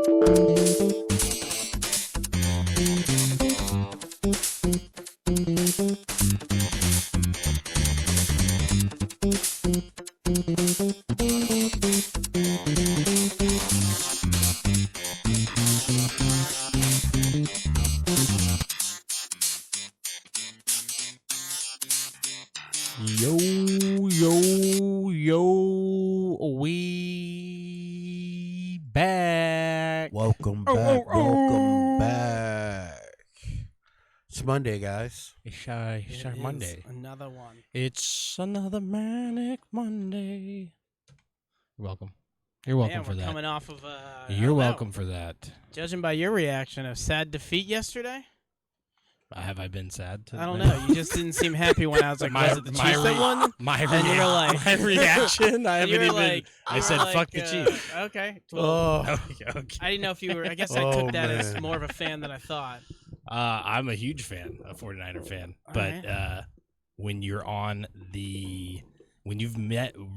We back. Welcome back. Welcome back. It's Monday, guys. It's our Monday. Another one. It's another manic Monday. You're welcome. You're welcome for that. Coming off of You're welcome for that. Judging by your reaction of sad defeat yesterday, Have I been sad? I don't know. You just didn't seem happy when I was like, was it the Chiefs that won? My reaction. I haven't even. Like, I said, "Fuck the Chiefs." Okay. Well, Okay. I didn't know if you were. I guess I took that as more of a fan than I thought. I'm a huge fan, a 49er fan. But when you're on when you've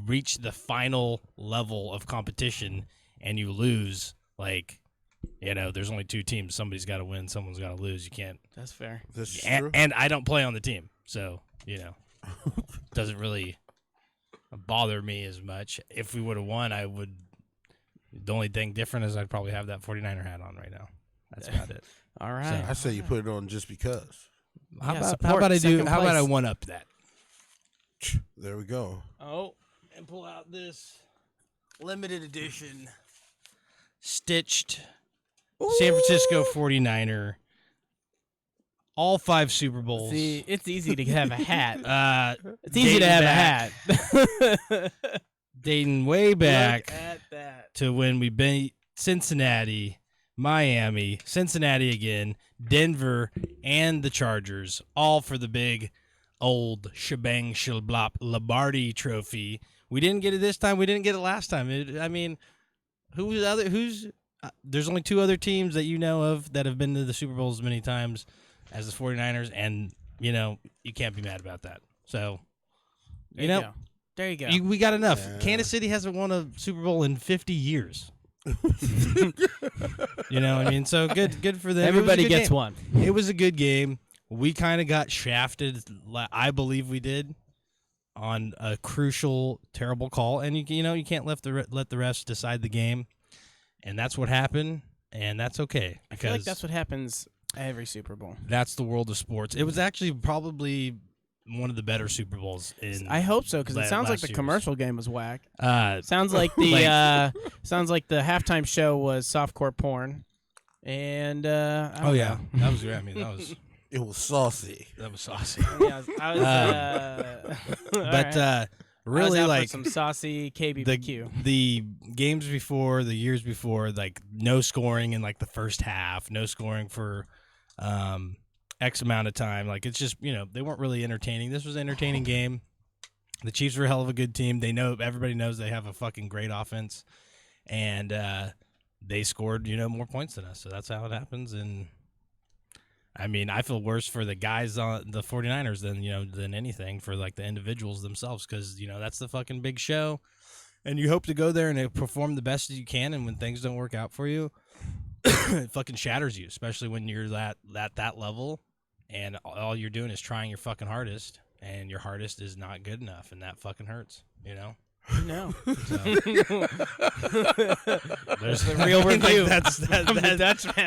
reached the final level of competition and you lose, like, you know, there's only two teams. Somebody's got to win. Someone's got to lose. You can't. That's fair. That's true. And I don't play on the team, so, you know, doesn't really bother me as much. If we would have won, I would. The only thing different is I'd probably have that 49er hat on right now. That's about it. All right. I say you put it on just because. How about I one up that? There we go. Oh, and pull out this limited edition stitched San Francisco 49er. All 5 Super Bowls. See, it's easy to have a hat. It's easy to have a hat. Dating way back Look at that. to when we beat Cincinnati, Miami, Cincinnati again, Denver, and the Chargers, all for the big old shebang shalblop Lombardi trophy. We didn't get it this time. We didn't get it last time. There's only 2 other teams that you know of that have been to the Super Bowls as many times as the 49ers, and, you know, you can't be mad about that. So, There you go. we got enough. Yeah. Kansas City hasn't won a Super Bowl in 50 years. You know what I mean? So good for them. Everybody gets one. It was a good game. We kind of got shafted, I believe we did, on a crucial, terrible call. And, you can't let the refs decide the game. And that's what happened, and that's okay. I feel like that's what happens every Super Bowl. That's the world of sports. It was actually probably one of the better Super Bowls I hope so, because it sounds like the years. commercial game was whack. Sounds like the halftime show was softcore porn, and I don't know. That was great. I mean, that was It was saucy. saucy. Yeah, I was But really, I was out like for some saucy KBBQ. the games before, the years before, like no scoring in like the first half, no scoring for X amount of time. Like, it's just, they weren't really entertaining. This was an entertaining game. The Chiefs were a hell of a good team. Everybody knows they have a fucking great offense, and they scored, more points than us. So that's how it happens. And I mean, I feel worse for the guys on the 49ers than anything for like the individuals themselves, because that's the fucking big show, and you hope to go there and perform the best you can. And when things don't work out for you, it fucking shatters you, especially when you're at that level, and all you're doing is trying your fucking hardest, and your hardest is not good enough, and that fucking hurts. No. There's the real review.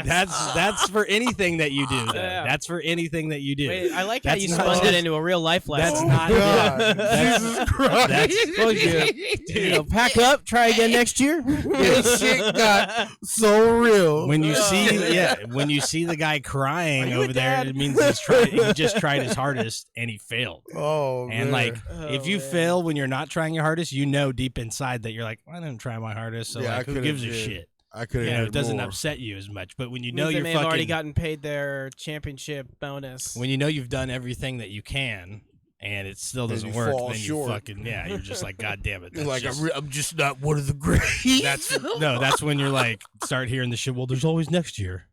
That's for anything that you do. Yeah. That's for anything that you do. Wait, I like how That's you not spun it into a real life lesson. That's not. Jesus Christ. That's Pack up, try again next year. This shit got so real. when you see the guy crying over there, dad? it means he just tried his hardest and he failed. Oh, And man. if you fail when you're not trying your hardest, deep inside that you're like, I didn't try my hardest, so Yeah, who gives a shit? I could It doesn't upset you as much. But when they you're may have already gotten paid their championship bonus. when you've done everything that you can and it still doesn't you work, fall then short. you're just like, God damn it. You're like, just, I'm just not one of the greats. that's when you're like, start hearing the shit. Well, there's always next year.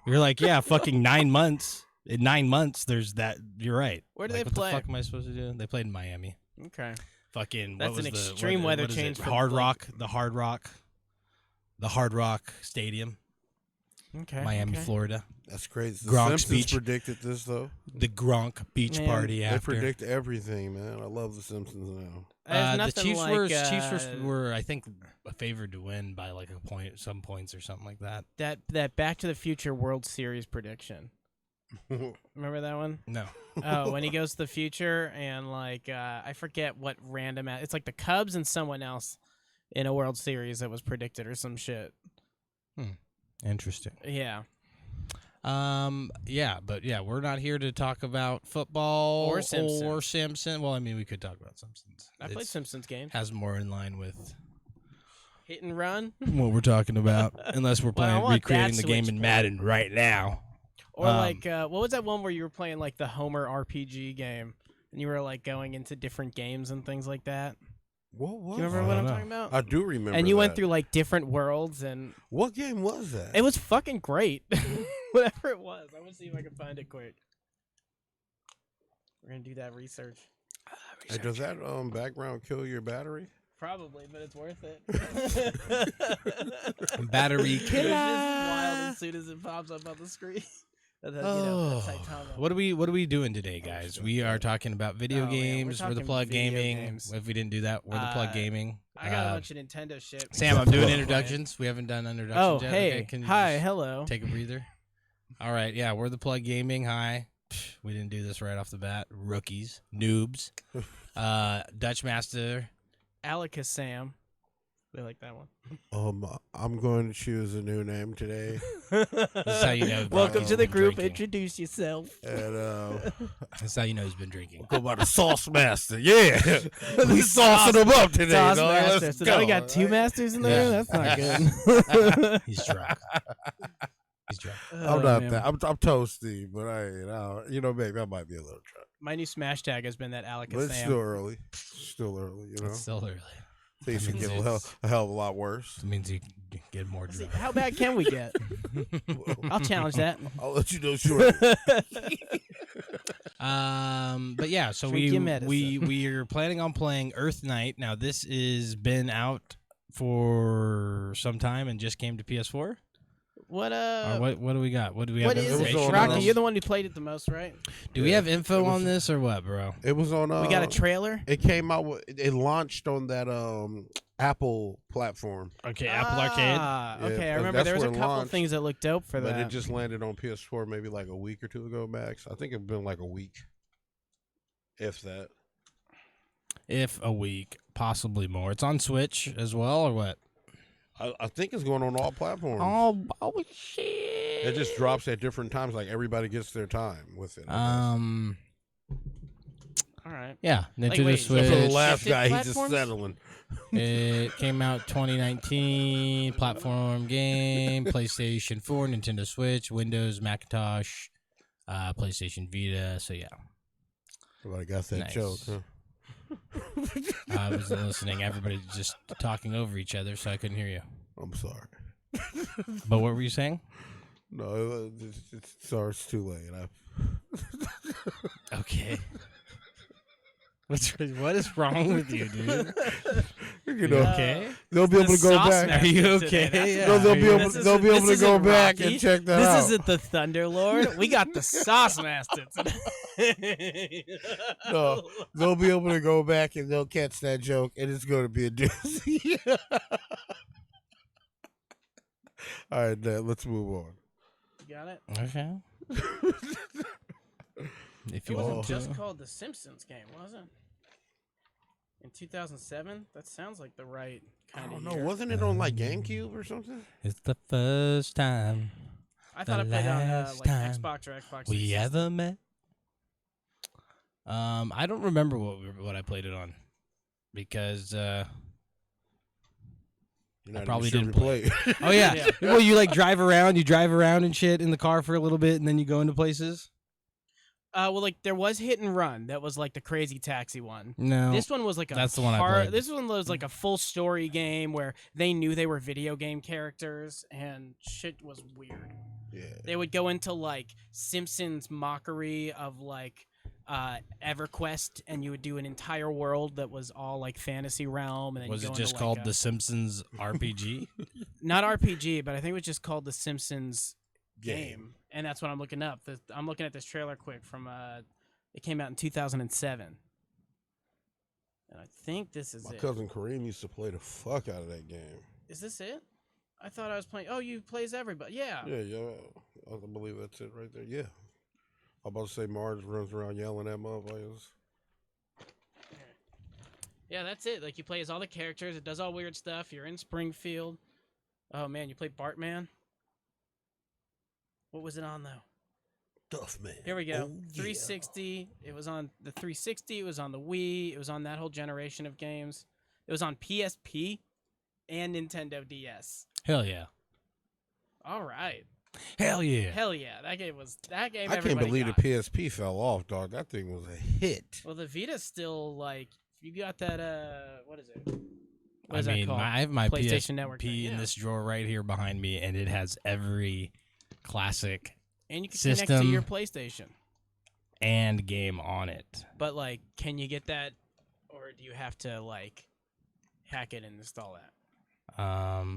You're like, yeah, fucking 9 months. In 9 months, there's that. You're right. Where do like, they what play? What the fuck am I supposed to do? They played in Miami. Okay. Fucking. That's what was an the, extreme what weather is change it? for Hard like- Rock. The Hard Rock. the Hard Rock Stadium, Okay. Miami, okay. Florida. That's crazy. The Gronk's Simpsons beach. predicted this though. The Gronk beach Man, party They after. predict everything, man. I love the Simpsons now. There's The nothing Chiefs like, were I think favored to win by like a point, some points or something like that. that Back to the Future World Series prediction. Remember that one? No. Oh, when he goes to the future and like I forget what random. It's like the Cubs and someone else in a World Series that was predicted or some shit. Interesting. Yeah. Yeah, but yeah, we're not here to talk about football Or Simpsons. Or Simpson. Well, I mean, we could talk about Simpsons. I played It's- Simpsons games. Has more in line with Hit and run. what we're talking about, unless we're Well, I playing want recreating that the game Switch in play. Madden right now. Or Um, like, what was that one where you were playing like the Homer RPG game, and you were like going into different games and things like that? What was? Do you remember I what don't I'm know. talking about? I do remember. And you went that. through like different worlds, and What game was that? it was fucking great. Whatever it was, I want to see if I can find it quick. We're gonna do that research. Hey, does that background kill your battery? Probably, but it's worth it. Battery It's just killer. wild as soon as it pops up on the screen. That's, that's Saitama. What are we doing today, guys? We are talking about video Oh, yeah, we're games. We're the talking Plug video Gaming. games. If we didn't do that, we're the Plug Gaming. I got a bunch of Nintendo shit. Sam, I'm doing introductions. We haven't done introductions Oh, yet. hey. Okay, can you Hi, just hello. take a breather? All right, yeah, we're the Plug Gaming. Hi. We didn't do this right off the bat. Rookies, noobs. Dutch Master. Alaka Sam. We like that one. I'm going to choose a new name today, This is how you know. Welcome he's to the been group. drinking. Introduce yourself. and That's how you know he's been drinking. go by the Sauce Master. Yeah, we saucing them up today. Sauce dog. Master. Let's So now we go. got two masters in the room? Yeah. That's not good. He's drunk. He's drunk. I'm not that. I'm toasty, but maybe I might be a little drunk. My new smash tag has been that Alaka But it's Sam. still early. Still early, you know. It's still early. Things I can mean, get a hell of a lot worse. It means you can get more See, drunk. how bad can we get? I'll challenge that. I'll let you know shortly. But yeah, so Drink your we medicine. are planning on playing Earth Night. Now this is been out for some time and just came to PS4. What Or what do we got? What do we have? What is information it? on Rocky, this? you're the one who played it the most, right? Do we Yeah. have info It was- on this or what, bro? It was on. We got a trailer. It came out. It launched on that Apple platform, Okay, Apple Arcade. Ah, Yeah, okay, I but remember that's there was a where it couple launched, things that looked dope for but that. it just landed on PS4 maybe like a week or two ago max. I think it's been like a week, if that. If a week, possibly more. It's on Switch as well, or what? I think it's going on all platforms. Oh shit! It just drops at different times. Like everybody gets their time with it. I guess. All right. Yeah, Nintendo wait, So for the Switch. last Shifted guy, he's just platforms? settling. It came out 2019, platform game, PlayStation 4, Nintendo Switch, Windows, Macintosh, PlayStation Vita. So yeah, Everybody got that Nice. joke, huh? I wasn't listening. Everybody's just talking over each other, so I couldn't hear you. I'm sorry. But what were you saying? No, it's sorry, it's too late. Okay. What is wrong with you, dude? You know, Okay. they'll be able to go Sauce back. Master Are you today. okay? That's Yeah. No, they'll be able. This They'll isn't- be able this to go isn't back Rocky. and check that This out. isn't the Thunderlord. We got the Sauce Master today. No, they'll be able to go back and they'll catch that joke, and it's going to be a doozy. All right, now, let's move on. You got it? Okay. If It you wasn't want just to. called the Simpsons game, was it? In 2007? That sounds like the right I kind don't of know. year. Wasn't it on like GameCube or something? It's the first time I thought I the played on last like time Xbox or Xbox we 360. ever met. I don't remember what I played it on because You're not probably even didn't sure play we played. Oh, yeah. Well, you like drive around and shit in the car for a little bit, and then you go into places. Well, like there was Hit and Run. That was like the Crazy Taxi one. No, This one was like a That's the one I played. This one was like a full story game where they knew they were video game characters and shit was weird. Yeah. They would go into like Simpsons mockery of like EverQuest, and you would do an entire world that was all like fantasy realm. And then Was you it go just into, called like, The Simpsons RPG? not RPG, but I think it was just called The Simpsons game. And that's what I'm looking up. I'm looking at this trailer quick from it came out in 2007. And I think this is My it. cousin Kareem used to play the fuck out of that game. Is this it? I thought I was playing. Oh, you play as everybody. Yeah. Yeah. I believe that's it right there. Yeah. I'm about to say Marge runs around yelling at motherfuckers. Yeah, that's it. Like, you play as all the characters. It does all weird stuff. You're in Springfield. Oh, man, you play Bartman? What was it on, though? Duff Man. Here we go. Oh, 360. It was on the 360. It was on the Wii. It was on that whole generation of games. It was on PSP and Nintendo DS. Hell yeah. All right. Hell yeah. Hell yeah. That game was I can't believe got. the PSP fell off, dog. That thing was a hit. Well, the Vita's still like, you got that what is it? What I is that mean, called? I have my PlayStation PSP Network thing, in yeah. this drawer right here behind me, and it has every classic And you can system connect to your PlayStation. and game on it. But like, can you get that, or do you have to like hack it and install that?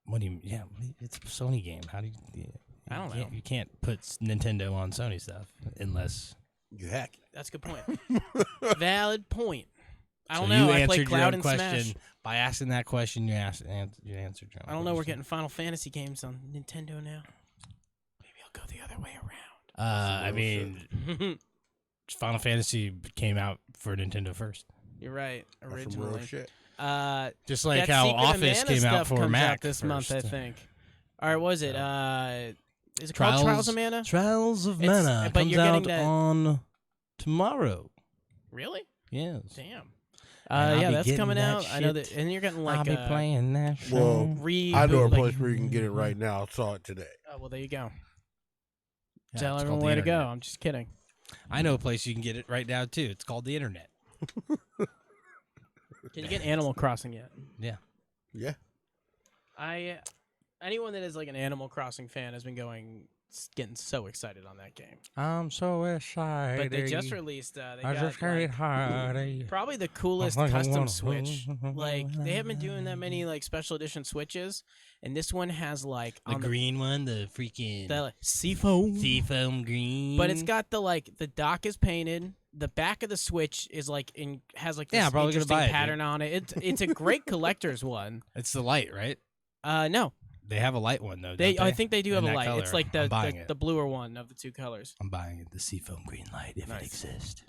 What do you? Yeah, it's a Sony game. How do you? I don't know. You can't put Nintendo on Sony stuff unless You hack it. That's a good point. Valid point. I don't So know. You I answered played your Cloud own and question Smash. by asking that question. You answered your own I don't know. We're question. getting Final Fantasy games on Nintendo now. Maybe I'll go the other way around. I mean, Final Fantasy came out for Nintendo first, You're right. That's some real Originally, shit. just like that how Secret of Office Mana came out stuff for comes Mac out this first. month, I think. All right, what was it? Is it Trials, called Trials of Mana? Trials of It's- Mana but comes you're getting out that- on tomorrow. Really? Yes. Damn. I'll Yeah, be that's getting coming that out. I know shit. that, and you're getting like I'll be playing that. Well, reboot. I know a like- place where you can get it right now. I saw it today. Oh, well, there you go. Yeah, Tell it's everyone called where the to go. internet. I'm just kidding. I know a place you can get it right now too. It's called the internet. Can you get Animal Crossing yet? Yeah. Yeah. Anyone that is like an Animal Crossing fan has been getting so excited on that game. I'm so excited. But they just released. They I got just carried like, hard. probably the coolest custom Switch. Like they haven't been doing that many like special edition Switches, and this one has like The on green one, the freaking the like, seafoam. seafoam green. But it's got the dock is painted. The back of the Switch is like has like this Yeah, I'm probably gonna interesting buy it, dude. pattern on it. It's a great collector's one. It's the light, right? No, They have a light one though. I don't think they do have In a that light. color. It's like I'm buying the it. the bluer one of the two colors. I'm buying it. The seafoam green light if Nice. it exists.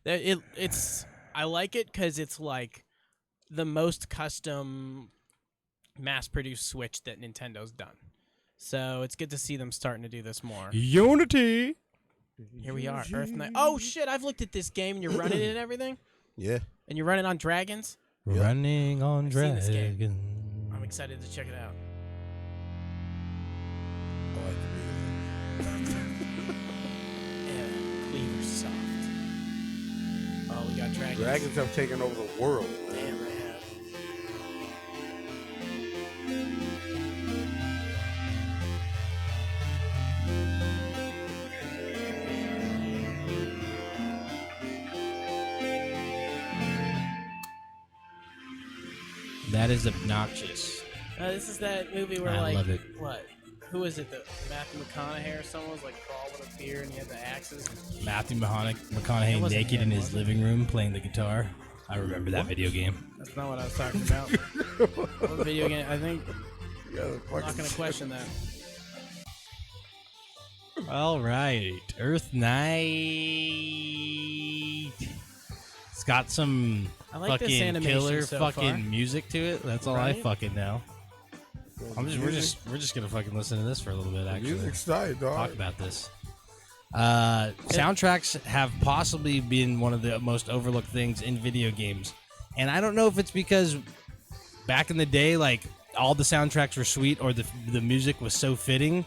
It's I like it because it's like the most custom, mass-produced Switch that Nintendo's done. So it's good to see them starting to do this more. Unity. Here we are, Earth Night. Oh shit! I've looked at this game and you're running it and everything, Yeah. and you're running on dragons. Yeah. Running on I've seen this game. dragons. I'm excited to check it out. I like the music. Yeah, Cleaver's soft. Oh, we got dragons. Dragons have taken over the world. Damn, they have. That is obnoxious. This is that movie where I love it. what? Who is it? The Matthew McConaughey or someone was like crawled with a beard and he had the axes. Matthew It McConaughey wasn't naked him, in his was it? living room playing the guitar. I remember that video game. That's not what I was talking about. What video game? I think I'm not going to question that. All right, Earth Night. It's got some I like this fucking animation killer so fucking far. music to it. That's all I Right? fucking know. We're just gonna fucking listen to this for a little bit. Actually, Music's tight, dog. talk about this. Soundtracks have possibly been one of the most overlooked things in video games, and I don't know if it's because back in the day, like all the soundtracks were sweet, or the music was so fitting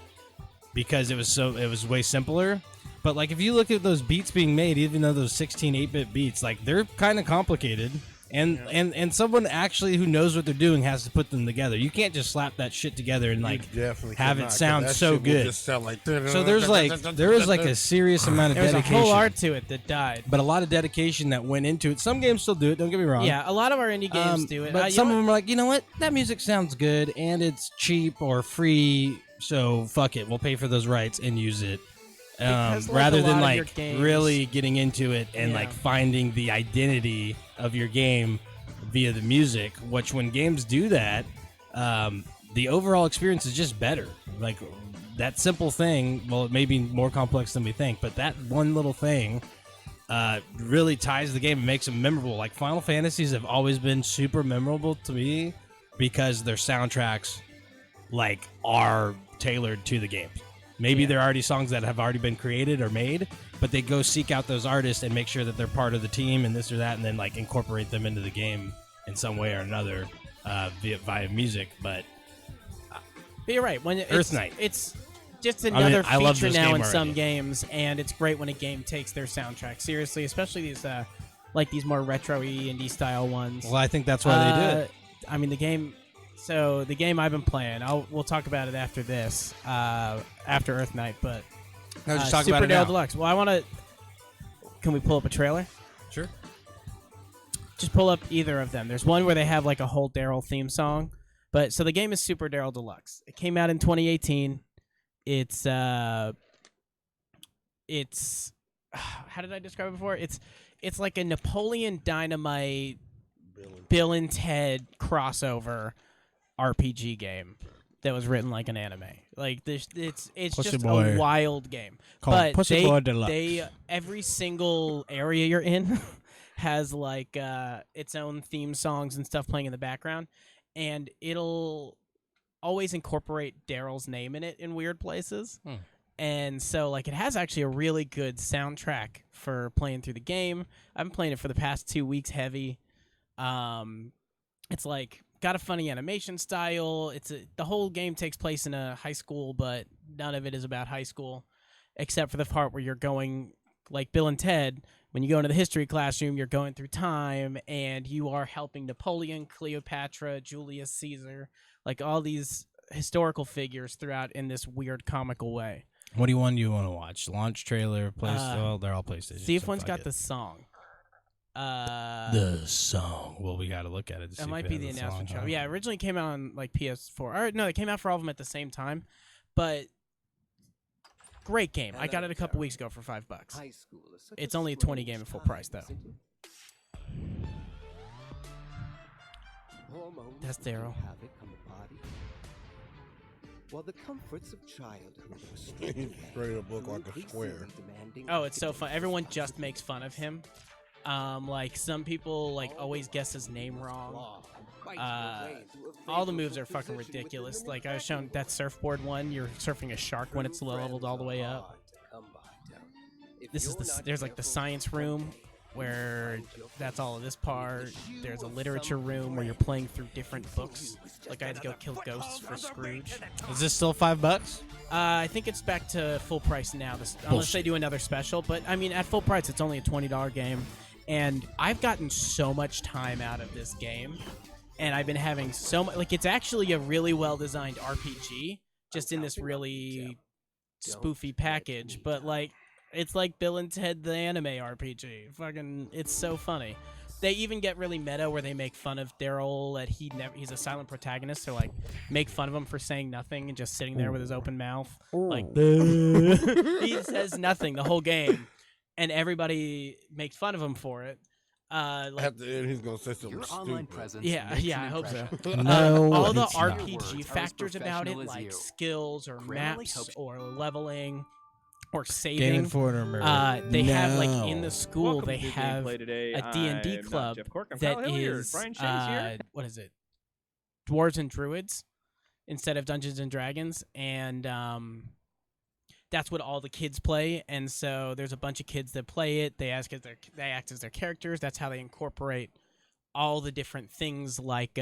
because it was way simpler. But like if you look at those beats being made, even though those 16 8-bit beats, like they're kind of complicated. and someone actually who knows what they're doing has to put them together. You can't just slap that shit together and like definitely have cannot, it 'cause sound that so shit will good. just sound like So there is like a serious amount of There's a dedication, whole art to it that died. but a lot of dedication that went into it. Some games still do it. Don't get me wrong. Yeah, a lot of our indie games do it. But You some know of what? them are like, you know what? That music sounds good and it's cheap or free, so fuck it. We'll pay for those rights and use it. Because, like, Rather a than lot of your like games- really getting into it and Yeah. like finding the identity of your game via the music, which when games do that, the overall experience is just better. Like that simple thing, well, it may be more complex than we think, but that one little thing really ties the game and makes them memorable. Like Final Fantasies have always been super memorable to me because their soundtracks like are tailored to the games. Maybe they're already songs that have already been created or made, but they go seek out those artists and make sure that they're part of the team and this or that, and then like incorporate them into the game in some way or another via music. But you're right. When Earth Knight. it's just another I love feature this now game in some already. games, and it's great when a game takes their soundtrack seriously, especially these like these more retro-y indie style ones. well, I think that's why they do it. I mean, the game. So the game I've been playing, we'll talk about it after this, after Earth Knight. But No, just talk Super about it Daryl now. Deluxe. Well, I want to. Can we pull up a trailer? Sure. Just pull up either of them. There's one where they have like a whole Daryl theme song. But so the game is Super Daryl Deluxe. It came out in 2018. It's how did I describe it before? It's like a Napoleon Dynamite Bill and Ted crossover RPG game that was written like an anime. Like this, it's Pussy just Boy. a wild game. Called But Pussy Boy Deluxe. they every single area you're in has like its own theme songs and stuff playing in the background, and it'll always incorporate Daryl's name in it in weird places. And so like it has actually a really good soundtrack for playing through the game. I've been playing it for the past 2 weeks heavy. It's like got a funny animation style. The whole game takes place in a high school, but none of it is about high school, except for the part where you're going like Bill and Ted. When you go into the history classroom, you're going through time, and you are helping Napoleon, Cleopatra, Julius Caesar, like all these historical figures throughout in this weird comical way. What do you want to watch? Launch trailer, PlayStation. Well, they're all PlayStation. See if so one's fuck got it. the song. The song. Well, we got to look at it. To see That if might it be has the a announcement song, show. huh? Yeah, it originally came out on like PS4. Or no, they came out for all of them at the same time. But great game. I got it a couple weeks ago for $5. High school is such It's a only a 20 strange game at full time, price, though. isn't it? Hormones That's wreak Daryl. havoc on the body, while the comforts of childhood were stripped away Straight up look like a increasingly square. demanding Oh, it's so fun. activities Everyone of just makes fun of him. Like some people like always guess his name wrong. All the moves are fucking ridiculous. Like I was shown that surfboard one, you're surfing a shark when it's leveled all the way up. This is there's like the science room where that's all of this part. There's a literature room where you're playing through different books. Like I had to go kill ghosts for Scrooge. Is this still $5? I think it's back to full price now, unless they do another special. But I mean, at full price, it's only a $20 game, and I've gotten so much time out of this game, and I've been having so much. Like, it's actually a really well designed RPG, just in this really spoofy package. But like, it's like Bill and Ted the anime RPG. Fucking, it's so funny. They even get really meta where they make fun of Daryl that he's a silent protagonist. So like make fun of him for saying nothing and just sitting there with his open mouth. Like he says nothing the whole game, and everybody makes fun of him for it. Like, At the end, he's gonna say something Your online stupid. presence yeah, makes yeah, an I hope so. impression. No, all the it's not. RPG Words are factors as about it, professional as like you. skills or Grammarly maps helps- or leveling or Gaming saving. for an American. They have like in the No. school Welcome they to have Gameplay today. a D&D I'm not club Jeff Cork. I'm that Kyle Hilliard. is Brian Shays here. what is it? Dwarves and Druids instead of Dungeons and Dragons, and that's what all the kids play. And so there's a bunch of kids that play it. They act as their characters. That's how they incorporate all the different things like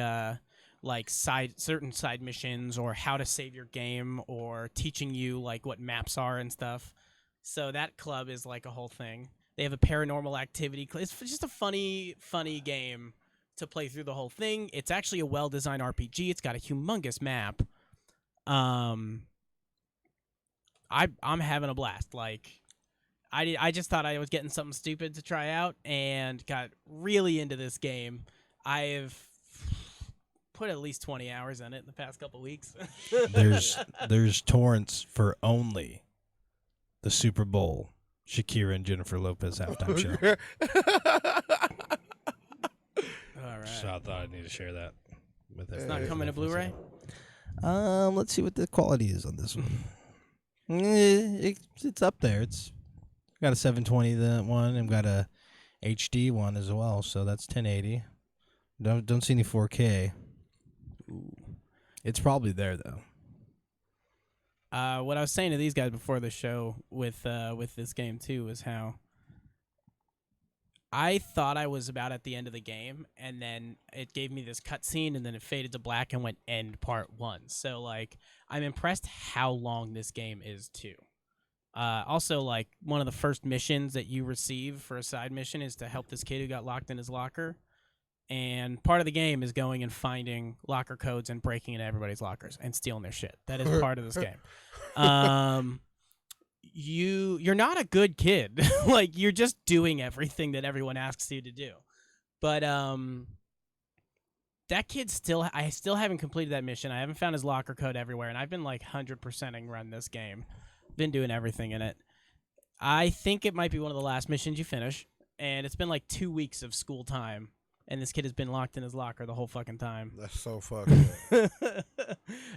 certain side missions or how to save your game or teaching you like what maps are and stuff. So that club is like a whole thing. They have a paranormal activity. It's just a funny game to play through the whole thing. It's actually a well-designed RPG. It's got a humongous map. I'm having a blast. Like, I just thought I was getting something stupid to try out and got really into this game. I've put at least 20 hours in it in the past couple weeks. There's torrents for only the Super Bowl Shakira and Jennifer Lopez halftime show. All right. So I thought I need to share that with It's everybody. not coming to Blu-ray? Let's see what the quality is on this one. It's up there. It's got a 720 that one, and got a HD one as well. So that's 1080. Don't see any 4K. Ooh. It's probably there though. What I was saying to these guys before the show with this game too was how I thought I was about at the end of the game, and then it gave me this cutscene, and then it faded to black and went end part 1. So like, I'm impressed how long this game is too. Also, like, one of the first missions that you receive for a side mission is to help this kid who got locked in his locker. And part of the game is going and finding locker codes and breaking into everybody's lockers and stealing their shit. That is part of this game. You're not a good kid. Like, you're just doing everything that everyone asks you to do. But that kid I still haven't completed that mission. I haven't found his locker code everywhere, and I've been like 100%ing run this game. Been doing everything in it. I think it might be one of the last missions you finish, and it's been like 2 weeks of school time. And this kid has been locked in his locker the whole fucking time. That's so fucked up.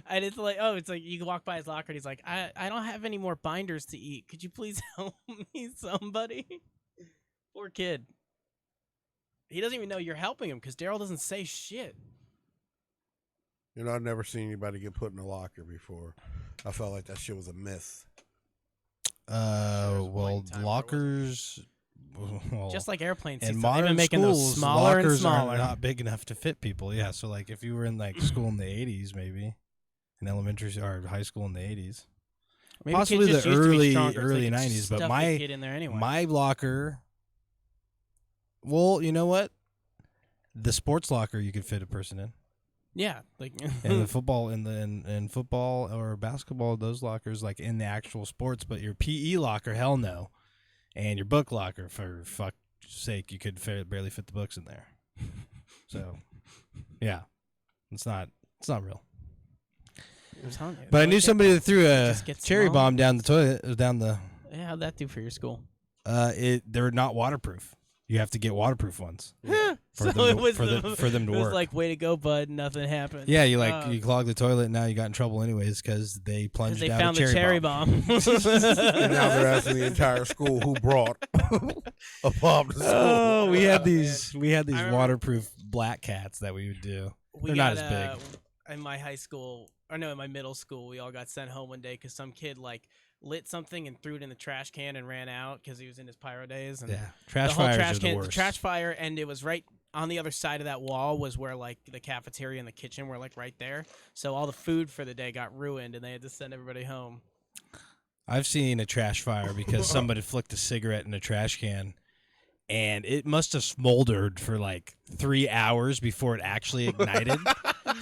And it's like you walk by his locker and he's like, I don't have any more binders to eat. Could you please help me, somebody? Poor kid. He doesn't even know you're helping him because Daryl doesn't say shit. You know, I've never seen anybody get put in a locker before. I felt like that shit was a myth. Well, lockers. Well, Just like airplane seats. in They've modern been making those schools, smaller and lockers smaller. are not big enough to fit people. Yeah, so like if you were in like school in the 80s, maybe in elementary or high school in the 80s, Maybe possibly kids just the used to be early stronger, so they could 90s. But stuff my the kid in there anyway. my locker. Well, you know what? The sports locker you could fit a person in. Yeah, like And the football in football or basketball, those lockers like in the actual sports, but your PE locker, hell no, and your book locker, for fuck's sake, you could barely fit the books in there. So, yeah, it's not real. I'm telling you, But I like knew it somebody that threw a just gets cherry small. bomb down the toilet, down the. Yeah, how'd that do for your school? They're not waterproof. You have to get waterproof ones for So them it to, was for the- them to It was work. like, way to go, bud. Nothing happened. Yeah, you clog the toilet, and now you got in trouble anyways because they because plunged they out found a the cherry bomb. And now they're asking the entire school who brought a bomb to school. Oh, we had Oh, these remember- waterproof black cats that we would do. We They're got, not as big. In my high school, or no, in my middle school, we all got sent home one day because some kid like lit something and threw it in the trash can and ran out because he was in his pyro days. And Yeah, trash the whole fires trash are can, the worst. trash fire, and it was right on the other side of that wall was where like the cafeteria and the kitchen were like right there. So all the food for the day got ruined, and they had to send everybody home. I've seen a trash fire because somebody flicked a cigarette in a trash can, and it must have smoldered for like 3 hours before it actually ignited.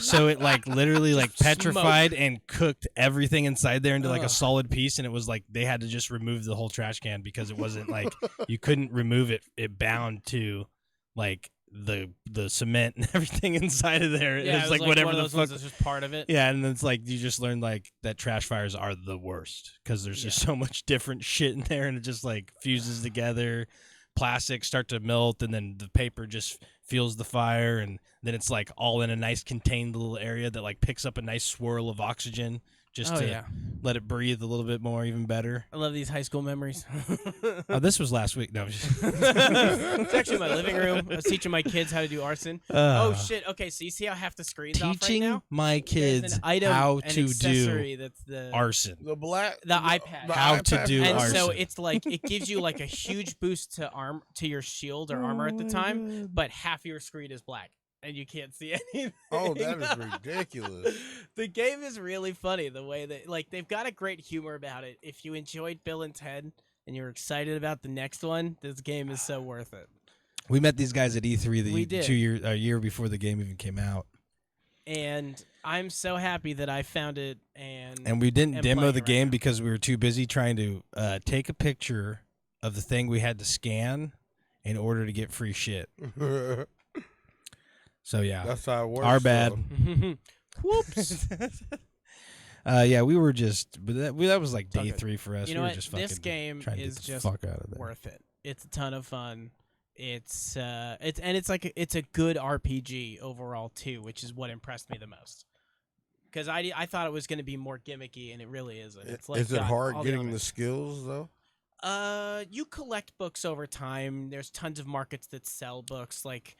So it like literally like petrified and cooked everything inside there into like a solid piece, and it was like they had to just remove the whole trash can because it wasn't like you couldn't remove it. It bound to like the cement and everything inside of there. Yeah, it was like one whatever of the those fuck. ones that's just part of it. Yeah, and it's like you just learned like that trash fires are the worst because there's just so much different shit in there, and it just like fuses together. Plastics start to melt, and then the paper just fuels the fire, and then it's like all in a nice contained little area that like picks up a nice swirl of oxygen just to let it breathe a little bit more, even better. I love these high school memories. Oh, this was last week. No, I'm just It's actually my living room. I was teaching my kids how to do arson. Oh shit! Okay, so you see how half the screen's off right teaching now? my There's kids an item, how an to do accessory that's the arson. The iPad. How to do and arson. so it's like it gives you like a huge boost to your shield or armor at the time, but half your screen is black and you can't see anything. Oh, that is ridiculous. The game is really funny the way that like they've got a great humor about it. If you enjoyed Bill and Ted and you're excited about the next one, this game is so worth it. We met these guys at E3 We did. a year before the game even came out. And I'm so happy that I found it And we didn't and demo playing the it right game now. because we were too busy trying to take a picture of the thing we had to scan in order to get free shit. So yeah, That's how it works. our bad. though. Whoops. Yeah, we were just, but that was like day Okay. 3 for us. You we know were what? just fucking This game trying to is get the just fuck out of there. worth it. It's a ton of fun. It's a good RPG overall too, which is what impressed me the most. Because I thought it was going to be more gimmicky, and it really isn't. It's like Is it got hard all getting the elements. skills though? You collect books over time. There's tons of markets that sell books. Like,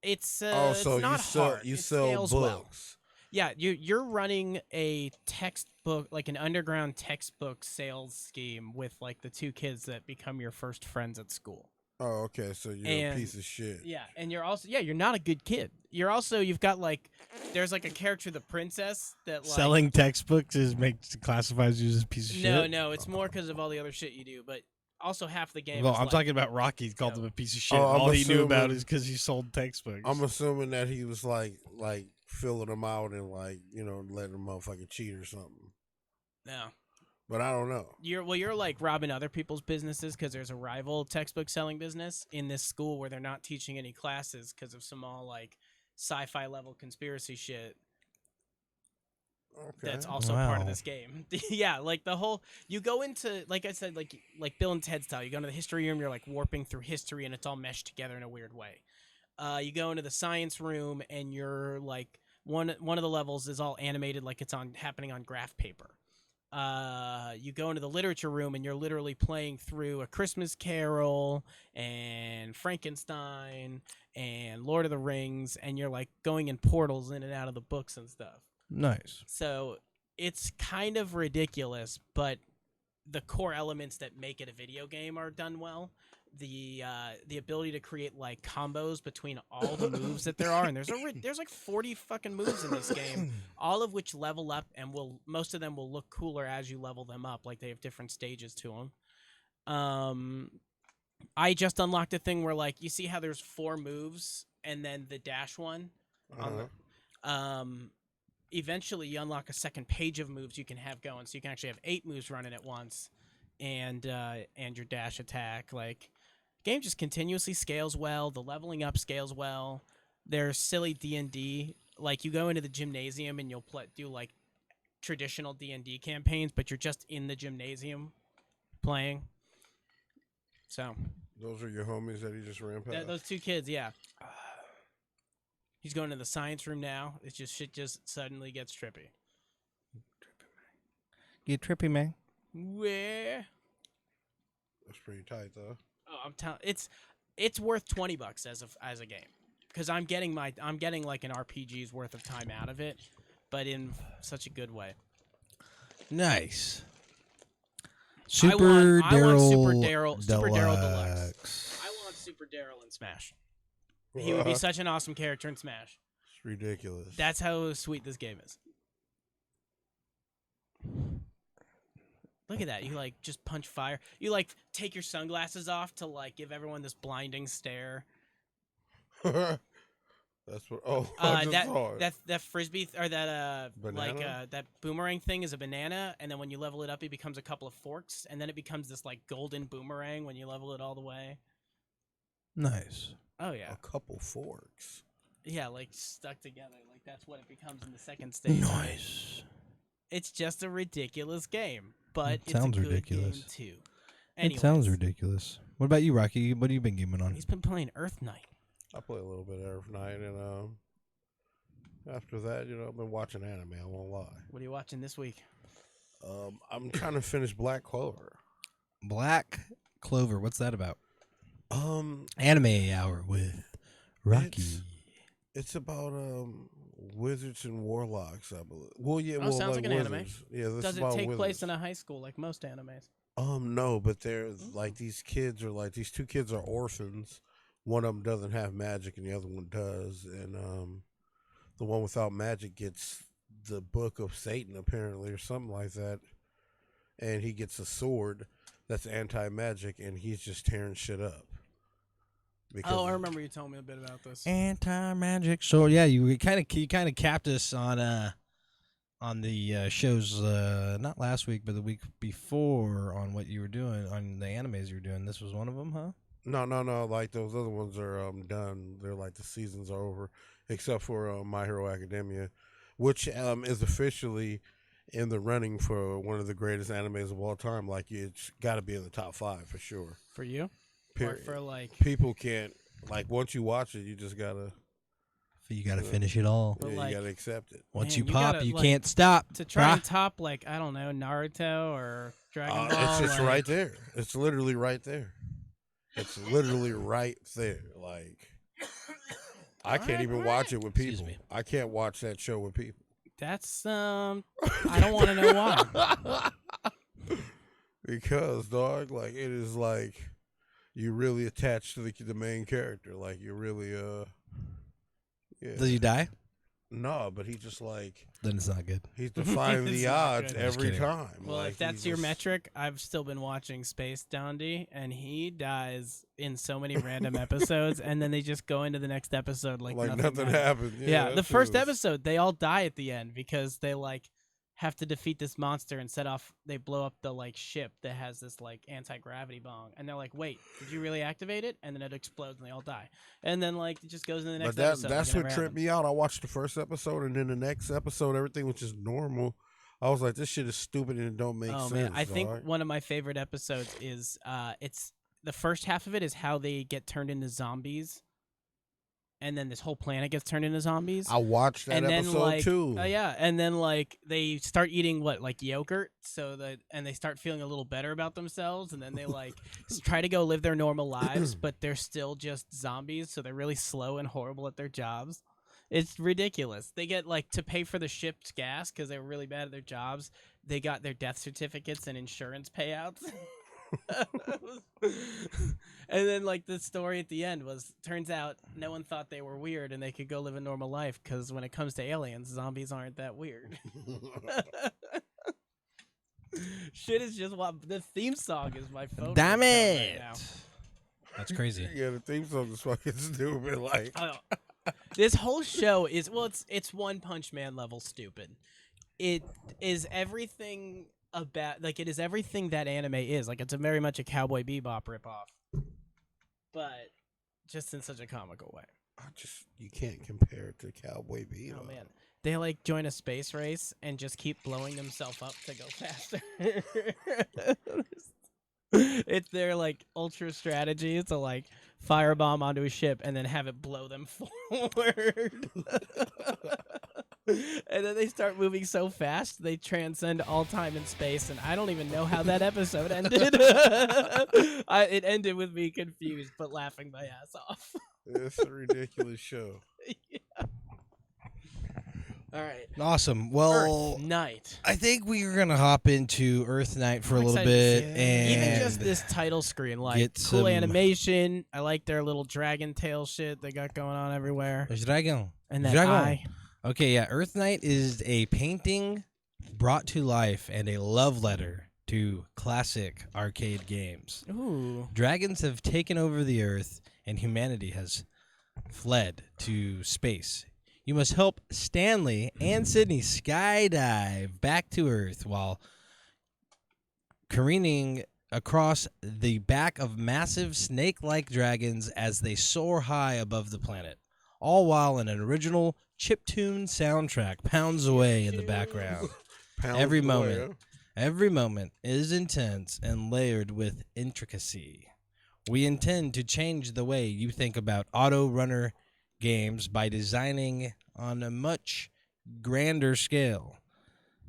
it's So it's not hard. you It sell scales books. well. Yeah, you're running a textbook, like an underground textbook sales scheme with like the 2 kids that become your first friends at school. Oh, okay. So you're a And- piece of shit. Yeah, and you're not a good kid. You've got like there's like a character, the princess, that like Selling textbooks classifies you as a piece of shit. No, it's more because of all the other shit you do, but also half the game. Well, is I'm like, talking about Rocky. He called No. him a piece of shit. Oh, I'm All he knew about assuming- is because he sold textbooks. I'm assuming that he was like filling them out and letting them motherfucking cheat or something. No, But I don't know. you're like robbing other people's businesses because there's a rival textbook selling business in this school where they're not teaching any classes because of some all like sci-fi level conspiracy shit. Okay. That's also part of Wow. this game. Yeah, like the whole you go into, like I said, like Bill and Ted style. You go into the history room, you're like warping through history, and it's all meshed together in a weird way. You go into the science room, and you're like one of the levels is all animated, like it's happening on graph paper. You go into the literature room, and you're literally playing through A Christmas Carol and Frankenstein and Lord of the Rings, and you're like going in portals in and out of the books and stuff. nice. So it's kind of ridiculous, but the core elements that make it a video game are done well. The ability to create like combos between all the moves that there are, and there's like 40 fucking moves in this game, all of which level up, and most of them will look cooler as you level them up. Like they have different stages to them. I just unlocked a thing where like you see how there's 4 moves and then the dash one. Uh-huh. Eventually you unlock a second page of moves you can have going, so you can actually have 8 moves running at once, and your dash attack. Like, game just continuously scales well. The leveling up scales well. There's silly D&D. Like, you go into the gymnasium and you'll do like traditional D&D campaigns, but you're just in the gymnasium playing. So Those are your homies that you just ran past. those 2 kids, yeah. He's going to the science room now. It's just shit just suddenly gets trippy. Get trippy, man. Where? That's pretty tight though. Oh, I'm telling it's worth $20 as a game, because I'm getting like an RPG's worth of time out of it, but in such a good way. Nice. I want Daryl Super Daryl Deluxe. Deluxe. I want Super Daryl in Smash. He would be such an awesome character in Smash. It's ridiculous. That's how sweet this game is. Look at that. You like just punch fire. You like take your sunglasses off to like give everyone this blinding stare. That's what. Oh, I just saw it. that frisbee or that Banana? that boomerang thing is a banana, and then when you level it up, it becomes a couple of forks, and then it becomes this like golden boomerang when you level it all the way. Nice. Oh yeah, A couple forks. yeah, like stuck together. Like that's what it becomes in the second stage. Nice. It's just a ridiculous game, but It it's sounds a good ridiculous. game too. It sounds Anyways, ridiculous. What about you, Rocky? What have you been gaming on? He's been playing Earth Knight. I play a little bit every night, and after that, I've been watching anime. I won't lie. What are you watching this week? I'm trying to finish Black Clover. Black Clover. What's that about? Um, Anime Hour with Rocky. It's about wizards and warlocks, I believe. Well, yeah, Oh, sounds like an anime. wizards. Yeah, this Does is it about take place wizards. in a high school like most animes? No, but they're like these kids are like these 2 kids are orphans. One of them doesn't have magic, and the other one does. And the one without magic gets the Book of Satan, apparently, or something like that. And he gets a sword that's anti-magic, and he's just tearing shit up. Because Oh, I remember you telling me a bit about this. Anti-magic. So yeah, you kind of capped us on the shows not last week but the week before on what you were doing on the animes you were doing. This was one of them, huh? No. Like those other ones are done. They're like the seasons are over, except for My Hero Academia, which is officially in the running for one of the greatest animes of all time. Like it's got to be in the top 5 for sure. For you? Or Period. for like People can't like once you watch it, you just gotta. You got to finish it all. But Yeah, like- you gotta accept it. Once Man, you you pop, gotta, you like, can't stop. to try and Bruh. top like I don't know Naruto or Dragon Ball. It's just like, right there. It's literally right there. It's literally right there. Like I can't even watch it with Excuse people. me. I can't watch that show with people. That's I don't want to know why. Because dog, like it is like you really attached to the main character. Like you really yeah. Does he die? No, but he just like Then it's not good. he's defying It's the not odds good. I'm just every kidding. time. Well, like, if that's he's your just- metric, I've still been watching Space Dondi, and he dies in so many random episodes, and then they just go into the next episode like nothing nothing happened. happened. Yeah, that the shit first was- episode, they all die at the end because they like have to defeat this monster and set off. They blow up the like ship that has this like anti-gravity bomb, and they're like, "Wait, did you really activate it?" And then it explodes, and they all die. And then like it just goes into the next But episode. that's and it what never tripped happened. me out. I watched the first episode, and then the next episode, everything was just normal. I was like, this shit is stupid and it don't make Oh sense. man, I think dog. one of my favorite episodes is it's the first half of it is how they get turned into zombies, and then this whole planet gets turned into zombies. I watched that and then episode like too. yeah, and then like they start eating what like yogurt, and they start feeling a little better about themselves, and then they like try to go live their normal lives, but they're still just zombies, so they're really slow and horrible at their jobs. It's ridiculous. They get like to pay for the ship's gas because they were really bad at their jobs. They got their death certificates and insurance payouts. And then like the story at the end was turns out no one thought they were weird and they could go live a normal life because when it comes to aliens, zombies aren't that weird. Shit is just what the theme song is my phone. Damn ringtone it! right now. That's crazy. Yeah, the theme song is fucking stupid. Like, This whole show is it's One Punch Man level stupid. It is everything about like it is everything that anime is. Like it's very much a Cowboy Bebop ripoff, but just in such a comical way. you can't compare it to Cowboy Bebop. Oh man, they like join a space race and just keep blowing themselves up to go faster. It's their like ultra strategy to like firebomb onto a ship and then have it blow them forward. And then they start moving so fast they transcend all time and space, and I don't even know how that episode ended. It ended with me confused but laughing my ass off. It's a ridiculous show. Yeah. All right. Awesome. Well, Earth Night. I think we are gonna hop into Earth Night for I'm a little excited to bit, see it. and Even just this title screen, like get cool some- animation. I like their little dragon tail shit they got going on everywhere. Dragon. And that Dragon. eye. Okay, yeah. Earth Night is a painting brought to life and a love letter to classic arcade games. Ooh. Dragons have taken over the Earth, and humanity has fled to space. You must help Stanley and Sydney skydive back to Earth while careening across the back of massive snake-like dragons as they soar high above the planet, all while an original chiptune soundtrack pounds away in the background. Pounds Every away, moment. huh? Every moment is intense and layered with intricacy. We intend to change the way you think about auto runner games by designing on a much grander scale.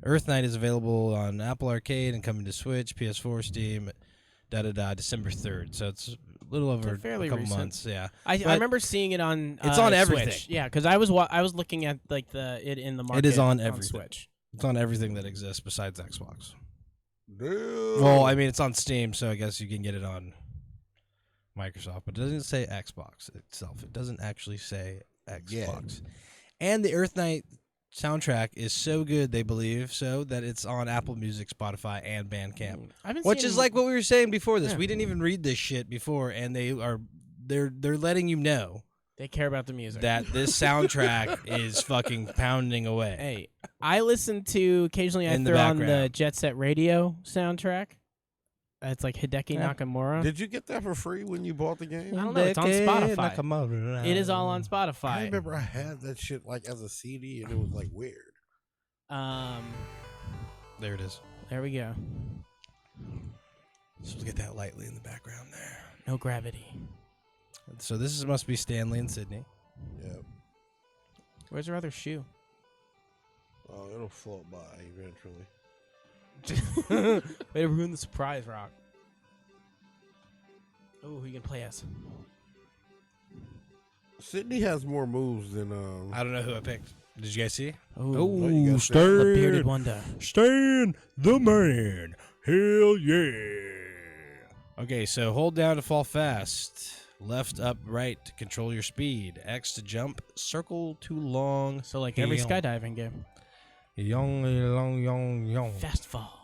Earth Night is available on Apple Arcade and coming to Switch, PS4, Steam, December 3rd. So it's a little over fairly a couple recent. months. Yeah. I But remember seeing it on. it's on Switch. everything. Yeah, because I was looking at like it in the market. It is on everything. Switch. It's on everything that exists besides Xbox. Damn. Well, I mean, it's on Steam, so I guess you can get it on Microsoft, but it doesn't say Xbox itself. It doesn't actually say Xbox. And the Earth Night soundtrack is so good, they believe, so that it's on Apple Music, Spotify, and Bandcamp. I've been Which seeing- is like what we were saying before this. Yeah. We didn't even read this shit before, and they are they're letting you know They care about the music. that this soundtrack is fucking pounding away. Hey, I listen to occasionally. I In the throw on the background. Jet Set Radio soundtrack. It's like Hideki Nakamura. Did you get that for free when you bought the game? I don't know. It's on Spotify. It is all on Spotify. I remember I had that shit like as a CD, and it was like weird. There it is. There we go. So we'll get that lightly in the background there. No gravity. So must be Stanley and Sydney. Yeah. Where's her other shoe? Oh, it'll float by eventually. Way to ruin the surprise, Rock. Oh, who you gonna play as? Sydney has more moves than I don't know who I picked. Did you guys see? Oh, you got the bearded wonder. Stan the man. Hell yeah. Okay, so hold down to fall fast. Left, up, right to control your speed. X to jump. Circle to long. So like every Young. skydiving game. Young. Fast fall.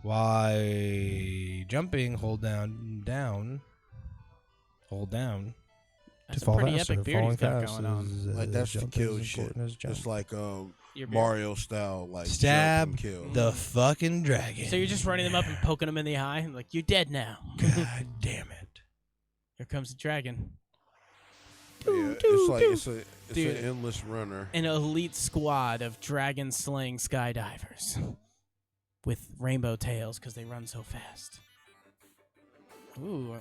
Why jumping? Hold down. Hold down. That's a pretty epic beard he's got going on. like that's the kill shit. It's like Your beard. Mario style, like Stab jump and kill. the fucking dragon. So you're just running them up and poking them in the eye, like you're dead now. God damn it. Here comes the dragon. Yeah, it's an Dude. endless runner. An elite squad of dragon slaying skydivers with rainbow tails because they run so fast. Ooh.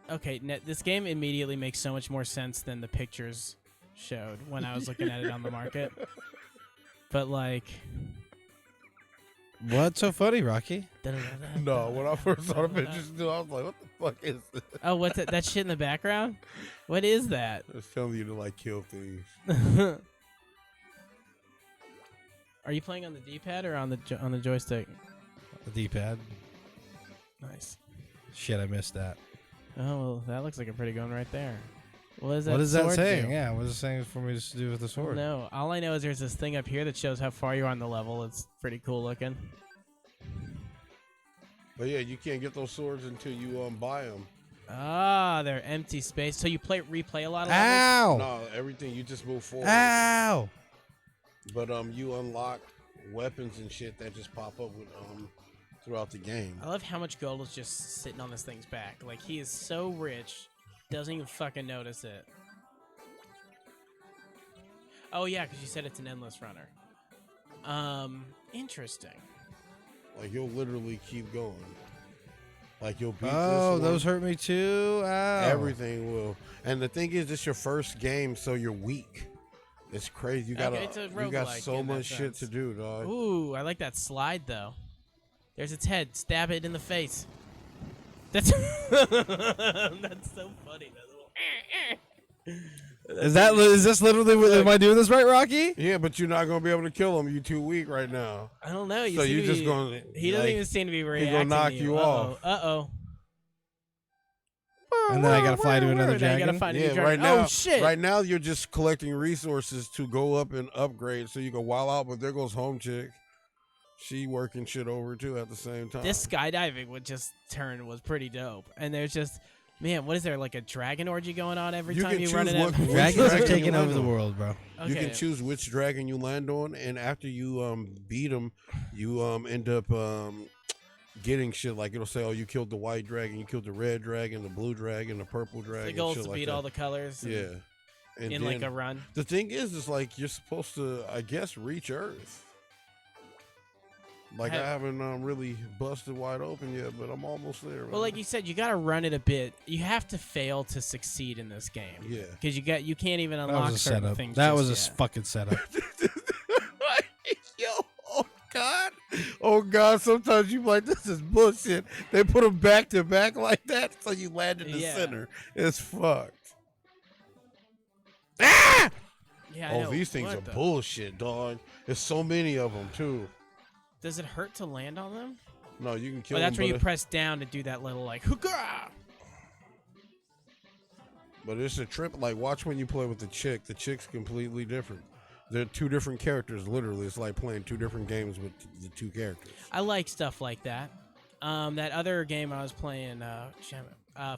Okay, this game immediately makes so much more sense than the pictures showed when I was looking at it on the market. But like, What's so funny, Rocky? No, when I first saw the pictures, I was like, "What the fuck is this?" Oh, what's that? That shit in the background? What is that? It's telling you to like kill things. Are you playing on the D-pad or on the on the joystick? The D-pad. Nice. Shit, I missed that. Oh, well, that looks like a pretty gun right there. What is that? What is that sword saying? do? Yeah, what is it saying for me to do with the sword? No, all I know is there's this thing up here that shows how far you are on the level. It's pretty cool looking. But yeah, you can't get those swords until you buy them. Ah, they're empty space. So you replay a lot of levels? Ow! No, everything you just move forward. Ow! But you unlock weapons and shit that just pop up with throughout the game. I love how much gold is just sitting on this thing's back. Like, he is so rich, doesn't even fucking notice it. Oh, yeah, because you said it's an endless runner. Interesting. Like you'll literally keep going. Like you'll beat Oh, this one. those hurt me too. Ow. Everything will. And the thing is, it's your first game, so you're weak. It's crazy. You got it's a you got roguelike so in that much shit sense. to do, dog. Ooh, I like that slide, though. There's its head. Stab it in the face. That's that's so funny. That little Is this literally what am I doing this right, Rocky? Yeah, but you're not gonna be able to kill him. You're too weak right now. I don't know. So you're just gonna. He doesn't like, even seem to be he reacting. gonna knock to you off. Uh-oh. And then I gotta fly to another Then you gotta dragon. find a new Yeah, dragon. right now. Oh shit! Right now, you're just collecting resources to go up and upgrade, so you can wild out. But there goes home chick. She working shit over too at the same time. This skydiving would just turn was pretty dope. And there's just, man, what is there, like a dragon orgy going on every You time can you choose run it what- out? what Dragons are dragon taking you over land the on. world, bro. You can choose which dragon you land on, and after you beat them, you end up getting shit like it'll say, "Oh, you killed the white dragon, you killed the red dragon, the blue dragon, the purple dragon." The goal is shit to like beat that. all the colors. Yeah. And In like then a run. the thing is like you're supposed to, I guess, reach Earth. Like I haven't really busted wide open yet, but I'm almost there. Well, like you said, you got to run it a bit. You have to fail to succeed in this game. Yeah. Because you can't even That unlock was a certain setup. things. That just was a yet. fucking setup. Yo, oh God! Sometimes you like this is bullshit. They put them back to back like that, so you land in the Yeah. center. It's fucked. Yeah, I Oh, know. these things What are the- bullshit, dog. There's so many of them too. Does it hurt to land on them? No, you can kill Oh, them. that's where you press down to do that little like hookah. But it's a trip. Like, watch when you play with the chick. The chick's completely different. They're two different characters. Literally, it's like playing two different games with the two characters. I like stuff like that. That other game I was playing,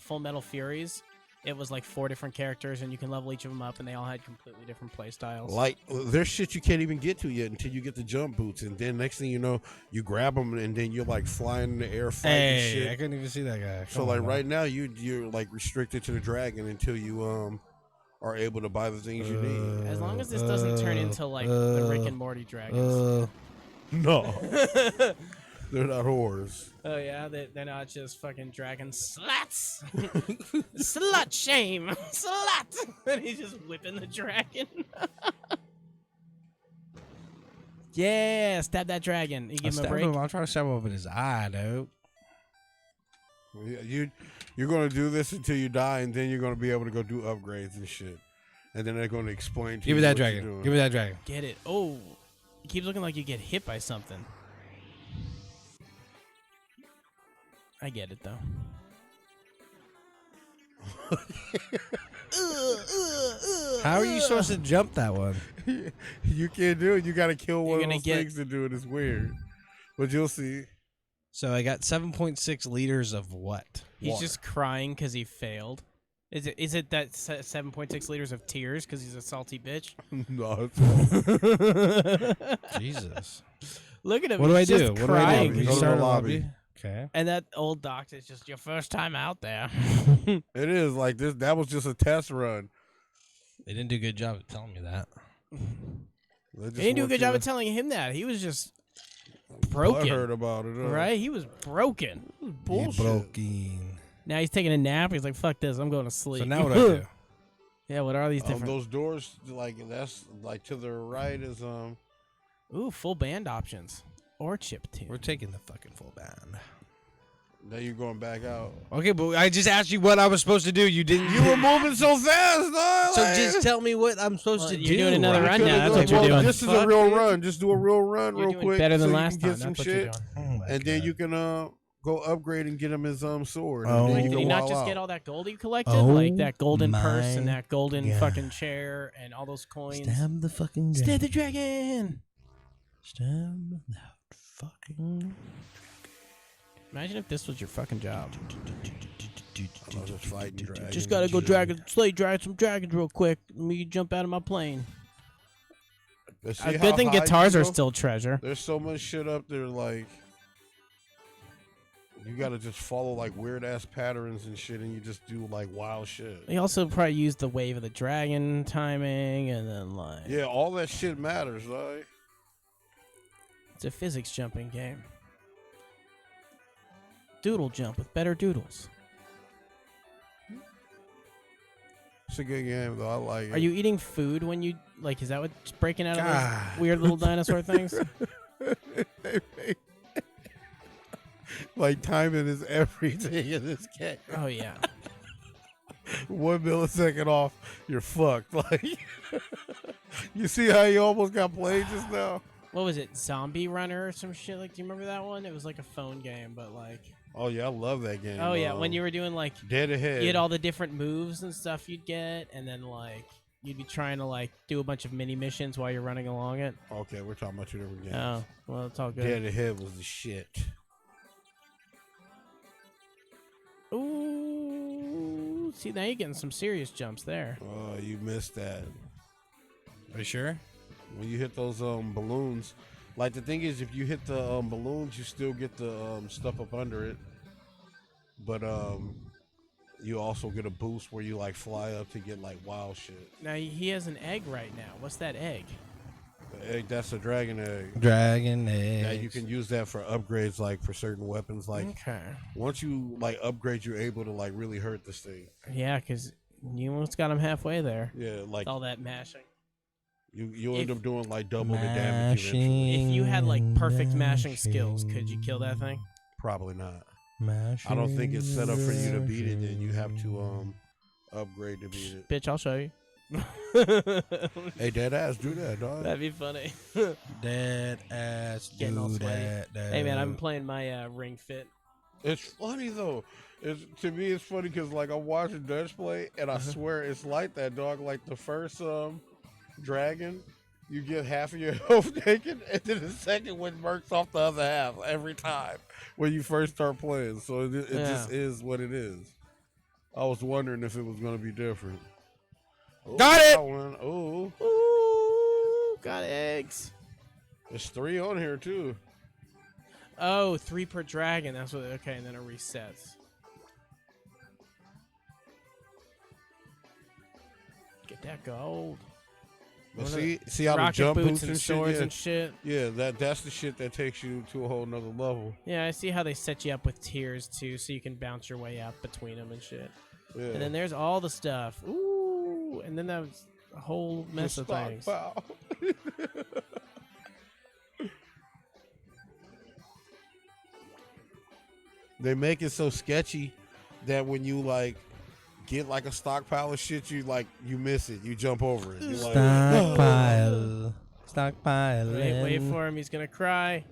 Full Metal Furies, it was like 4 different characters, and you can level each of them up, and they all had completely different play styles. Like, there's shit you can't even get to yet until you get the jump boots, and then next thing you know, you grab them, and then you're like flying in the air fighting Hey, shit. I couldn't even see that guy. So like right now, you're like restricted to the dragon until you are able to buy the things you need. As long as this doesn't turn into like the Rick and Morty dragons. No, they're not whores. Oh yeah, they're not just fucking dragon sluts. Slut shame, slut. And he's just whipping the dragon. Yeah, stab that dragon. You give him a break. I'm trying to stab him up in his eye, dude. You're gonna do this until you die, and then you're gonna be able to go do upgrades and shit, and then they're gonna explain to you. Give me that what you're dragon. doing. Give me that dragon. Get it. Oh, it keeps looking like you get hit by something. I get it though. How are you supposed to jump that one? You can't do it. You gotta kill one of gonna those get- things to do it. It's weird, but you'll see. So I got 7.6 liters of what? He's Water. just crying because he failed. Is it that 7.6 liters of tears because he's a salty bitch? No, Jesus. Look at him. What do I he's do? just What do I crying. do? Go to the Start a lobby. Okay. And that old doctor's just your first time out there. it is like this. That was just a test run. They didn't do a good job of telling me that. They They didn't do a good job of telling him that. He was just broken. Heard about it, Right? He was broken. Bullshit. Broken. Now he's taking a nap. He's like, fuck this. I'm going to sleep. So now what do I do? Yeah, what are these different? Those doors, like that's like to the right is Ooh, full band options. Or chip tune. We're taking the fucking full band. Now you're going back out. Okay, but I just asked you what I was supposed to do. You didn't. You were moving so fast, dog. So like- just tell me what I'm supposed Well, to do. you're doing another right? run now. That's what you're Well, doing. This is a Fuck, real dude. run. Just do a real run, You're real doing quick, better than so last you can time. get some That's what you're shit, doing. Oh my and then God. you can go upgrade and get him his sword. Oh. and then Wait, you did can he not wild just out. get all that gold he collected? Oh Like that golden purse and my that golden God. fucking chair and all those coins? Stab the fucking dragon. Stab the dragon! Stab that fucking. Imagine if this was your fucking job. I'm just fighting dragons. Just gotta go drag some dragons real quick. Let me jump out of my plane. But see A how good thing high you guitars are go? still treasure. There's so much shit up there, like you gotta just follow like weird ass patterns and shit, and you just do like wild shit. They also probably use the wave of the dragon timing, and then like Yeah, all that shit matters, like. it's a physics jumping game. Doodle jump with better doodles. It's a good game though. I like it. Are you eating food when you like? Is that what's breaking out of God. those weird little dinosaur things? Like timing is everything in this game. Oh yeah. 1 millisecond off, you're fucked. Like, you see how you almost got played just now? What was it? Zombie Runner or some shit? Like, do you remember that one? It was like a phone game, but like. Oh yeah, I love that game. Oh yeah, when you were doing like, Dead Ahead. you had all the different moves and stuff you'd get, and then like you'd be trying to like do a bunch of mini missions while you're running along it. Okay, we're talking about 2 different games. Oh, well, it's all good. Dead Ahead was the shit. Ooh, see now you're getting some serious jumps there. Oh, you missed that. Are you sure? When you hit those balloons, like the thing is, if you hit the balloons, you still get the stuff up under it. But you also get a boost where you like fly up to get like wild shit. Now he has an egg right now. What's that egg? The egg, that's a dragon egg. Dragon Yeah, egg. you can use that for upgrades, like for certain weapons. Like Okay. once you like upgrade, you're able to like really hurt this thing. Yeah, because you almost got him halfway there. Yeah, like With all that mashing. you if- end up doing like double the damage eventually. If you had like perfect mashing skills, could you kill that thing? Probably not. Mashing. I don't think it's set up for you to beat it. Then you have to upgrade to beat it. Bitch, I'll show you. Hey, dead ass, do that, dog. That'd be funny. Dead ass. Getting all Do sweaty. that. Hey man, I'm playing my Ring Fit. It's funny though. It's to me, it's funny because like I'm watching Dutch play, and I swear it's like that, dog. Like the first dragon, you get half of your health taken, and then the second one works off the other half every time when you first start playing. So it just Yeah. is what it is. I was wondering if it was going to be different. Oh, Got it! Oh, Ooh, got eggs. there's 3 on here too. Oh, 3 per dragon. That's what. Okay, and then it resets. Get that gold. But One of see how the rocket jump boots boots and and shit. swords Yeah, and shit. yeah, that's the shit that takes you to a whole nother level. Yeah, I see how they set you up with tiers too, so you can bounce your way up between them and shit. Yeah. And then there's all the stuff. Ooh, and then that was a whole mess of things. Stockpile. They make it so sketchy that when you like get like a stockpile of shit, you miss it. You jump over it. You're like, Stockpile. Stockpile. Wait for him. He's gonna cry.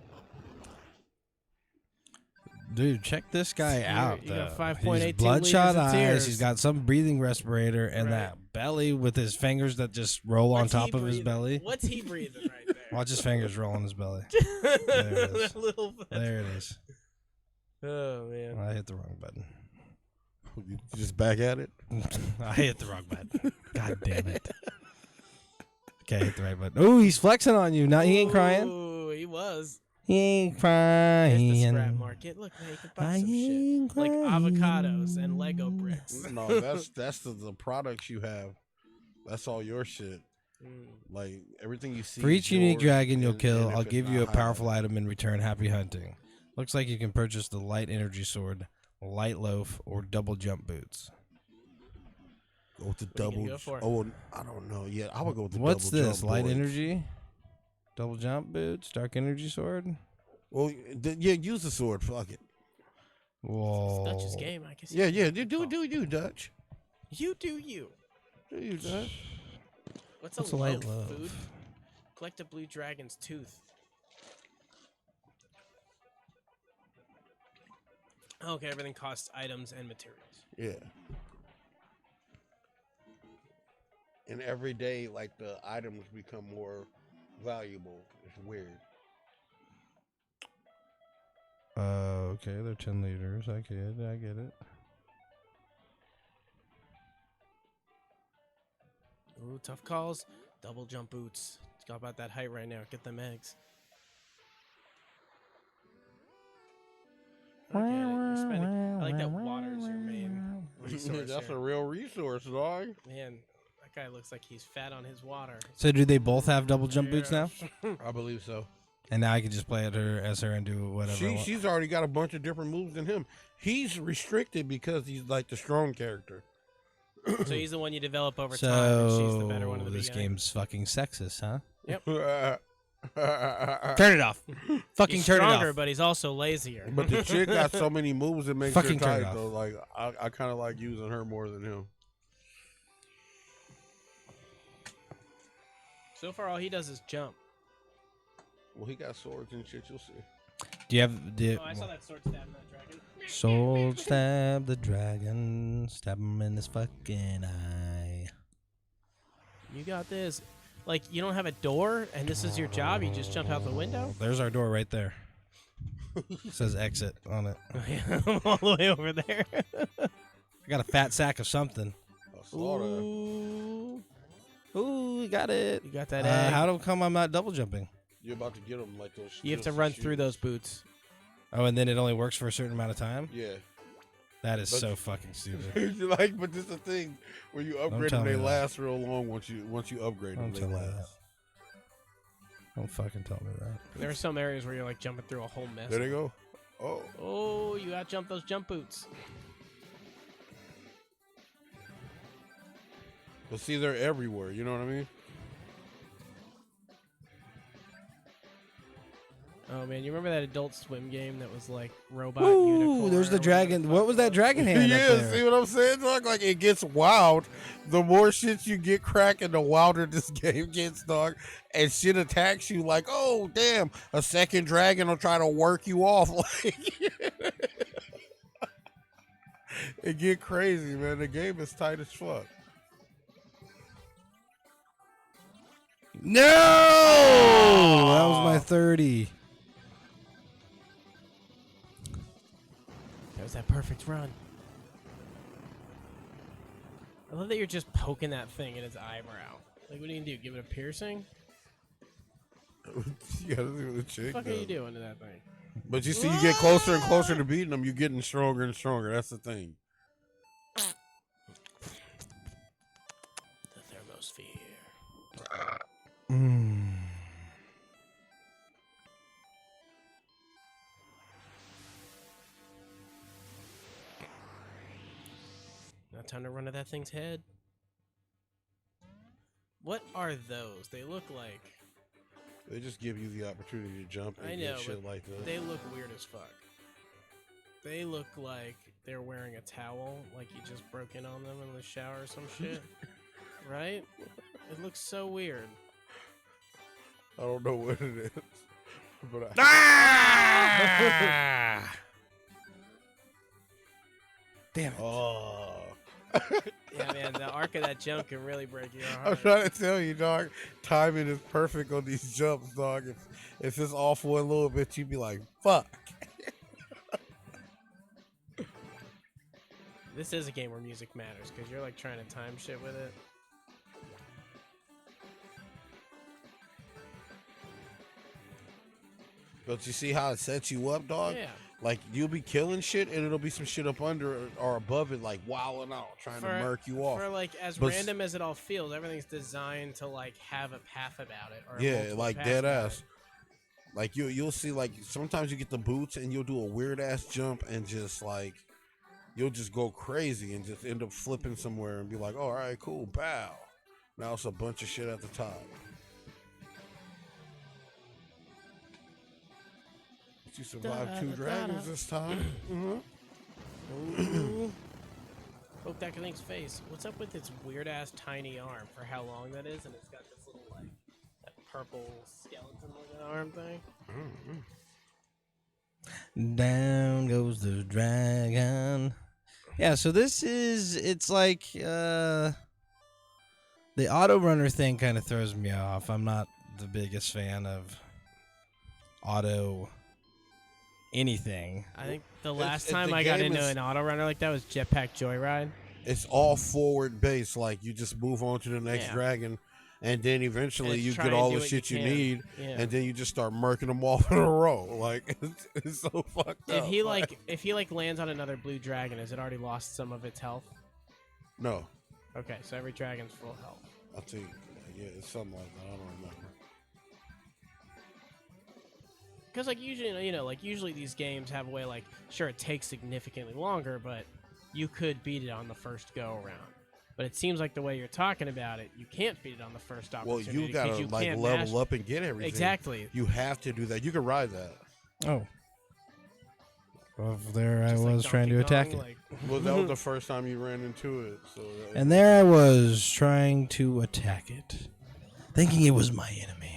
Dude, check this guy You out. got Though. 5.82 He's bloodshot liters of eyes. tears. He's got some breathing respirator and Right. that belly with his fingers that just roll What's on he top of his breathing? belly. What's he breathing right there? Watch his fingers roll on his belly. it is. That little. There it is. Oh man. I hit the wrong button. you just back at it. I hit the wrong button. God damn it. Okay, I hit the right button. Oh, he's flexing on you. Now he ain't crying. Ooh, he was. He ain't There's the scrap crying. market. Look, man, you can buy some shit like avocados and Lego bricks. No, that's the products you have. That's all your shit. Like everything you see. For each is unique yours, dragon you'll and kill, if I'll it's give you a not powerful highlighted. item in return. Happy hunting. Looks like you can purchase the light energy sword, light loaf, or double jump boots. Go with the What are you double. gonna go for? Oh, I don't know. Yeah, I would go with the What's double this? jump Light boys. energy? Double jump boots? Dark energy sword? Well, yeah, use the sword. Fuck it. Whoa. It's Dutch's game, I guess. Yeah, yeah. Do you Dutch? You do you. Do you Dutch? What's What's a a light loaf? loaf? Food? Collect a blue dragon's tooth. Okay, everything costs items and materials. Yeah. And every day, like the items become more valuable. It's weird. Okay, they're 10 liters. I get it. Ooh, tough calls. Double jump boots. It's got about that height right now. Get them eggs. I get it. You're spending. I like that water is your main resource. That's here. a real resource, dog. Man, that guy looks like he's fat on his water. So do they both have double jump boots now? I believe so. And now I can just play as her and do whatever I want. She's already got a bunch of different moves than him. He's restricted because he's like the strong character. So he's the one you develop over time, and she's the better one in the this beginning. game's fucking sexist, huh? But Turn it off. Fucking He's turn stronger, it off. but he's also lazier. the chick got so many moves it makes Fucking her turn it tight off. though. Like I kind of like using her more than him. So far, all he does is jump. Well, he got swords and shit. You'll see. Do you have Oh, I saw that sword stab in that dragon. Sword stab the dragon, stab him in his fucking eye. You got this. Like, you don't have a door, and this is your job? You just jump out the window? There's our door right there. It says exit on it. I'm all the way over there. I got a fat sack of something. A slaughter. Ooh. Ooh, we got it. You got that egg. How come I'm not double jumping? You're about to get them like those. You have to those run shoes. through those boots. Oh, and then it only works for a certain amount of time? Yeah. That is But- so fucking stupid. Like, but this is the thing. When you upgrade tell them, they me that. last real long. Once you upgrade them, Don't they tell me that. last. Don't fucking tell me that. There are some areas where you're like jumping through a whole mess. There they go. Oh. Oh, you got to jump those jump boots. But see, they're everywhere. You know what I mean? Oh man, you remember that Adult Swim game that was like robot Ooh, unicorn? there's the or whatever dragon. the What fuck was it that dragon hand up Yeah, there? see what I'm saying? Dog? Like it gets wild. The more shit you get cracking, the wilder this game gets, dog. And shit attacks you like, oh damn, a second dragon will try to work you off. Like it get crazy, man. The game is tight as fuck. No! That was my 30. That was that perfect run. I love that you're just poking that thing in his eyebrow. Like, what do you do? Give it a piercing? You gotta see what the chick What the fuck are you does. doing to that thing? But you see, you get closer and closer to beating them, you're getting stronger and stronger. That's the thing. The thermosphere. Now time to run to that thing's head. What are those? They look like... They just give you the opportunity to jump and I know, get shit but like that. they look weird as fuck. They look like they're wearing a towel, like you just broke in on them in the shower or some shit. Right? It looks so weird. I don't know what it is. But Ah! Damn it. Oh. Yeah, man, the arc of that jump can really break your I'm heart. trying to tell you, dog. Timing is perfect on these jumps, dog. If it's off for a little bit, you'd be like, fuck. This is a game where music matters, because you're like trying to time shit with it. But you see how it sets you up, dog? Yeah. Like, you'll be killing shit, and it'll be some shit up under or above it, like, wilding out, trying to murk you off. For like, as But random as it all feels, everything's designed to like have a path about it. Or Yeah, multiple like paths dead about ass. it. Like you'll see, like sometimes you get the boots and you'll do a weird ass jump and just like you'll just go crazy and just end up flipping somewhere and be like, oh, all right, cool, bow. Now it's a bunch of shit at the top. But you survived 2 dragons this time. Ooh. Poke that thing's face. What's up with its weird ass tiny arm for how long that is, and it's got this little like that purple skeleton looking arm thing. Down goes the dragon. Yeah, so it's like the auto runner thing kind of throws me off. I'm not the biggest fan of auto anything. I think the last it's time the I got game into is- an auto runner like that was Jetpack Joyride. It's all forward based. Like you just move on to the next Yeah. dragon, and then eventually And you try get and all do the what shit you can. need, Yeah. and then you just start murking them off in a row. Like it's so fucked up. If he lands on another blue dragon, has it already lost some of its health? No, Okay, so every dragon's full health. I think yeah, it's something like that. I don't remember. Because like usually, usually these games have a way like, sure, it takes significantly longer, but you could beat it on the first go around. But it seems like the way you're talking about it, you can't beat it on the first Well, opportunity. you 'cause gotta you like can't level up and get everything. Exactly. You have to do that. You can ride that. Oh. Well, there I Just like was trying to Donkey attack Kong, it. like- Well, that was the first time you ran into it. So And there I was trying to attack it, thinking it was my enemy.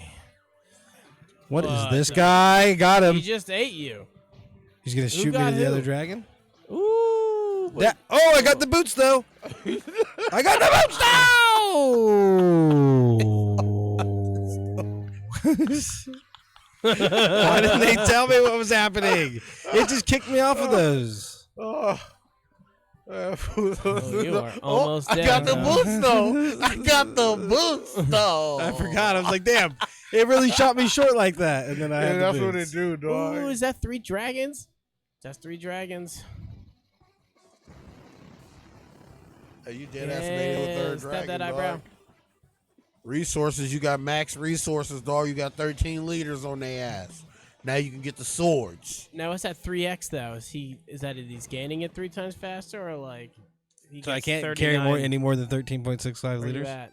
What is What this the- guy? Got him. He just ate you. He's gonna Who shoot me got to the who? other dragon. Ooh. That, oh, I got the boots though. I got the boots now. Why didn't they tell me what was happening? It just kicked me off of those. Oh. you are almost I got dead, the huh? boots though. I got the boots though. I forgot. I was like, damn, it really shot me short like that. And then I Yeah, had that's the what it boots. do, dog. Ooh, is that 3 dragons? That's 3 dragons. Hey, you dead ass made it with third Stab dragon, that dog. eyebrow. Resources, you got max resources, dog. You got 13 liters on their ass. Now you can get the swords. Now what's that 3x though? Is he's gaining it 3 times faster, or like he So I gets can't 39? carry any more than 13.65 Where you liters. at?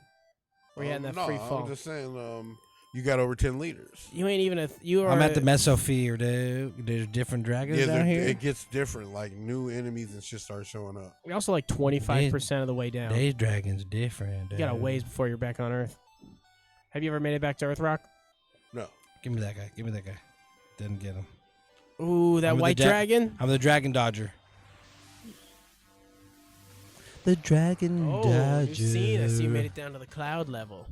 Where you at in that no, free fall? I'm just saying, you got over 10 liters. You ain't even you are. I'm at the mesosphere, dude. There's different dragons Yeah, down here. it gets different. Like new enemies and shit start showing up. You're also like 25% of the way down. These dragons different. You got a dude. ways before you're back on Earth. Have you ever made it back to Earth Rock? No. Give me that guy. Give me that guy. Didn't get him. Ooh, that I'm the white ja- dragon. I'm the dragon dodger. The dragon Oh, dodger. you've seen us. You made it down to the cloud level.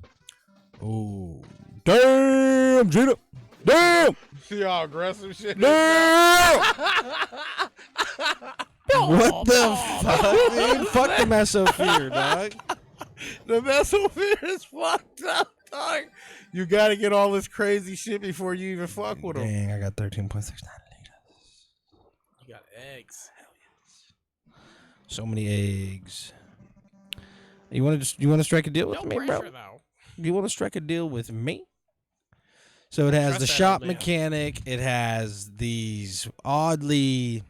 Oh, damn, Gina. Damn. See how aggressive shit is? Damn. What the fuck, dude? Fuck the mesosphere, dog. The mesosphere is fucked up, dog. You gotta get all this crazy shit before you even fuck with them. Dang, I got 13.69 liters. You got eggs. So many eggs. You want to strike a deal with No me, pressure, bro? though. You want to strike a deal with me? So it has Trust the that shop old man. mechanic. It has these oddly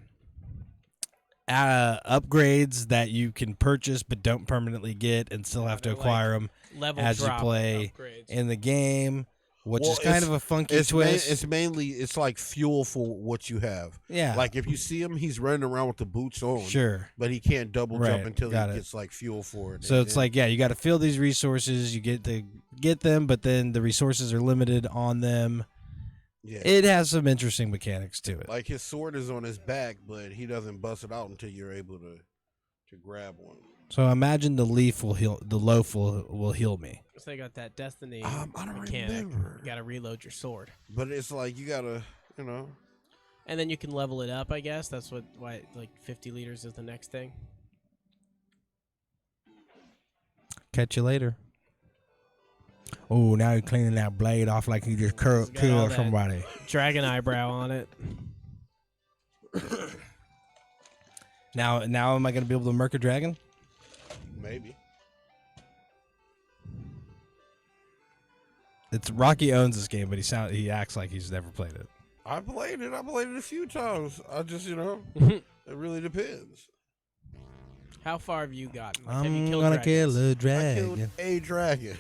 upgrades that you can purchase but don't permanently get and still have to they're acquire them Level as you drop play upgrades. in the game, which Well, is kind of a funky It's twist. mainly it's like fuel for what you have. Yeah. Like if you see him, he's running around with the boots on. Sure. But he can't double Right, jump until he got it. gets like fuel for it. So And it's then- like, yeah, you got to fill these resources. You get them, but then the resources are limited on them. yeah. It has some interesting mechanics to it. Like his sword is on his back, but he doesn't bust it out until you're able to grab one. So imagine the leaf will heal, the loaf will heal me. So they got that Destiny I don't mechanic. remember. You got to reload your sword, But it's like you gotta, and then you can level it up. I guess that's why like 50 liters is the next thing. Catch you later. Oh, now you're cleaning that blade off like you just It's got all killed that- somebody. Dragon eyebrow on it. Now am I going to be able to murk a dragon? maybe. It's Rocky owns this game, but he acts like he's never played it. I played it a few times. I just, it really depends. How far have you gotten? Like, have you I'm killed gonna dragons? kill a I dragon. killed a dragon.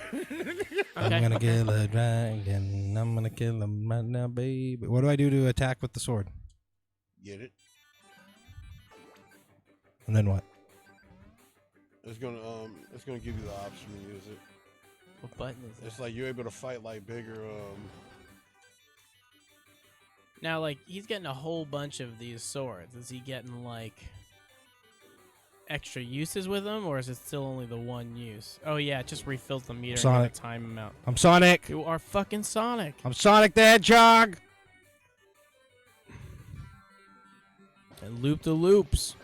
I'm Okay. gonna kill a dragon. I'm gonna kill him right now, baby. What do I do to attack with the sword? Get it? And then what? It's gonna give you the option to use it. What button is that? It's like you're able to fight like bigger. Now, like, he's getting a whole bunch of these swords. Is he getting, like, extra uses with them, or is it still only the one use? Oh, yeah, it just refills the meter Sonic. and the time amount. I'm Sonic. You are fucking Sonic. I'm Sonic the Hedgehog. And loop the loops.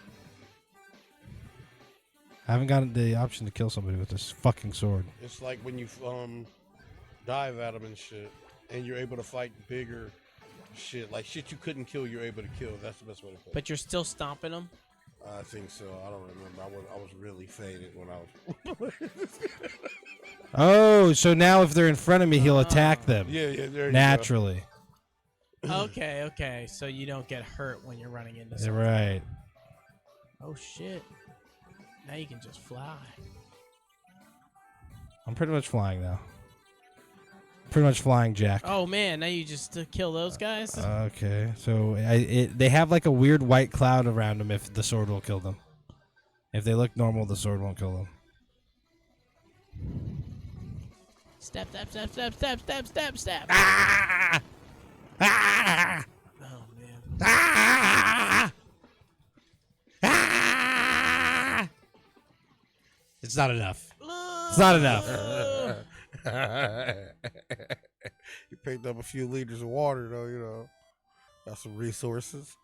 I haven't gotten the option to kill somebody with this fucking sword. It's like when you dive at them and shit, and you're able to fight bigger shit. Like shit you couldn't kill, you're able to kill. That's the best way to put it. But you're still stomping them? I think so. I don't remember. I was really faded when I was. Oh, so now if they're in front of me, he'll attack them Yeah, there you naturally. Okay. So you don't get hurt when you're running into Yeah, something. right. Oh, shit. Now you can just fly. I'm pretty much flying now. Pretty much flying, Jack. Oh, man. Now you just kill those guys? Okay, so they have like a weird white cloud around them if the sword will kill them. If they look normal, the sword won't kill them. Step, step, step, step, step, step, step, step. Ah! Ah! Oh, man. Ah! Ah! It's not enough. It's not enough. You picked up a few liters of water, though. Got some resources.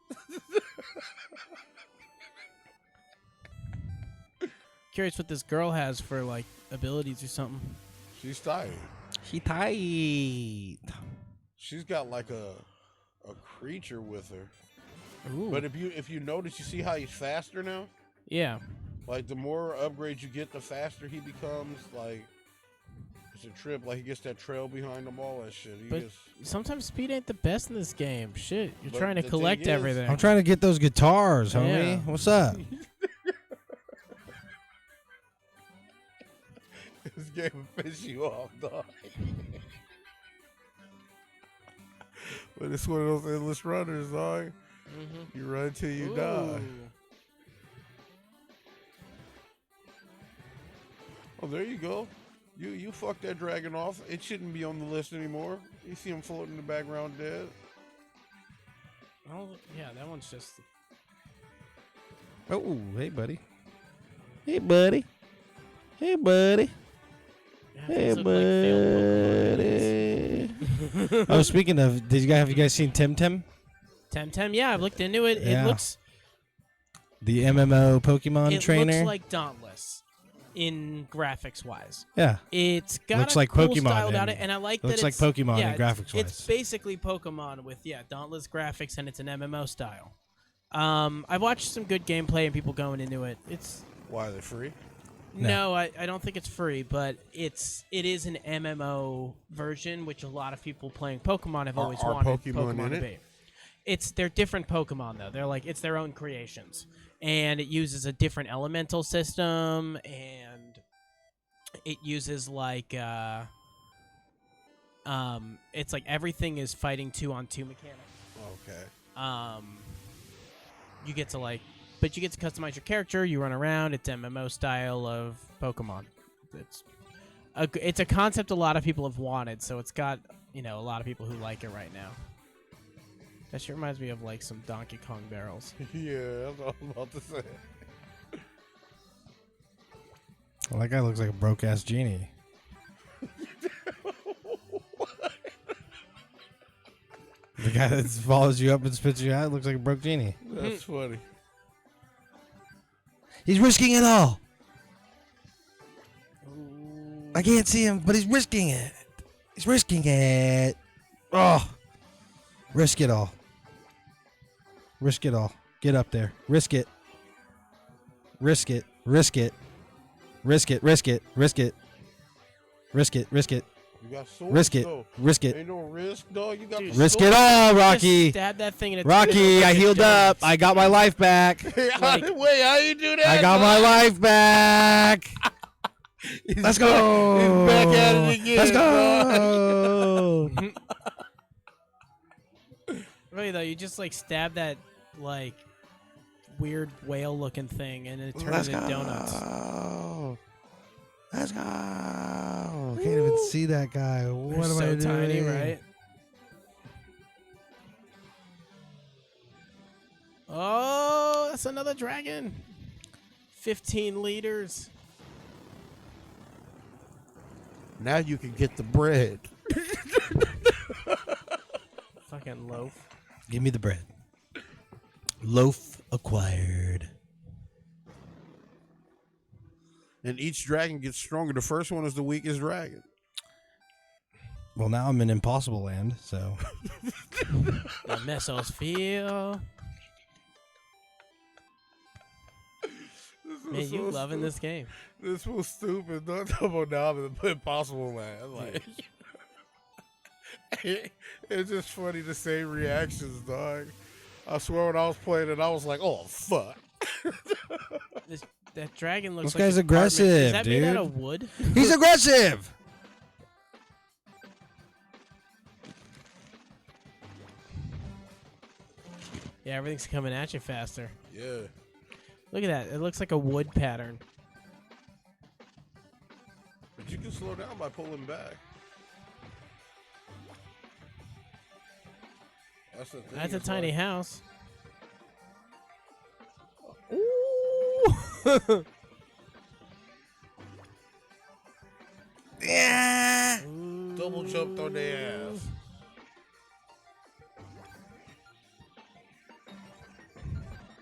Curious what this girl has for, like, abilities or something. She's tired. She tight. She's got like a creature with her. Ooh. But if you notice, you see how he's faster now. Yeah. Like the more upgrades you get, the faster he becomes. Like it's a trip. Like he gets that trail behind him, all that shit. But sometimes speed ain't the best in this game. Shit, you're But trying to the collect thing is- everything. I'm trying to get those guitars, homie. Yeah. What's up? This game will piss you off, dog. But it's one of those endless runners, dog. Mm-hmm. You run till you die. Oh, there you go. You fucked that dragon off. It shouldn't be on the list anymore. You see him floating in the background dead. Oh, yeah, that one's just. Oh, hey, buddy. Hey, buddy. Hey, buddy. Yeah, Hey, those look like failed buddy. Oh, speaking of, have you guys seen Tim Tim? Temtem, yeah, I've looked into it. Yeah. It looks. The MMO Pokemon It trainer. looks like Dauntless in graphics wise. Yeah. It's got Looks a like cool Pokemon style about and- it, and I like looks that like it's Pokemon yeah, in graphics-wise. It's basically Pokemon with Dauntless graphics, and it's an MMO style. I've watched some good gameplay and people going into it. It's Why are they free? no, I don't think it's free, but it is an MMO version, which a lot of people playing Pokemon have always are wanted Pokemon in to it? be. They're different Pokemon though. They're like it's their own creations, and it uses a different elemental system, and it uses like it's like everything is fighting 2-on-2 mechanics. Okay. You get to but you get to customize your character. You run around. It's MMO style of Pokemon. It's a concept a lot of people have wanted, so it's got a lot of people who like it right now. That sure reminds me of like some Donkey Kong barrels. Yeah, that's what I'm about to say. Well, that guy looks like a broke ass genie. The guy that follows you up and spits you out looks like a broke genie. That's funny. He's risking it all. I can't see him, but he's risking it. He's risking it. Oh, risk it all. Risk it all. Get up there. Risk it. Risk it. Risk it. Risk it. Risk it. Risk it. Risk it. Risk it. You got swords, Risk it. though. Risk it. Ain't no risk, dog. You got Dude, the Risk sword. it all, Just Rocky. stab that thing in its Rocky, I healed up. I got my life back. Wait, how you do that? I got my dog? life back. Let's go. He's back at it again. Let's dog. go. Really though, you just like stab that like weird whale looking thing, and it turns into donuts. Let's go. Can't even see that guy. What They're am so I doing? tiny, right? Oh, that's another dragon. 15 liters. Now you can get the bread. Fucking loaf. Give me the bread. Loaf acquired. And each dragon gets stronger. The first one is the weakest dragon. Well, now I'm in Impossible Land, so. The mesosphere. Man, you loving this game. This was stupid. Don't talk about now I'm in Impossible Land. Like, it's just funny the same reactions, dog. I swear when I was playing it, I was like, oh, fuck. That dragon looks This like guy's an apartment. aggressive, Is that dude. made out of wood? He's aggressive. Yeah, everything's coming at you faster. Yeah. Look at that. It looks like a wood pattern. But you can slow down by pulling back. That's the thing. That's a it's tiny like- house. Yeah. Double jumped on their ass.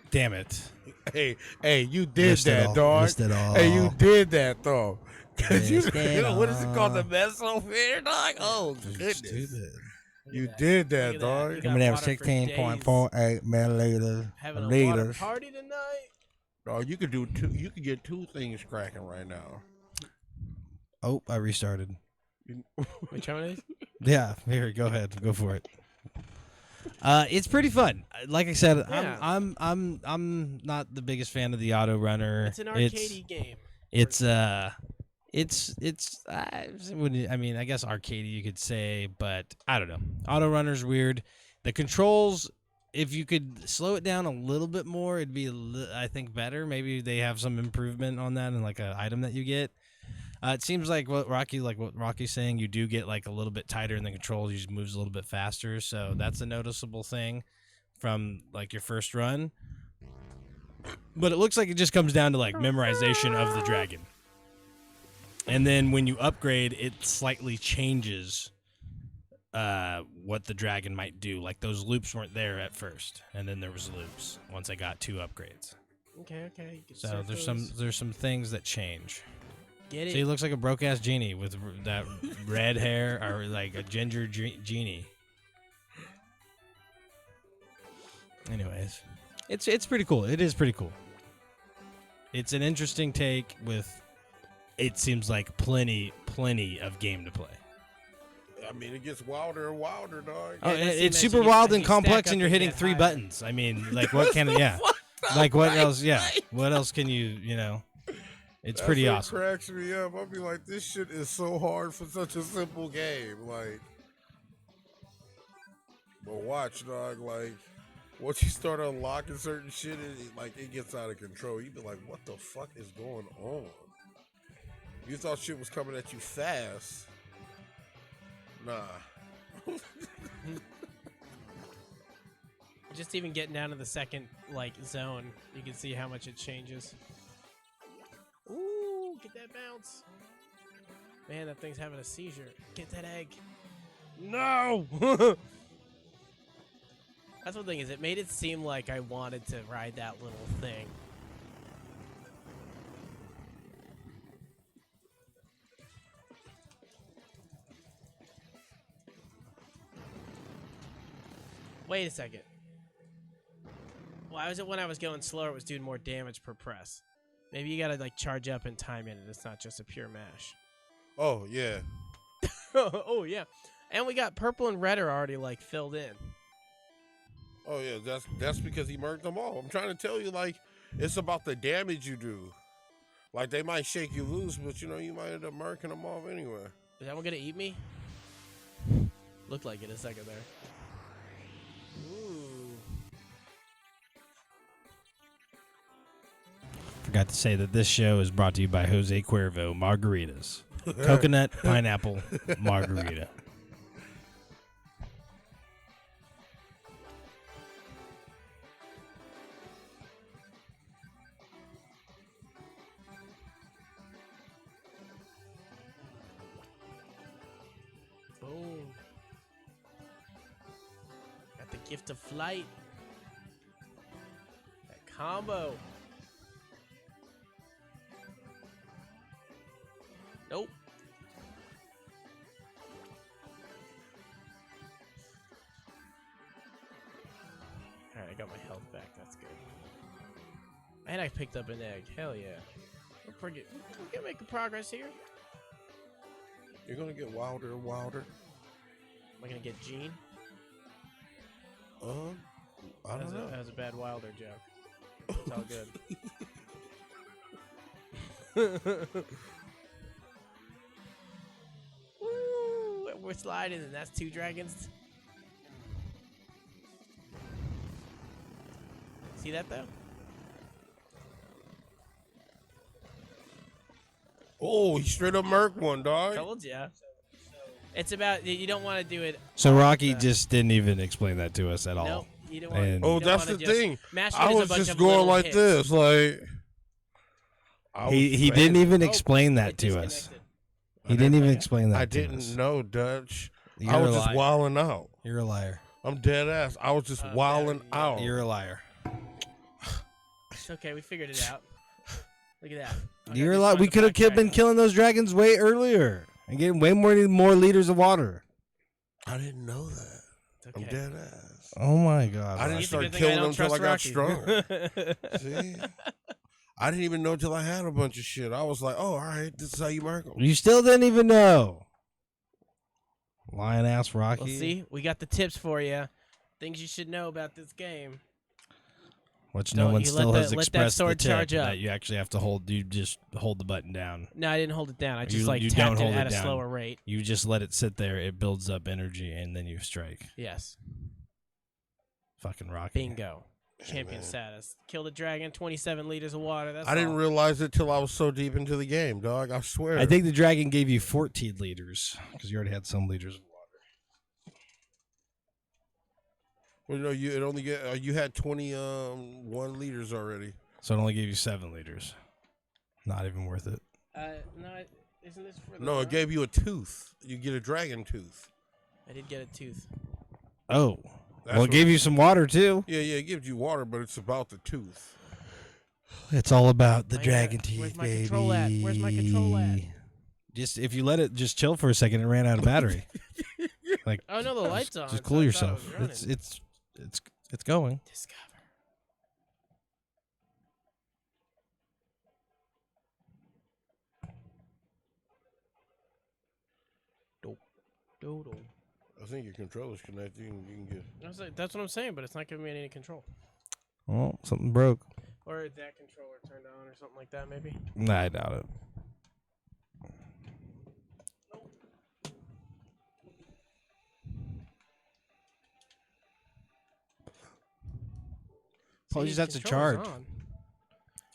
Damn it. Hey, you did Missed it that, all. dog. Missed it all. Hey, you did that, though. Cause Missed it what is it called? The all. mesosphere, dog? Oh, goodness. Stupid. You did that, Look at that. dog. You got Coming in water for 16.48 milliliters. Having a water liters. party tonight. Dog, you could do two. You could get two things cracking right now. Oh, I restarted. Which one is? Yeah, here, go ahead, go for it. It's pretty fun. Like I said, Yeah. I'm not the biggest fan of the auto runner. It's an arcadey game. I mean, I guess arcadey you could say, but I don't know. Auto runner's weird. The controls, if you could slow it down a little bit more, it'd be I think better. Maybe they have some improvement on that and like an item that you get. It seems like what Rocky's saying, you do get like a little bit tighter in the controls. You just moves a little bit faster, so that's a noticeable thing from like your first run. But it looks like it just comes down to like memorization of the dragon, and then when you upgrade, it slightly changes what the dragon might do. Like those loops weren't there at first, and then there was loops once I got 2 upgrades. Okay, okay. You can So surf those. there's some things that change. Get it. See, he looks like a broke ass genie with that red hair, or like a ginger genie. Anyways, it's pretty cool. It is pretty cool. It's an interesting take with. It seems like plenty of game to play. I mean, it gets wilder and wilder, dog. Oh, it does seem it's as super you- wild as and you stack complex, up and you're and hitting get 3 higher. buttons. I mean, like what can yeah, like what else? Yeah, what else can you know? It's That's pretty what awesome. cracks me up. I'll be like, this shit is so hard for such a simple game. Like, but watch, dog. Like, once you start unlocking certain shit, it gets out of control. You be like, what the fuck is going on? You thought shit was coming at you fast. Nah. Just even getting down to the second zone, you can see how much it changes. Ooh, get that bounce. Man, that thing's having a seizure. Get that egg. No! That's one thing, is it made it seem like I wanted to ride that little thing. Wait a second. Why was it when I was going slower, it was doing more damage per press? Maybe you gotta charge up and time in it. It's not just a pure mash. Oh, yeah. Oh yeah, and we got purple and red are already filled in. Oh, yeah. That's because he murked them all. I'm trying to tell you, it's about the damage you do. Like, they might shake you loose, but, you might end up murking them off anyway. Is that one gonna eat me? Looked like it a second there. Ooh. Forgot to say that this show is brought to you by Jose Cuervo Margaritas. Coconut pineapple margarita. Boom. Got the gift of flight. That combo. Nope. Alright, I got my health back. That's good. And I picked up an egg. Hell yeah. We're making progress here. You're going to get wilder and wilder. Am I gonna get Gene? I don't know. That was a bad Wilder joke. It's all good. Woo! We're sliding, and that's 2 dragons. See that though? Oh, he straight up murked one, dog. Told ya. It's about you don't want to do it. So Rocky just didn't even explain that to us at all. No, you don't want. And- Oh, that's the thing. Mash it I as a was bunch just of going little like hits. this, He didn't even Oh, explain that it to us. disconnected. He didn't even explain that I to didn't us. know, Dutch. You're I a was just liar. wilding out. You're a liar. I'm dead ass. I was just wilding there you out. You're a liar. It's okay. We figured it out. Look at that. I You're a got liar. these We bunch could of have black been dragons. killing those dragons way earlier and getting way more liters of water. I didn't know that. It's I'm okay. dead ass. Oh my god. I didn't It's a start good thing killing don't them till I got trust strong. Rocky. See? I didn't even know till I had a bunch of shit. I was like, oh, all right, this is how you mark them. You still didn't even know. Lion ass Rocky. Well, see, we got the tips for you. Things you should know about this game. Which Don't no one you still let has that expressed the sword tip charge up. that you actually have to hold. You just hold the button down. No, I didn't hold it down. I just You don't tapped it hold at it a down. slower rate. You just let it sit there. It builds up energy, and then you strike. Yes. Fucking Rocky. Bingo. Champion status. Killed a dragon. 27 liters of water. That's I didn't all. realize it till I was so deep into the game, dog. I swear. I think the dragon gave you 14 liters because you already had some liters of water. Well, it only get you had 21 liters already. So it only gave you 7 liters. Not even worth it. No, isn't this for the No, run? it gave you a tooth. You get a dragon tooth. I did get a tooth. Oh. That's Well, it what- gave you some water too. Yeah, it gives you water, but it's about the tooth. It's all about the I got- dragon teeth, where's my baby. control at? Where's my control at? Just if you let it just chill for a second, it ran out of battery. Like, Oh no, the light's on. just so cool I thought it yourself. was running. It's going. Discover. Doodle. I think your controller's connected. You can get. I was like, that's what I'm saying, but it's not giving me any control. Oh, something broke. Or that controller turned on, or something like that, maybe. Nah, I doubt it. Probably See, just has to controller's charge. on.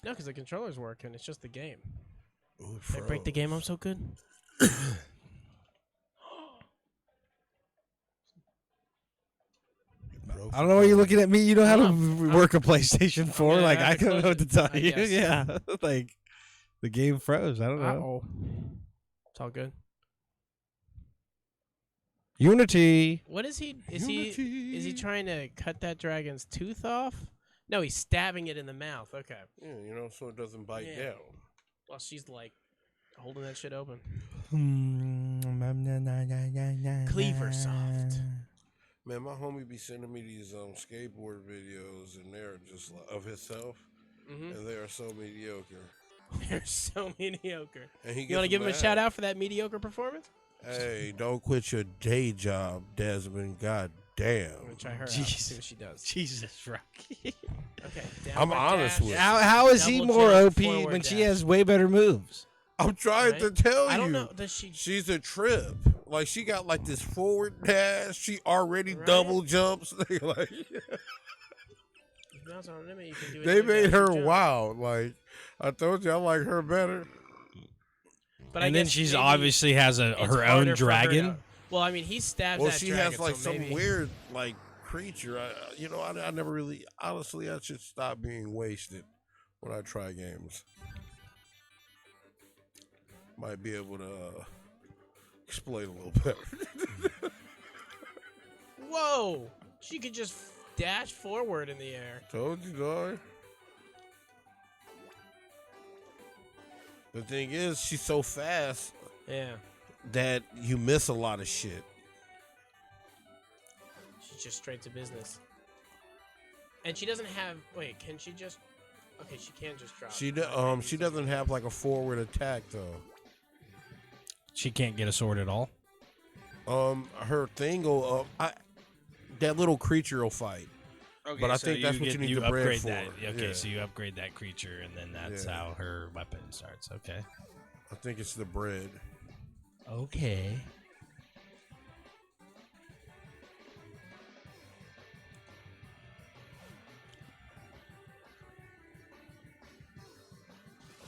No, because the controller's working. It's just the game. Ooh, Did I break the game? I'm so good. I don't know why you're looking at me. You know how to I'm- work a PlayStation 4. Yeah, Like, I I have to don't know what to close tell it, I you. guess. Yeah. Like, the game froze. I don't know. Uh-oh. It's all good. Unity. What is he? Is he trying to cut that dragon's tooth off? No, he's stabbing it in the mouth. Okay. Yeah, you know, so it doesn't bite Yeah. down. Well, she's like holding that shit open. Cleaver soft. Man, my homie be sending me these skateboard videos, and they're just like, of himself, Mm-hmm. and they are so mediocre. They're so mediocre. And he You want to gets give him a mad. shout out for that mediocre performance? Hey, don't quit your day job, Desmond. God damn. I'm gonna try her out. Jesus. See what she does. Jesus, Rocky. Okay. I'm downward honest dash. with you. How is he Double more jump, OP forward when she dash. has way better moves? I'm trying Right? to tell I don't you. know. Does she? She's a trip. Like, she got like this forward dash. She already Right? double jumps. Like, If you bounce on a limit, you can do it they every made dash her you jump. wild. Like, I told you, I like her better. But I And then guess she's maybe obviously has it's her own harder for her dragon. to- Well, I mean, he stabs Well, that she dragon, has like so some maybe. weird like creature. I never really. Honestly, I should stop being wasted when I try games. Might be able to explain a little better. Whoa! She could just dash forward in the air. Told you, dog. The thing is, she's so fast Yeah. that you miss a lot of shit. She's just straight to business. And she doesn't have. Wait, can she just? Okay, she can just drop. She doesn't have like a forward attack though. She can't get a sword at all. Her thing will that little creature will fight. Okay, But I think that's what you need the bread upgrade for. that. Okay, Yeah. so you upgrade that creature, and then that's Yeah. how her weapon starts. Okay. I think it's the bread. Okay.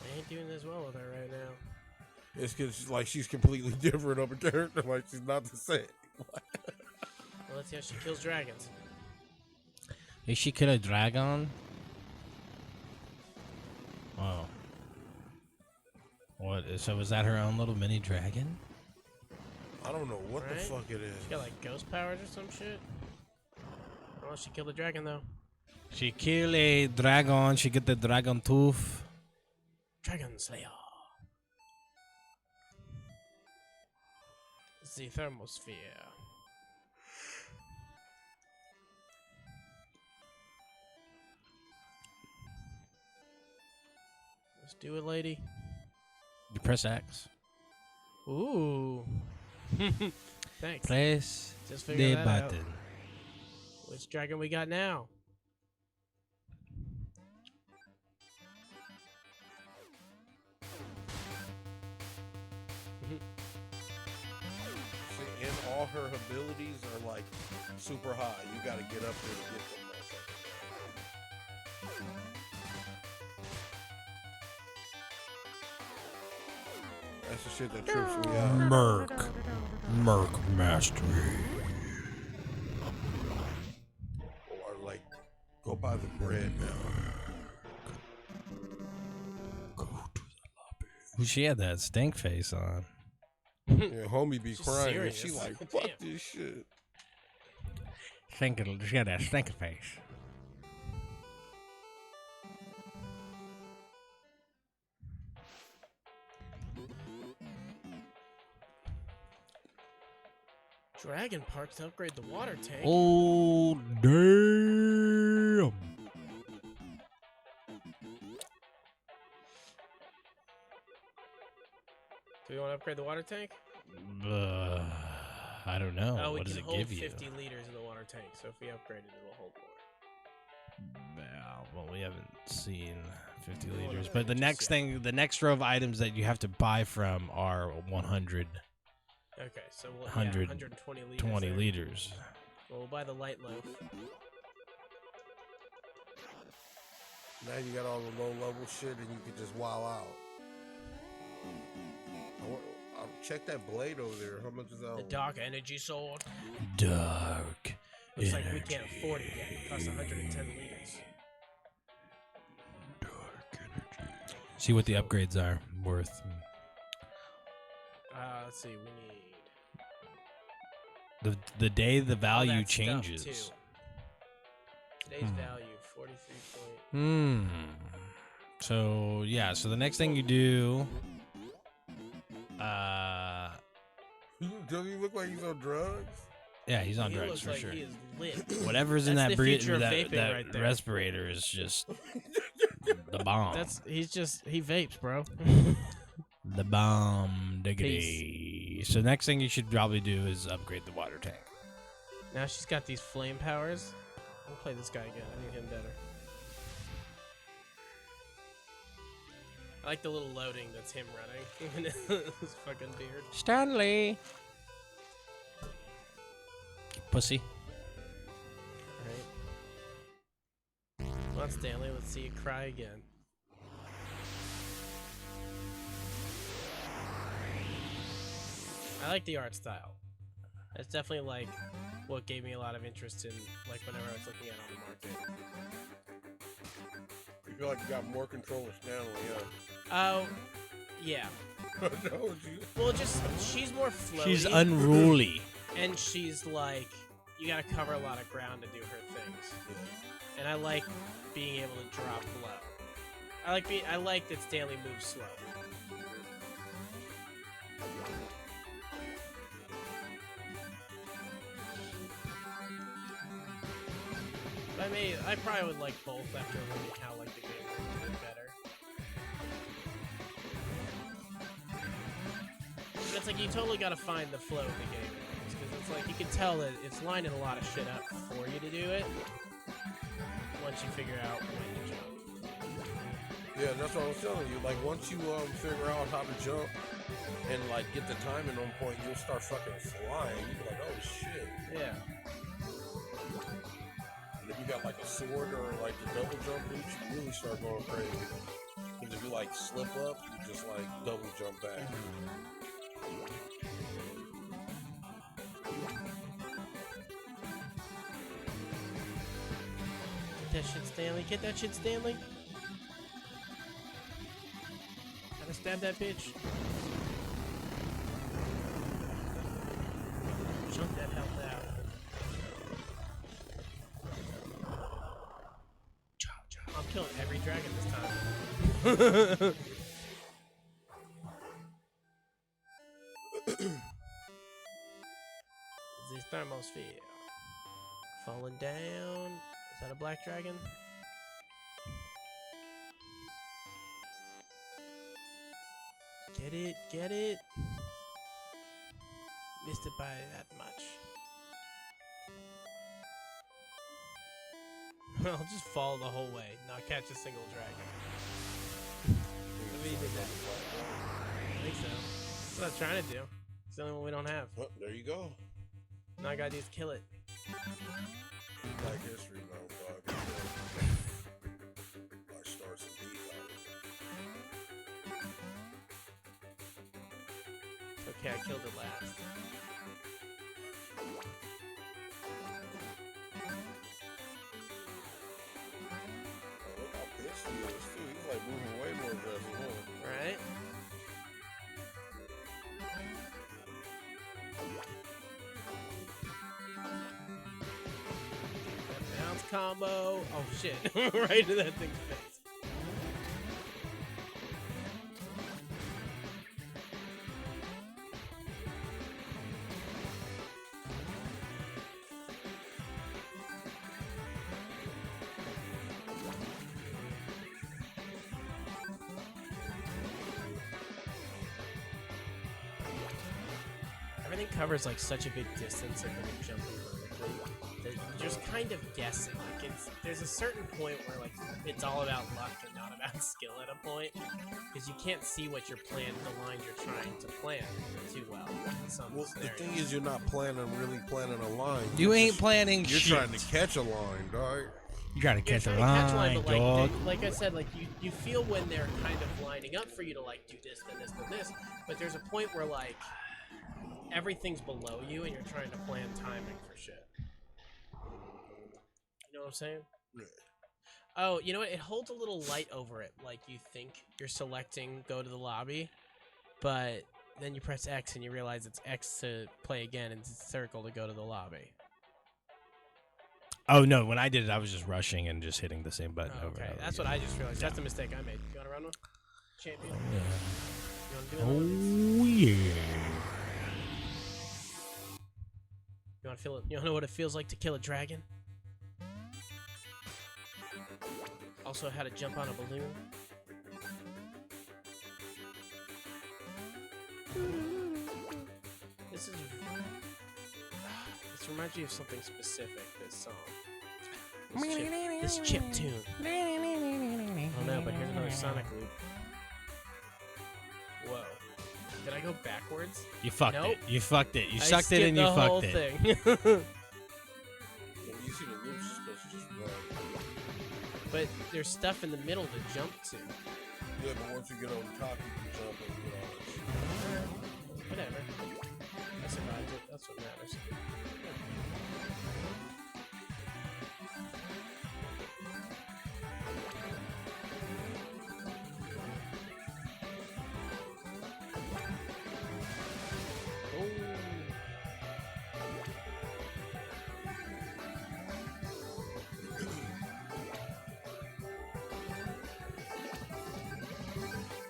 I ain't doing this well with her right now. It's because like she's completely different of a character. Like she's not the same. Well, let's see how she kills dragons. Is she kill a dragon? Oh. What? So is that her own little mini dragon? I don't know what the Right? fuck it is. She got like ghost powers or some shit. Well, she killed the dragon though. She kill a dragon. She get the dragon tooth. Dragon Slayer. The thermosphere. Let's do it, lady. You press X. Ooh. Thanks. Press Just the figured that out. button. Which dragon we got now? See, and all her abilities are like super high. You got to get up there to get them. Motherfuckers. That's the shit that trips me out. Merc mastery. Or like, go buy the bread now. She had that stink face on. Yeah, homie be She's crying. serious. She like, fuck Damn. this shit. She had that stink face. Dragon parts to upgrade the water tank. Oh, damn. Do we want to upgrade the water tank? I don't know. Oh, we What does can it hold give you? 50 liters in the water tank, so if we upgrade it, it'll hold more. Well, we haven't seen 50 Well, liters, no, but the just next yet. thing, the next row of items that you have to buy from are 120 Okay, so we'll 120 120 liters. liters. Well, we'll buy the light loaf. Now you got all the low level shit, and you can just wow out. I'll check that blade over there. How much is that? The dark energy sword. Dark Looks energy. like we can't afford it yet. It costs 110 liters. Dark energy. See what the upgrades are worth. Let's see. We need The day the all value that stuff, changes. too. Today's value 43 point. So yeah, so the next thing you do, Does he look like he's on drugs? yeah, he's on He drugs looks for like sure. he is lit. Whatever's in That's that the future of that vaping right there. respirator is just the bomb. He vapes, bro. The bomb diggity. So next thing you should probably do is upgrade the water tank. Now she's got these flame powers. I'll play this guy again. I need him better. I like the little loading that's him running. Even his fucking beard. Stanley. Pussy. Right. Come on, Stanley. Let's see you cry again. I like the art style. That's definitely like what gave me a lot of interest in like whenever I was looking at it on the market. You feel like you got more control of Stanley, Oh, yeah. yeah. No, Well, just she's more floaty. She's unruly. And she's like, you gotta cover a lot of ground to do her things. And I like being able to drop low. I like that Stanley moves slow. I probably would like both after learning how like the game would be better. But it's like you totally gotta find the flow of the game because it's like you can tell that it's lining a lot of shit up for you to do it once you figure out when to jump. Yeah, that's what I was telling you. Like once you figure out how to jump and like get the timing on point, you'll start fucking flying. You'll be like, oh shit. Yeah. And if you got like a sword or like the double jump boots, you really start going crazy. Because if you like slip up, you just like double jump back. Get that shit, Stanley. Get that shit, Stanley. Gotta stab that bitch. Chunk that health out. I'm killing every dragon this time. The thermosphere. Falling down. Is that a black dragon? Get it, get it. Missed it by that much. I'll just fall the whole way, not catch a single dragon. I mean, did that. I think so. That's what I'm trying to do. It's the only one we don't have. Well, there you go. Now I gotta do is kill it. Black history, man, dog. Black stars and bees Okay, I killed it last. Look how pissed he is, too. He's like moving way more aggressive, huh? Right? That bounce combo. Oh shit. Right into that thing's face. everything covers like such a big distance and then you're jumping vertically that you're just kind of guessing. Like there's a certain point where like it's all about luck and not about skill at a point, because you can't see what you're planning, the lines you're trying to plan too well. In some Well, the scenarios. thing is, you're not really planning a line. You You're ain't just- planning You're shit. trying to catch a line, dog. You trying to You're catch a trying to catch line, but like, dog. like I said, like you feel when they're kind of lining up for you to like do this, then this, then this. But there's a point where like everything's below you and you're trying to plan timing for shit. You know what I'm saying? Yeah. Oh, you know what? It holds a little light over it. Like you think you're selecting go to the lobby, but then you press X and you realize it's X to play again and circle to go to the lobby. Oh no! When I did it, I was just rushing and just hitting the same button Oh, over. okay, and over that's again. what I just realized. That's the mistake I made. You want to run one? Champion? You Oh want to do it? yeah! You want to feel it? You want to know what it feels like to kill a dragon? Also, how to jump on a balloon. This is. This reminds me of something specific. This song. This chip tune. Oh no! But here's another Sonic loop. Whoa! Did I go backwards? You fucked Nope. it. You fucked it. You I sucked it and you skipped the whole fucked it. thing. When you see the loops, it's supposed to just run. But there's stuff in the middle to jump to. Yeah, but once you get on top, you can jump and get all that shit. Whatever. I survived it. That's what matters.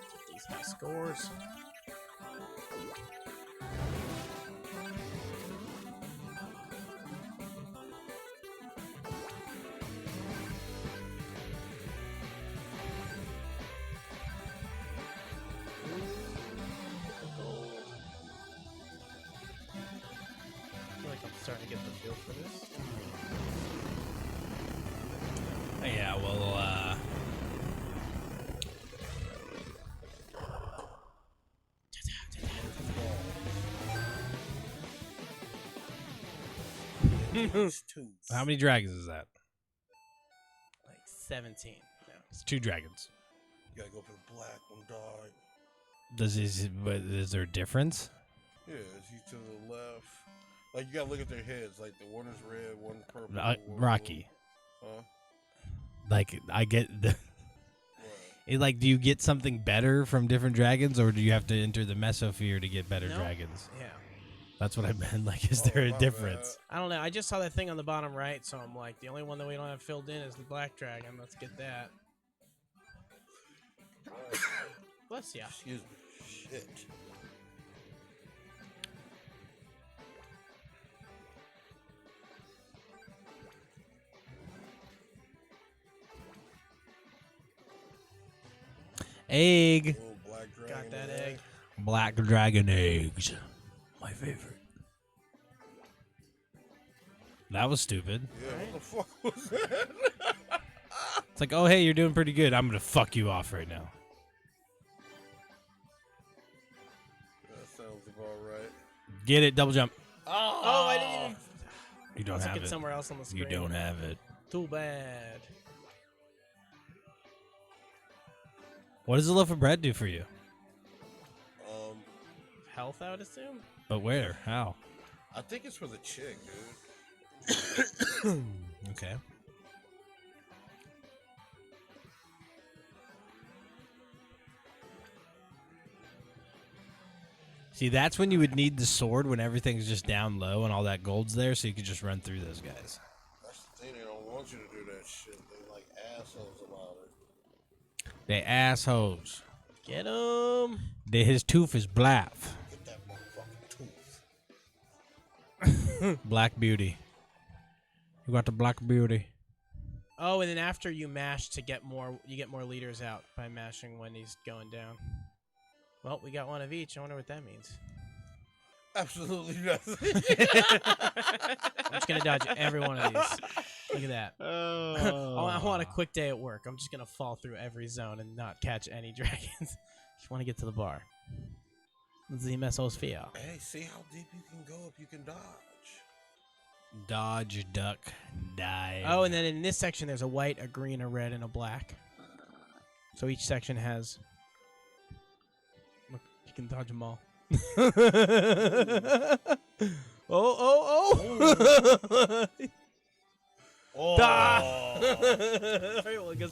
Get these high scores. I feel like I'm starting to get the feel for this. Yeah. Well. It's two. How many dragons is that? Like 17. No. It's 2 dragons. You gotta go for the black one, dog. Is there a difference? Yeah, he's to the left. Like, you gotta look at their heads. Like, the one is red, one purple. one Rocky. blue. Huh? Like I get the. Right. Like, do you get something better from different dragons, or do you have to enter the mesosphere to get better No. dragons? Yeah. That's what I meant. Like, is Oh, there a my difference? I don't know. I just saw that thing on the bottom right, so I'm like, the only one that we don't have filled in is the black dragon. Let's get that. Right. Bless ya. Excuse me. Shit. Egg. Little black dragon. Got that there. egg. Black dragon eggs. My favorite. That was stupid. Yeah, what the fuck was that? It's like, oh, hey, you're doing pretty good. I'm going to fuck you off right now. That sounds about right. Get it, double jump. Oh, I didn't even. You don't Let's have get it. somewhere else on the screen. You don't have it. Too bad. What does a loaf of bread do for you? Health, I would assume. But where? How? I think it's for the chick, dude. Okay. See, that's when you would need the sword when everything's just down low and all that gold's there, so you could just run through those guys. That's the thing. They don't want you to do that shit. They like assholes about it. They assholes. Get him. His tooth is black. Get that motherfucking tooth. Black Beauty. You got the Black Beauty. Oh, and then after you mash to get more, you get more liters out by mashing when he's going down. Well, we got one of each. I wonder what that means. Absolutely nothing. I'm just gonna dodge every one of these. Look at that. I want a quick day at work. I'm just gonna fall through every zone and not catch any dragons. Just want to get to the bar. Mesosphere. Hey, see how deep you can go if you can dodge. Dodge, duck, dive. Oh, and then in this section, there's a white, a green, a red, and a black. So each section has. Look, you can dodge them all. Oh! Oh, Well,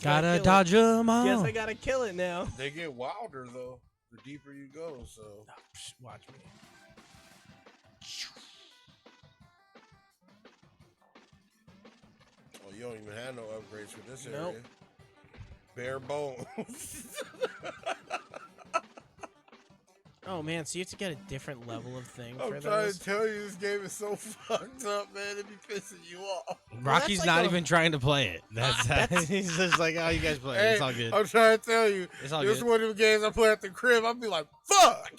Gotta dodge them all. Guess I gotta kill it now. they get wilder though. The deeper you go, so. Watch me. Oh, you don't even have no upgrades for this Nope. area. Bare bones. Oh man, so you have to get a different level of thing I'm for trying those. to tell you, this game is so fucked up, man. It be pissing you off. Rocky's that's not like even trying to play it. That's he's just like, oh, you guys play it. Hey, It's all good. I'm trying to tell you, It's all this good. one of the games I play at the crib. I'll be like, fuck.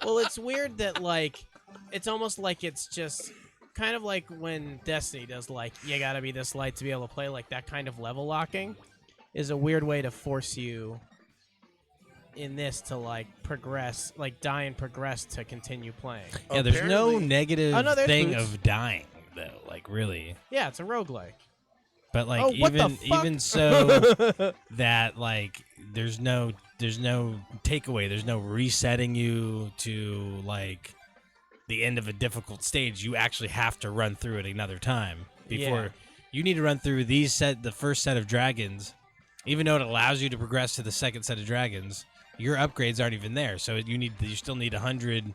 Well, it's weird that like, it's almost like it's just kind of like when Destiny does like, you gotta be this light to be able to play. Like that kind of level locking is a weird way to force you in this to like progress, like die and progress to continue playing. Yeah, there's no Apparently- negative Oh, no, there's thing boots. of dying though. Like really. Yeah, it's a roguelike. But like Oh, what the fuck? even so that like there's no takeaway. There's no resetting you to like the end of a difficult stage. You actually have to run through it another time before Yeah. you need to run through the first set of dragons. Even though it allows you to progress to the second set of dragons, your upgrades aren't even there. So you still need 100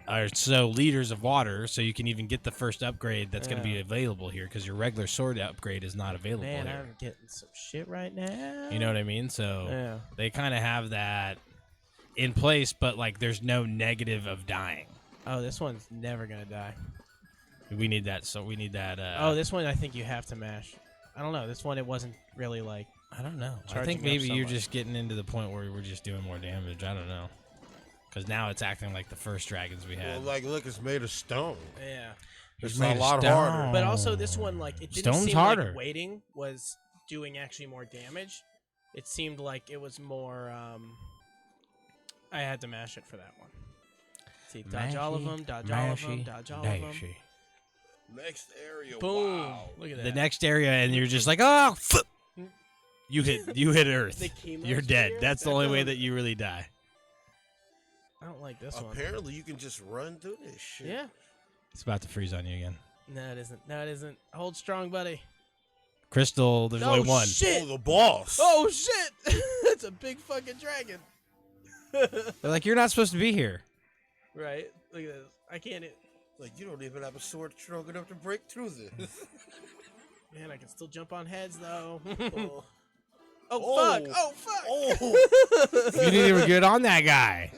or so liters of water so you can even get the first upgrade that's going to be Yeah. available here because your regular sword upgrade is not available Man, here. I'm getting some shit right now. You know what I mean? So Yeah. they kind of have that in place, but like there's no negative of dying. Oh, this one's never gonna die. We need that. So we need that. Oh, this one I think you have to mash. I don't know. This one it wasn't really like. I don't know. I charging think up maybe so you're much. just getting into the point where we're just doing more damage. I don't know. Because now it's acting like the first dragons we had. Well, like, look, it's made of stone. Yeah. It's made a of lot stone. harder. But also this one like it didn't Stone's seem harder. like waiting was doing actually more damage. It seemed like it was more. I had to mash it for that one. See, dodge all of them, dodge all of them, dodge all of them. Next area. Boom! Wow. Look at that. The next area, and you're just like, oh, you hit Earth. The chemo You're dead. sphere? That's the That only way doesn't- that you really die. I don't like this one. Apparently, you can just run through this shit. Yeah. It's about to freeze on you again. No, it isn't. No, it isn't. Hold strong, buddy. Crystal, there's Oh, only one. shit! Oh, the boss. Oh shit! It's a big fucking dragon. They're like, you're not supposed to be here. Right? Look at this. I can't. Like, you don't even have a sword strong enough to break through this. Man, I can still jump on heads though. oh. Oh fuck! Oh fuck! Oh. You didn't even get on that guy.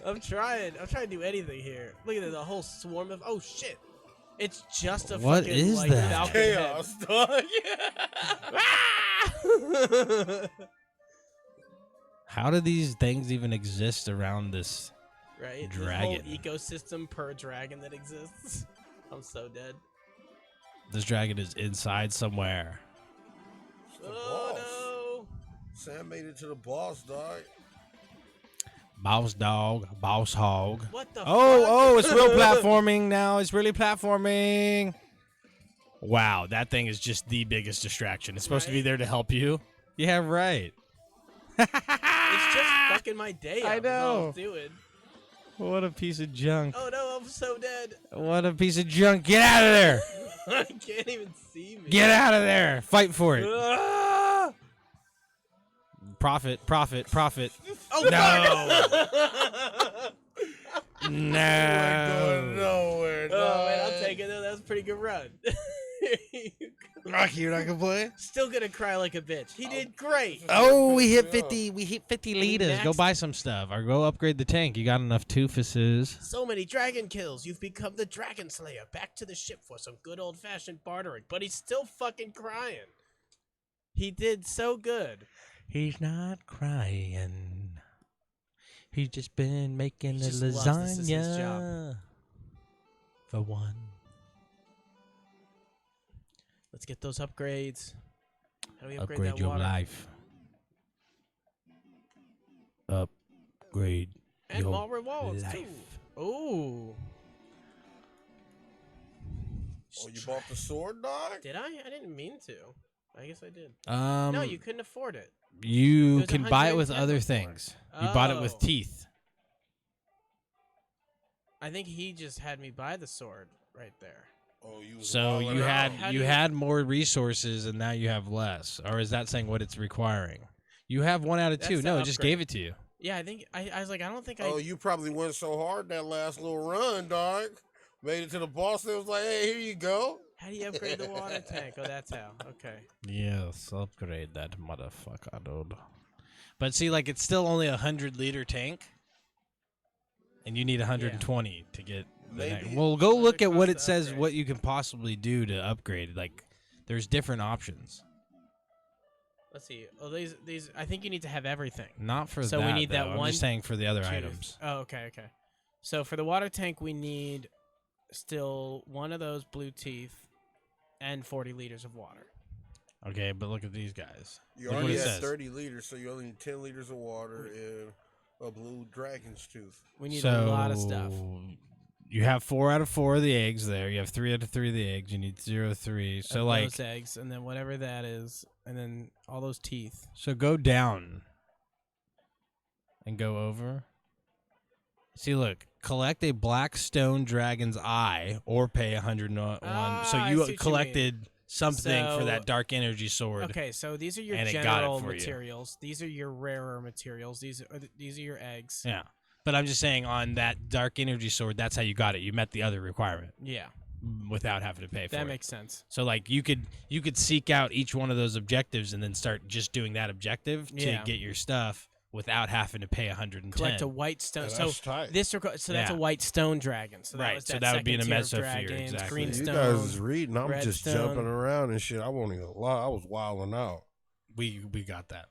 I'm trying. I'm trying to do anything here. Look at this. A whole swarm of. Oh shit! It's just a What fucking is like that? falcon Chaos, dog. head. How do these things even exist around this? Right? Dragon. The whole ecosystem per dragon that exists. I'm so dead. This dragon is inside somewhere. It's the boss. Oh Sam made it to the boss, dog. Boss dog, boss hog. no! What the? Oh, fuck? it's real platforming now. It's really platforming. Wow, that thing is just the biggest distraction. It's supposed to be Right? there to help you. Yeah, right. It's just fucking my day up. I is all know. it's doing. What a piece of junk. Oh no! I'm so dead. What a piece of junk. Get out of there. I can't even see me. Get out of there. Fight for it. Ah! Profit, profit, profit. Oh No. fuck! Going No. nowhere, dog. Oh man, I'll take it though. That was a pretty good run. Rocky, you're not gonna play? Still gonna cry like a bitch. He did great. Oh, we hit 50. We hit 50 liters. Go maxed- buy some stuff or go upgrade the tank. You got enough toofuses. So many dragon kills. You've become the Dragon Slayer. Back to the ship for some good old fashioned bartering. But he's still fucking crying. He did so good. He's not crying. He's just been making He a just loves this is his job. lasagna for one. Let's get those upgrades. How do we upgrade, Upgrade that your water? life. Upgrade And your more rewards life. too. Ooh. Oh, you bought the sword, dog? Did I? I didn't mean to. I guess I did. Um, No, you couldn't afford it. You It was can buy it with 110 other before. things. You bought it with Oh. teeth. I think he just had me buy the sword right there. Oh, you was So wilding you out. had How do you you- had more resources and now you have less. Or is that saying what it's requiring? You have 1 out of 2. That's No, the it just upgrade. gave it to you. Yeah, I think I was like, I don't think I. Oh, you probably went so hard that last little run, dog. Made it to the boss. It was like, hey, here you go. How do you upgrade the water tank? Oh, that's how. Okay. Yes, upgrade that motherfucker, dude. But see, like it's still only 100-liter tank, and you need 120 to get. Maybe- Well, go What look does it at what cost it to says. upgrade? What you can possibly do to upgrade. Like, there's different options. Let's see. Oh, these. I think you need to have everything. Not for So that. we need that though. I'm one just saying for the other Tooth. items. Oh, okay. So for the water tank, we need still one of those blue teeth and 40 liters of water. Okay, but look at these guys. You Look what already it had says. 30 liters, so you only need 10 liters of water and a blue dragon's tooth. We need So a lot of stuff. You have 4 out of 4 of the eggs there. You have 3 out of 3 of the eggs. You need 0 3. So Of like, those eggs, and then whatever that is, and then all those teeth. so go down and go over. See, look, collect a black stone dragon's eye or pay 101. So I see you what you collected something for So- that dark energy sword. Okay, so these are your And it got it general for you. materials. These are your rarer materials. These are your eggs. Yeah. But I'm just saying on that dark energy sword, that's how you got it. You met the other requirement Yeah, without having to pay for that it. makes sense. So like you could seek out each one of those objectives and then start just doing that objective to Yeah. get your stuff without having to pay 110. Collect a white stone. Yeah, So that's tight. so that's a Yeah. white stone dragon. So that Right, was so that, that would be in a second tier of mesosphere, dragons, exactly. Green You stone. guys is reading. I'm red just stone. jumping around and shit. I won't even lie. I was wilding out. We got that.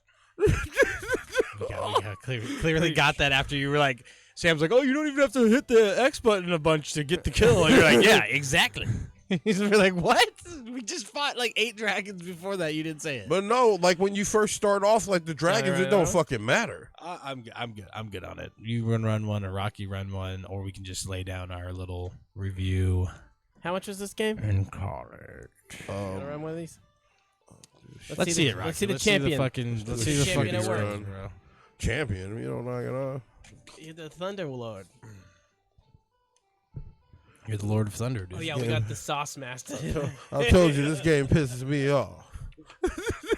Clearly got that after you were like, Sam's like, oh, you don't even have to hit the X button a bunch to get the kill. And you're like, yeah, exactly. He's like, what? We just fought like 8 dragons before that. You didn't say it. But no, like when you first start off, like the dragons, right it don't on. fucking matter. I'm good on it. You run one, or Rocky run one, or we can just lay down our little review How much was this game? and call it. Wanna run one of these? Let's see the- it, Rocky. Let's see the Let's champion. See the fucking, let's see the Champion fucking at work. run, bro. Champion, you don't knock it off. You're the Thunder Lord. You're the Lord of Thunder, dude. Oh yeah, we got the Sauce Master. I told you this game pisses me off.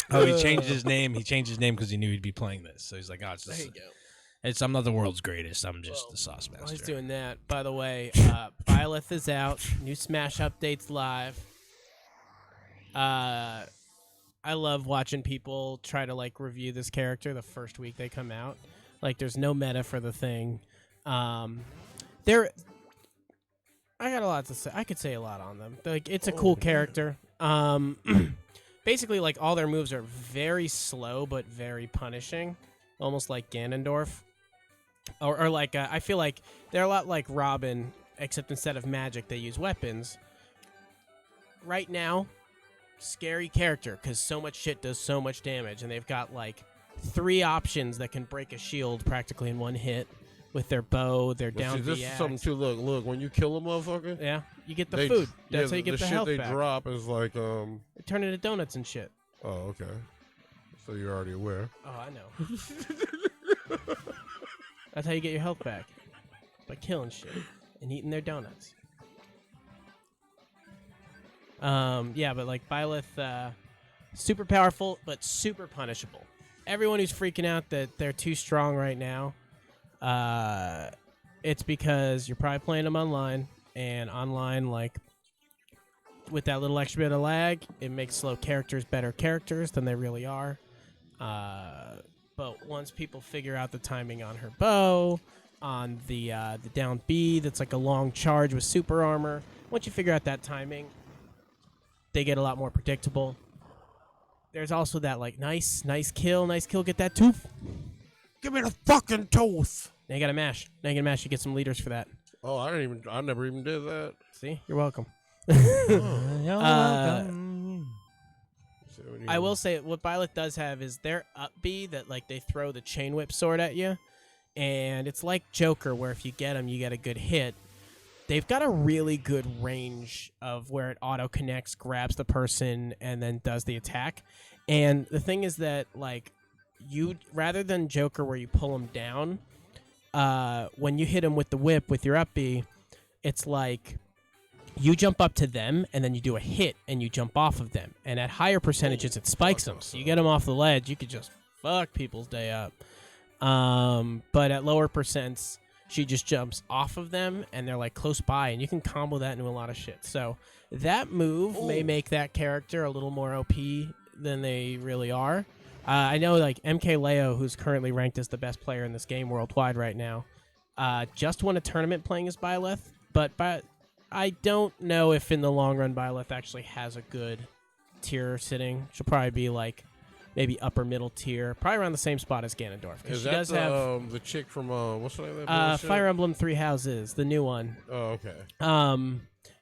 Oh, he changed his name. He changed his name because he knew he'd be playing this. So he's like, oh, it's There just, you go. I'm not the world's greatest. I'm just Well, the sauce master. While he's doing that, by the way, Byleth is out. New Smash updates live. I love watching people try to like review this character the first week they come out. Like, there's no meta for the thing. I got a lot to say. I could say a lot on them. Like, it's a cool character. Basically, like all their moves are very slow but very punishing, almost like Ganondorf. Or like I feel like they're a lot like Robin, except instead of magic, they use weapons. Right now, scary character because so much shit does so much damage, and they've got like 3 options that can break a shield practically in one hit with their bow, their But down see, this V is axe. something too. Look. When you kill a motherfucker, Yeah, you get the they- food. yeah, That's how you get the shit health they back. drop is like They turn into donuts and shit. Oh, okay. So you're already aware. Oh, I know. That's how you get your health back. By killing shit and eating their donuts. Yeah, but like Byleth, super powerful, but super punishable. Everyone who's freaking out that they're too strong right now, it's because you're probably playing them online, and online, like, with that little extra bit of lag, it makes slow characters better characters than they really are. But once people figure out the timing on her bow, on the down B, that's like a long charge with super armor. Once you figure out that timing, they get a lot more predictable. There's also that like nice kill, get that tooth. Give me the fucking tooth. Now you gotta mash. Now you gotta mash. You get some leaders for that. Oh, I never even did that. See, you're welcome. So when I you- will say what Byleth does have is their up B that like they throw the chain whip sword at you, and it's like Joker where if you get them, you get a good hit. They've got a really good range of where it auto connects, grabs the person, and then does the attack. And the thing is that like you rather than Joker where you pull them down, when you hit them with the whip with your up B, it's like you jump up to them and then you do a hit and you jump off of them. And at higher percentages, it spikes them. So you get them off the ledge, you could just fuck people's day up. But at lower percents, she just jumps off of them and they're like close by and you can combo that into a lot of shit. So that move may make that character a little more OP than they really are. I know like MK Leo, who's currently ranked as the best player in this game worldwide right now, just won a tournament playing as Byleth, but I don't know if in the long run Byleth actually has a good tier sitting. She'll probably be like maybe upper middle tier, probably around the same spot as Ganondorf. Is She that does have the chick from what's the name of that bullshit? Fire Emblem Three Houses, the new one. Oh, okay.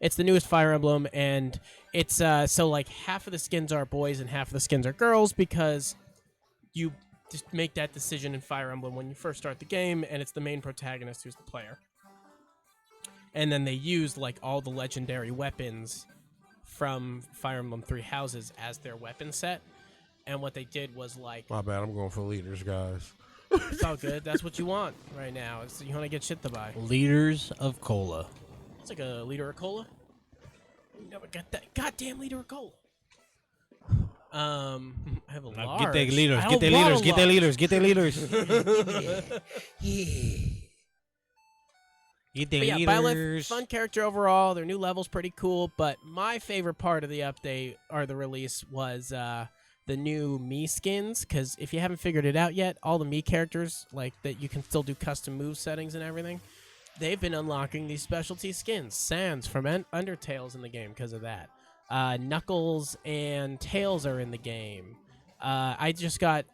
It's the newest Fire Emblem, and it's so like half of the skins are boys and half of the skins are girls because you just make that decision in Fire Emblem when you first start the game, and it's the main protagonist who's the player. And then they used like all the legendary weapons from Fire Emblem Three Houses as their weapon set. And what they did was like, My bad. I'm going for leaders, guys. it's all good. That's what you want right now. It's, you want to get shit to buy. Liters of cola. It's like a liter of cola. You never got that goddamn liter of cola. I have a large. Get the leaders. I Get the want a leaders. Get the large. leaders. Get the leaders. Get the But yeah, leaders. Byleth, fun character overall. Their new level's pretty cool. But my favorite part of the update or the release was the new Mii skins. Because if you haven't figured it out yet, all the Mii characters like that you can still do custom move settings and everything. They've been unlocking these specialty skins. Sans from Undertale's in the game because of that. Knuckles and Tails are in the game. I just got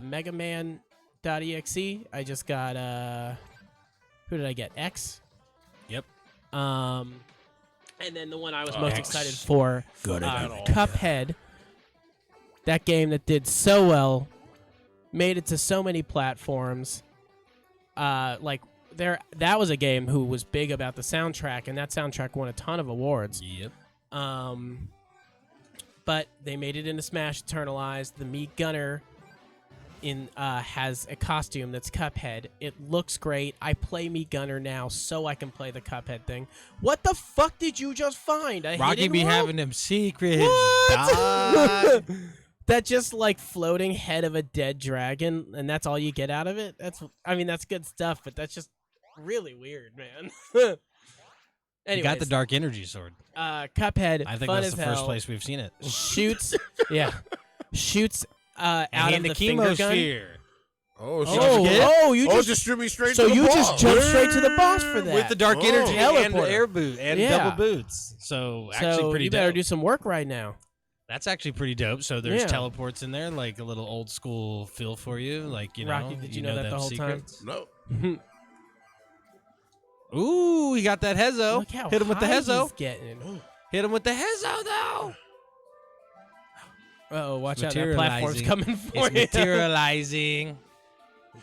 Mega Man.exe. I just got who did I get? X. Yep. And then the one I was most X. excited for, Good Cuphead. That game that did so well, made it to so many platforms. That was a game who was big about the soundtrack, and that soundtrack won a ton of awards. Yep. But they made it into Smash Eternalized. The Mii Gunner has a costume that's Cuphead. It looks great. I play Mii Gunner now so I can play the Cuphead thing. What the fuck did you just find? Rocky be having them secrets. What? dog. That just like floating head of a dead dragon, and that's all you get out of it? That's good stuff, but that's just really weird, man. You got the dark energy sword. Cuphead, I think fun that's as the hell. first place we've seen it. Shoots, shoots out of And the the finger gun. chemosphere. Oh, You just just distribute straight so to the you boss. just jump straight to the boss for that With the dark Oh. energy and the Teleporter. air boot and Yeah. double boots. So actually So pretty you better dope. do some work right now. That's actually pretty dope. So there's Yeah. teleports in there, like a little old school feel for you. Like, you know. Rocky, did you know that them the whole time? secrets. No. Ooh, he got that Hezo. Look how Hit him with the high Hezo. he's getting. Hit him with the Hezo, though. Oh, watch out! That platform's Materializing. coming for It's you. materializing.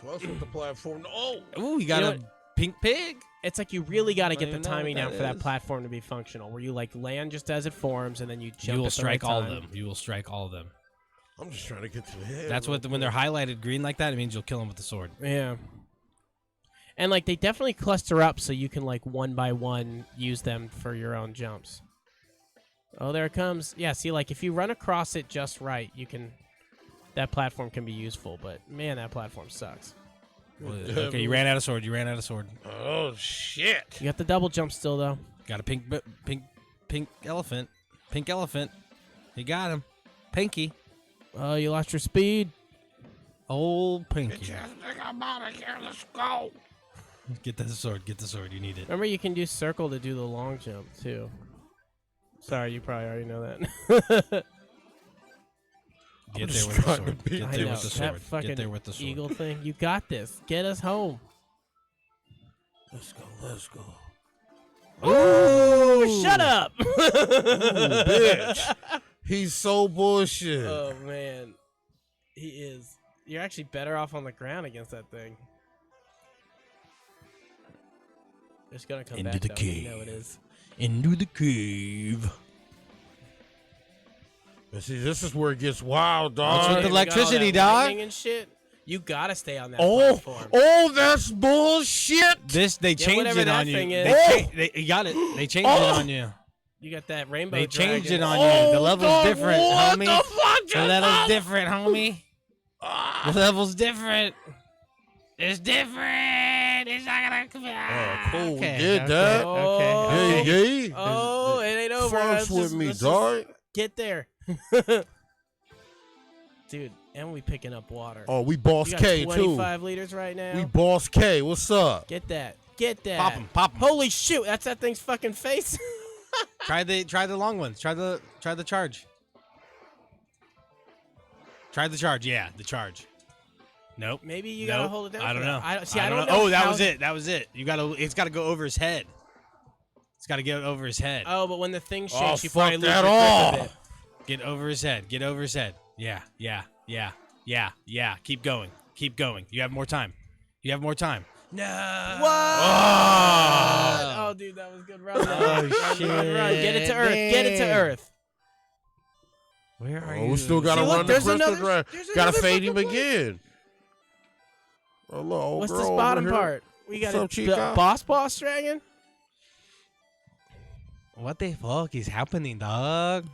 What's with the platform? Oh, Ooh, he got You a know pink pig. It's like you really got to I get the don't even know timing what down that for that is. platform to be functional, where you like land just as it forms and then you jump. You will at the right strike all of time. them. You will strike all of them. I'm just trying to get to the head. That's what when they're highlighted green like that, it means you'll kill them with the sword. Yeah. And like they definitely cluster up so you can like one by one use them for your own jumps. Oh, there it comes. Yeah, see, like if you run across it just right, you can. That platform can be useful, but man, that platform sucks. Okay, you ran out of sword. You ran out of sword. Oh shit! You got the double jump still though. Got a pink elephant. Pink elephant. You got him. Pinky. Oh, you lost your speed. Old Pinky. Think I'm out of here. Let's go. Get the sword. Get the sword. You need it. Remember, you can do circle to do the long jump too. Sorry, you probably already know that. Get just there with the trying to sword. beat Get I there know, with the that sword. fucking Get there with the sword. eagle thing. You got this. Get us home. Let's go. Let's go. Ooh, shut up. Ooh, bitch. He's so bullshit. Oh man, he is. You're actually better off on the ground against that thing. It's gonna come Into back the though. cave. You know it is. Into the cave. But see, this is where it gets wild, What's dog. with the We got all electricity, that dog? lightning and shit. You gotta stay on that Oh, platform. oh, that's bullshit. They changed whatever it that on you. thing is. You got it. They changed it on you. You got that rainbow. They changed it dragon. on you. The Oh, level's dog, different, what homie. the fuck The level's different, homie. Ah. The level's different. It's different. It's not gonna come out. Oh, cool. Okay, We did okay, that. Okay. Hey, hey. Oh, it ain't over. Fucks with me, let's dog. get there. Dude, and we picking up water. Oh, we boss You got K, 25 too. liters right now. We boss K. What's up? Get that. Get that. Pop 'em, pop 'em. Holy shoot, that's that thing's fucking face. Try the long ones. Try the charge. Try the charge. Yeah, the charge. Nope. Maybe you Nope. gotta hold it down. I don't for know. that. I don't know. Oh, that how- was it. That was it. It's got to go over his head. It's got to get over his head. Oh, but when the thing shakes, Oh, you fuck probably lose that your off. grip of it. Get over his head. Get over his head. Yeah. Keep going. Keep going. You have more time. You have more time. No. What? Oh. Oh, dude, that was a good run. Oh, Run. Get it to Earth. Get it to shit. Earth. Where are Oh, you? we still got to See, look, run the there's crystal another- dragon. there's Got to another fade him fucking place. again. Hello, What's girl this over bottom here. part? We got What's up, Chica? boss dragon. What the fuck is happening, dog?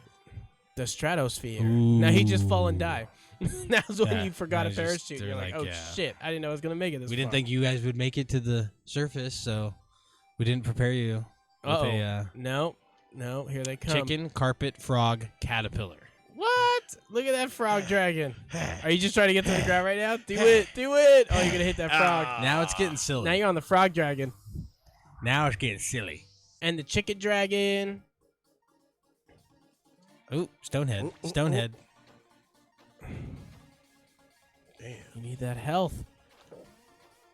The stratosphere. Now he just fall and die. That's when Yeah, you forgot a now he's just- parachute. they're You're like, like, oh yeah. shit, I didn't know I was gonna make it this We didn't far. think you guys would make it to the surface, so we didn't prepare you with Uh-oh. a No, here they come. chicken, carpet, frog, caterpillar. What? Look at that frog dragon. Are you just trying to get to the ground right now? Do it. Oh, you're gonna hit that frog. Now it's getting silly. Now you're on the frog dragon Now it's getting silly. and the chicken dragon. Ooh, Stonehead. Stonehead. Damn. You need that health.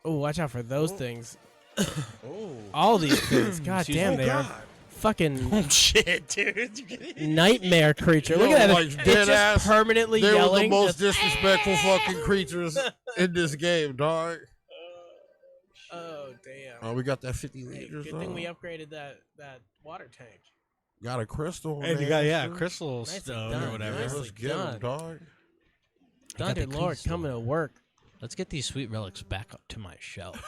Oh, watch out for those things. Oh. All these things. God Excuse damn, me. they are fucking Oh shit, dude. nightmare creature. Look Yo, at that. like, It's dead just ass, permanently They were the yelling. most just- disrespectful fucking creatures in this game, dog. Oh, damn. Oh, we got that 50 Hey, liters. good thing we on. upgraded that water tank. Got a crystal. And you man, got too. crystal Nicely stone done, or whatever. Yeah, nicely let's get 'em, done. dog. got the Thunder Lord crystal. coming to work. Let's get these sweet relics back up to my shelf.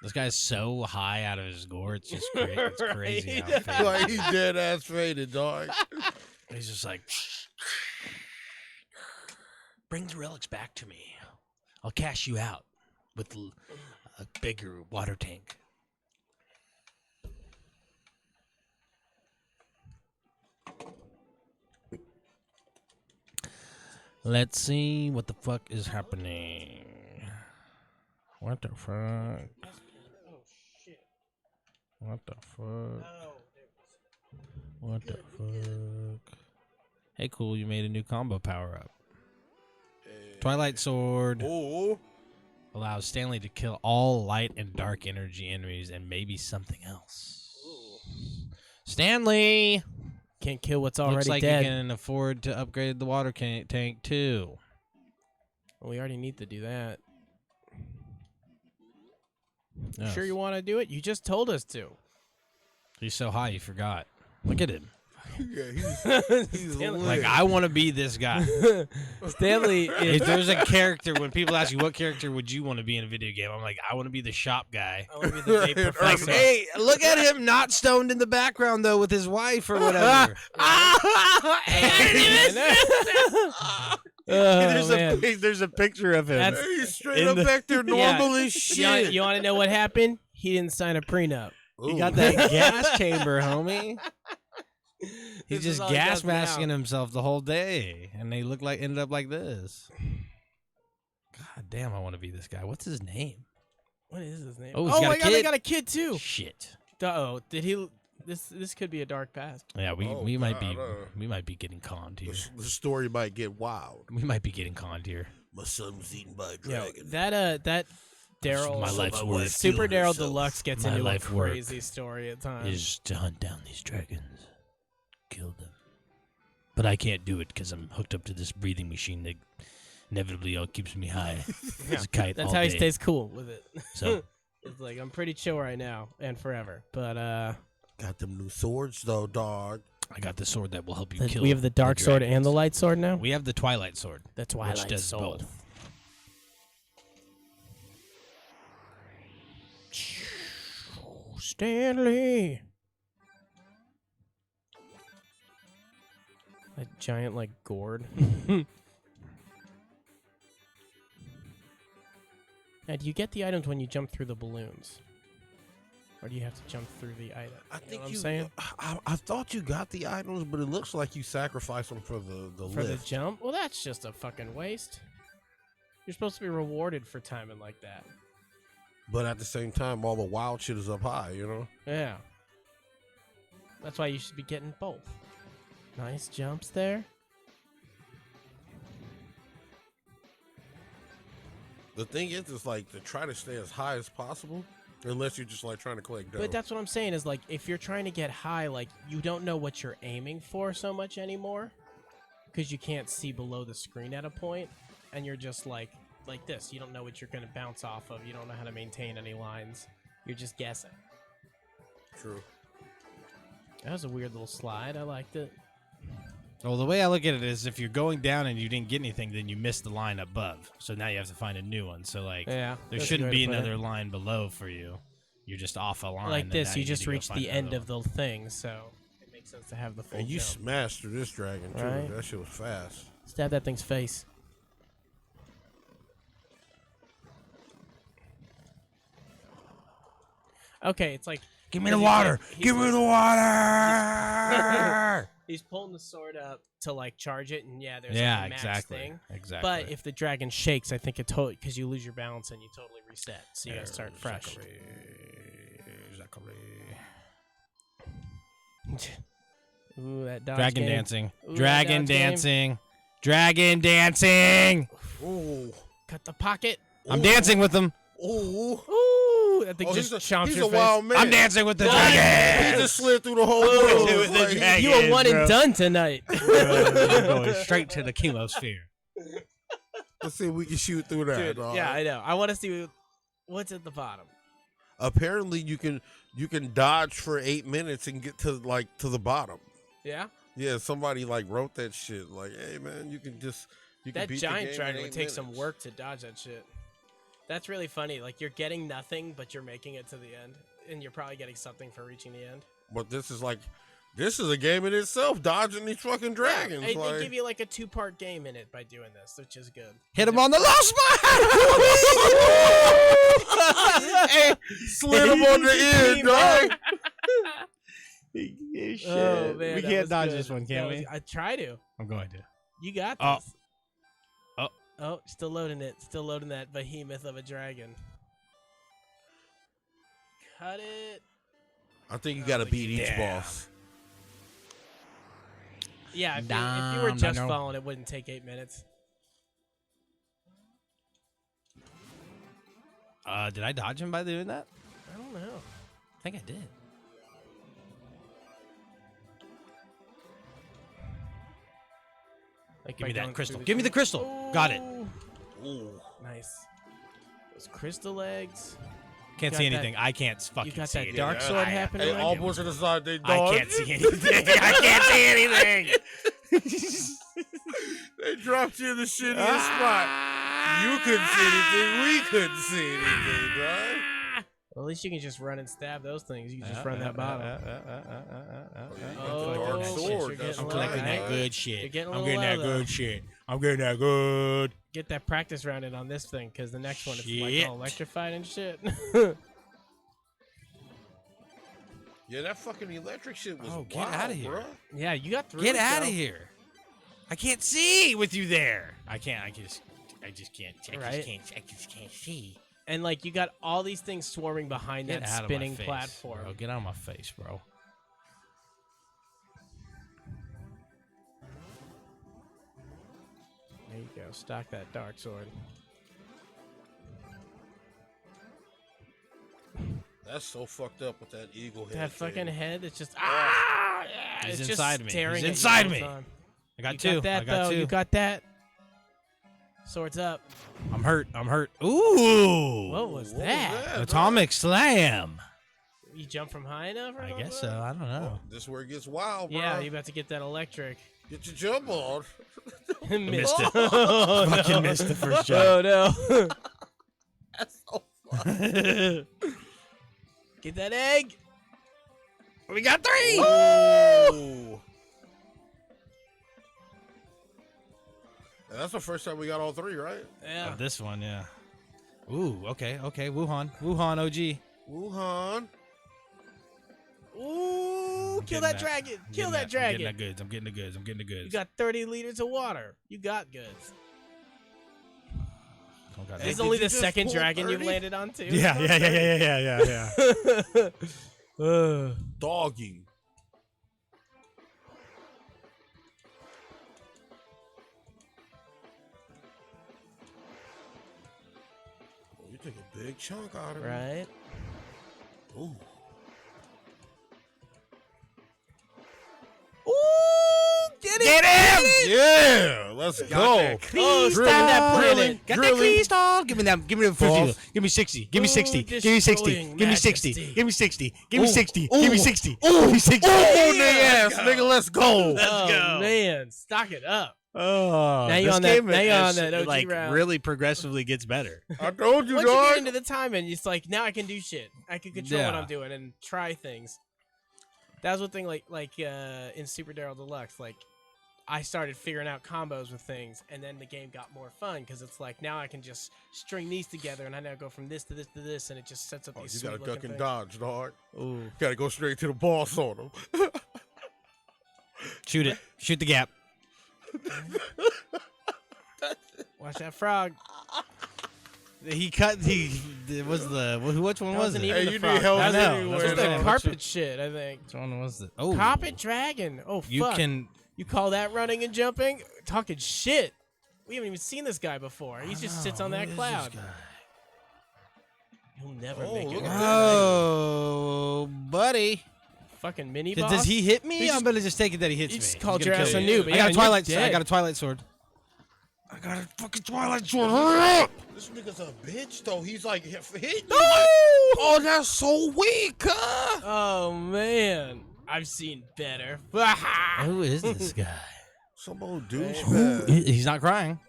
This guy's so high out of his gore, it's just great. It's crazy. Right? How Like faded. he's dead ass faded, dog. He's just like, bring the relics back to me. I'll cash you out with a bigger water tank. Let's see what the fuck is happening. What the fuck? Oh, shit. What the fuck? Oh, What the fuck? Hey, cool, you made a new combo power up. Twilight Sword Oh, allows Stanley to kill all light and dark energy enemies and maybe something else. Stanley! can't kill what's Looks already like dead. you can afford to upgrade the water tank too. Well, we already need to do that. Yes. Sure you want to do it? You just told us to. He's so high, you forgot. Look at him. yeah, he's Stanley, Like, I want to be this guy. Stanley is. If there's a character, when people ask you what character would you want to be in a video game, I'm like, I want to be the shop guy. I want to be the vape Like, professor. Hey, look at him not stoned in the background though with his wife or whatever. There's a picture of him. That's- He's straight In up the- back there normal as You want, shit. you want to know what happened? He didn't sign a prenup. He Ooh. got that gas chamber, homie. He's This is just all he gas does now. masking himself the whole day, and they ended up like this. God damn, I want to be this guy. What's his name? What is his name? Oh, he's got my a god, they kid? got a kid too. Shit. Oh, did he? This could be a dark past. Yeah, Oh, we might be God, we might be getting conned here. The story might get wild. We might be getting conned here. My son was eaten by a Yeah, dragon. that Daryl, My life's work. Super Daryl Deluxe gets My into a life work crazy story at times. is to hunt down these dragons, kill them. But I can't do it because I'm hooked up to this breathing machine that inevitably keeps me high. It's a kite That's all how he day. stays cool with it. So It's like, I'm pretty chill right now and forever. But Got them new swords though, dog. I got the sword that will help you kill. we have the dark sword and the light sword now. We have the Twilight sword. The Twilight which does sword. both. Stanley. A giant like gourd. Now, do you get the items when you jump through the balloons? Or do you have to jump through the item? I You know think what I'm saying? I thought you got the items, but it looks like you sacrifice them for the For the lift. jump? Well, that's just a fucking waste. You're supposed to be rewarded for timing like that. But at the same time, all the wild shit is up high, you know? Yeah. That's why you should be getting both. Nice jumps there. The thing is like to try to stay as high as possible, unless you're just like trying to collect dough. But that's what I'm saying is like if you're trying to get high, like you don't know what you're aiming for so much anymore because you can't see below the screen at a point, and you're just like this. You don't know what you're going to bounce off of. You don't know how to maintain any lines. You're just guessing. True. That was a weird little slide. I liked it. Well, the way I look at it is if you're going down and you didn't get anything, then you missed the line above. So now you have to find a new one. So, like, Yeah, there that's a shouldn't good way be to put it. another line below for you. You're just off a line. Like and this, now you need just to go reached find the end another of the thing, so it makes sense to have the full And you jump. smashed through this dragon too. Right. That shit was fast. Stab that thing's face. Okay, it's like Give me the he's water! like- he's Give me like- the water! He's pulling the sword up to like charge it, and yeah, there's Yeah, like a max exactly. thing. Exactly. But if the dragon shakes, I think it totally because you lose your balance and you totally reset, so you gotta start fresh. Ooh, that dodge Dragon game. dancing. Ooh, Dragon that dodge game. dancing. Dragon dancing! Ooh. Cut the pocket. I'm dancing with them. Ooh. Ooh, that thing Oh, just he's chomps a your face. wild man. I'm dancing with the He dragon! just slid through the whole Oh, world. with the Like, dragon. You were one bro. and done tonight. Going straight to the chemosphere. Let's see if we can shoot through that. Dude, dog. yeah, I know. I want to see what's at the bottom. Apparently, you can dodge for 8 minutes and get to the bottom. Yeah, Yeah, somebody like wrote that shit. Like, hey man, you can beat that the giant game dragon in would 8 take some minutes. work to dodge that shit. That's really funny. Like you're getting nothing, but you're making it to the end, and you're probably getting something for reaching the end. But this is a game in itself, dodging these fucking dragons. They like, give you like a 2-part game in it by doing this, which is good. Hit him on the low spot! hey, slid him on the end, dog. Oh man, we that can't was dodge good. this one, can That was- we? I try to. I'm going to. You got Oh. this. Oh. Oh, still loading it. Still loading that behemoth of a dragon. Cut it. I think you got to beat each Damn. boss. Yeah, if you were just no. following, it wouldn't take 8 minutes. Did I dodge him by doing that? I don't know. I think I did. Like Give by me that going crystal. through Give me the crystal. Got it. Ooh. Nice. Those crystal eggs. Can't got see that- anything. I can't fucking You got see that anything. dark sword happening. Hey, right all there? boys to the side, they I dodge. can't see anything. I can't see anything. They dropped you in the shittiest spot. You couldn't see anything. We couldn't see anything, dog. Well, at least you can just run and stab those things. You can just run that bottom. Oh, dark shit, sword. you're That's getting I'm low, collecting right? that good You're shit. getting a I'm little getting that low, though. good shit. I'm getting that good. Get that practice round in on this thing, because the next one is like Shit. all electrified and shit. Yeah, that fucking electric shit was Oh, get wild, outta here. bruh. Yeah, you got through Get it, out of though. here. I can't see with you there. I can't. I just can't. Right. I just can't see. And like you got all these things swarming behind Get that out spinning of my face, platform. Bro. Get out of my face, bro. There you go. Stock that dark sword. That's so fucked up with that eagle head. That fucking thing. head. It's just yeah. He's It's inside just me. staring He's at you inside all the me. time. I got You two. got that I got though. two. You got that. Swords up. I'm hurt. Ooh. What was What that? was that, Atomic slam. You jump from high enough? Or I something? guess so. I don't know. Oh, this is where it gets wild, bro. Yeah, you about to get that electric. Get your jump on. Missed it. Oh, Fucking no. missed the first jump. Oh no. That's so fun. Get that egg. We got 3. Oh. That's the first time we got all 3, right? Yeah. This one, yeah. Ooh, okay. Wuhan OG. Wuhan. Ooh, kill that dragon. Kill that I'm dragon. getting the goods. You got 30 liters of water. You got goods. Oh, God. This is did only you the just second pull dragon you've 30? landed on, too. Yeah. Dogging. Oh, you took a big chunk out of it. Right? Ooh. Ooh, get Get him! Yeah, let's go. Oh, stab that planet. Drilling, Got that drilling. crystal. Give me that. Give me the 50. False. Give me 60. Give me 60. Ooh, Give me 60. destroying Give me 60. majesty. Give me 60. Give me Ooh. 60. Ooh. Give me 60. Ooh. Give me 60. Oh, nigga ass, nigga, let's go. Oh, go. man. Stock it up. Oh, Now you this on that- game now you is, on that OG like round. really progressively gets better. I told you, Once you dog. get into the timing, it's like, now I can do shit. I can control what Yeah. I'm doing and try things. That was one thing, like in Super Daryl Deluxe, like, I started figuring out combos with things, and then the game got more fun, because it's like, now I can just string these together, and I now go from this to this to this, and it just sets up Oh, these you sweet gotta looking duck and things. dodge, dog. Ooh. Gotta go straight to the boss on him. Shoot it. Shoot the gap. Watch that frog. He cut. Which one That was wasn't it? even Hey, the you frog. need help I know. That That's was what the I'm saying. carpet shit, I think. Which one was it? Oh, Carpet dragon. Oh, You fuck. can. You call that running and jumping? Talking shit. We haven't even seen this guy before. He just sits on that cloud. He'll never Oh, make it. look at right. Oh, buddy. Fucking mini boss. Does he hit me? He I'm just- gonna just take it that he hits he me. just He's called gonna your ass kill a me. noob, I yeah, got a and twilight. you're I dead. got a twilight sword. I got a fucking twilight sword. Hurry up! This nigga's a bitch, though. He's like, hit No! Oh, that's so weak, huh? Oh, man. I've seen better. Who is this guy? Some old Who- douchebag. He's not crying.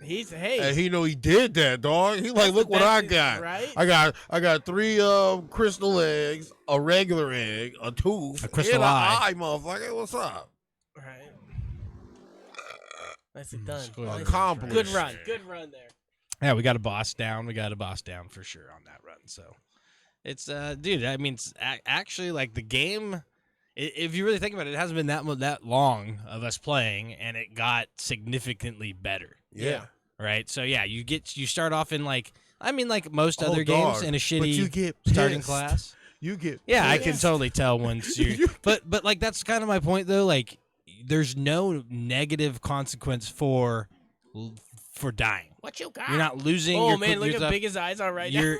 He's, And he know he did that, dog. He like, That's look the what I best, got. right? I got 3 crystal eggs, a regular egg, a tooth, A crystal and an eye. eye, motherfucker. What's up? Right. Nicely done. Square. Nicely- Accomplished. Good run. Good run there. Yeah, we got a boss down. We got a boss down for sure on that run. So it's dude. I mean, it's actually like the game. If you really think about it, it hasn't been that long of us playing, and it got significantly better. Yeah. Right. So yeah, you start off in like most Oh, other games dog. in a But you shitty get starting pissed. class. You get Yeah, I can pissed. totally tell once you. but like that's kind of my point though. Like, there's no negative consequence for dying. What you got? You're not losing. Oh, you're man, look you're how big his eyes are right now. You're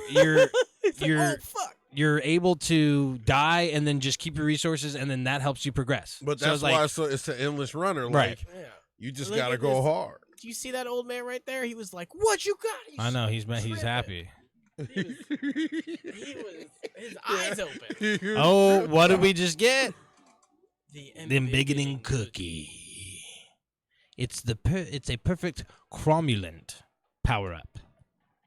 He's like, you're oh, fuck. you're able to die and then just keep your resources, and then that helps you progress. But So that's it's like, why it's an endless runner. Like, Right. Yeah. you just Look gotta at go this. hard. Do you see that old man right there? He was like, what you got? I know he's tripping. happy. He was, his eyes open. Oh, what did we just get? The The embiggening cookie. It's a perfect cromulent power up.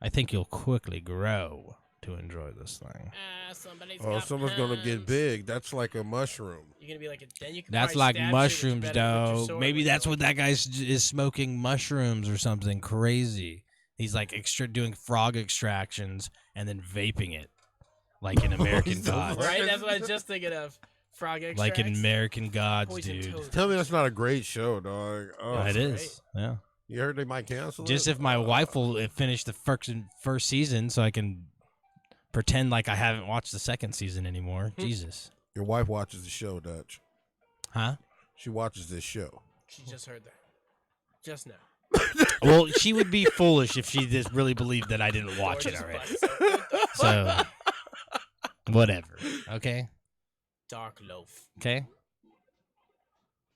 I think you'll quickly grow to enjoy this thing. Somebody's Oh, got someone's gonna get hands. big. That's like a mushroom. You're gonna be like, then you can That's probably like stab shit, mushrooms, but you better put your though. sword Maybe away, that's though. what that guy is smoking mushrooms or something crazy. He's like doing frog extractions and then vaping it, like in American He's so Gods. Right? That's what I was just thinking of. Frog extracts. Like in American Gods, Poison dude. toad. Tell me that's not a great show, dog. Oh, It that's is. Yeah. You heard they might cancel Just it? if my wife will finish the first season, so I can pretend like I haven't watched the second season anymore. Jesus. Your wife watches the show, Dutch. Huh? She watches this show. She just heard that. Just now. Well, she would be foolish if she just really believed that I didn't watch it Gorgeous already. butt. So Whatever. Okay. Dark loaf. Okay.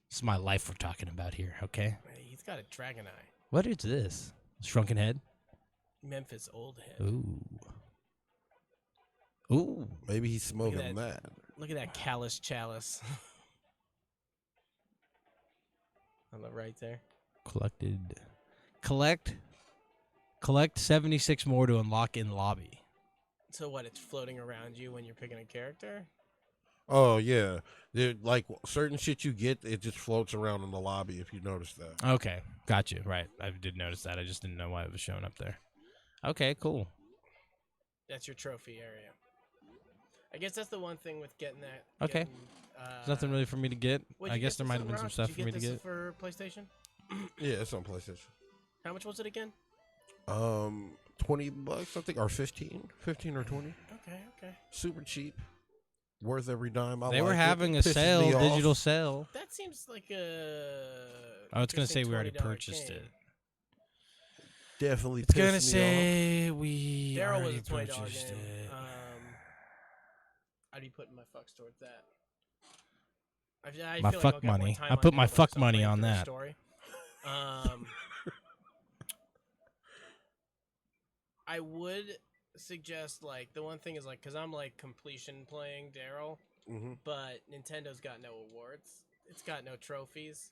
It's my life we're talking about here. Okay. Hey, he's got a dragon eye. What is this? Shrunken head. Memphis old head. Ooh. Ooh. Maybe he's smoking that. that. Look at that callous chalice. On the right there. Collect 76 more to unlock in lobby. So what? It's floating around you when you're picking a character. Oh yeah, like certain shit you get, it just floats around in the lobby. If you notice that. Okay, got you. Right, I did notice that. I just didn't know why it was showing up there. Okay, cool. That's your trophy area. I guess that's the one thing with getting that. Okay. Getting, There's nothing really for me to get. what'd I you guess get there this might on, have been some Rock? stuff Did for you me to this get. for PlayStation? Yeah, it's on PlayStation. How much was it again? $20, I think, or 15 or 20. Okay. Super cheap, worth every dime. They were like it. having a Pisses sale, me off. digital sale. That seems like a. Oh, it's gonna say interesting we already $20 purchased game. it. Definitely. It's gonna pissed me say we Daryl was already a $20 purchased game. it. I'd be putting my fucks towards that. I My feel fuck like I'll get more money. time I put on my Daryl fuck because I'm money playing on through a that. Story. I would suggest like the one thing is like because I'm like completion playing Daryl, Mm-hmm. but Nintendo's got no awards. It's got no trophies.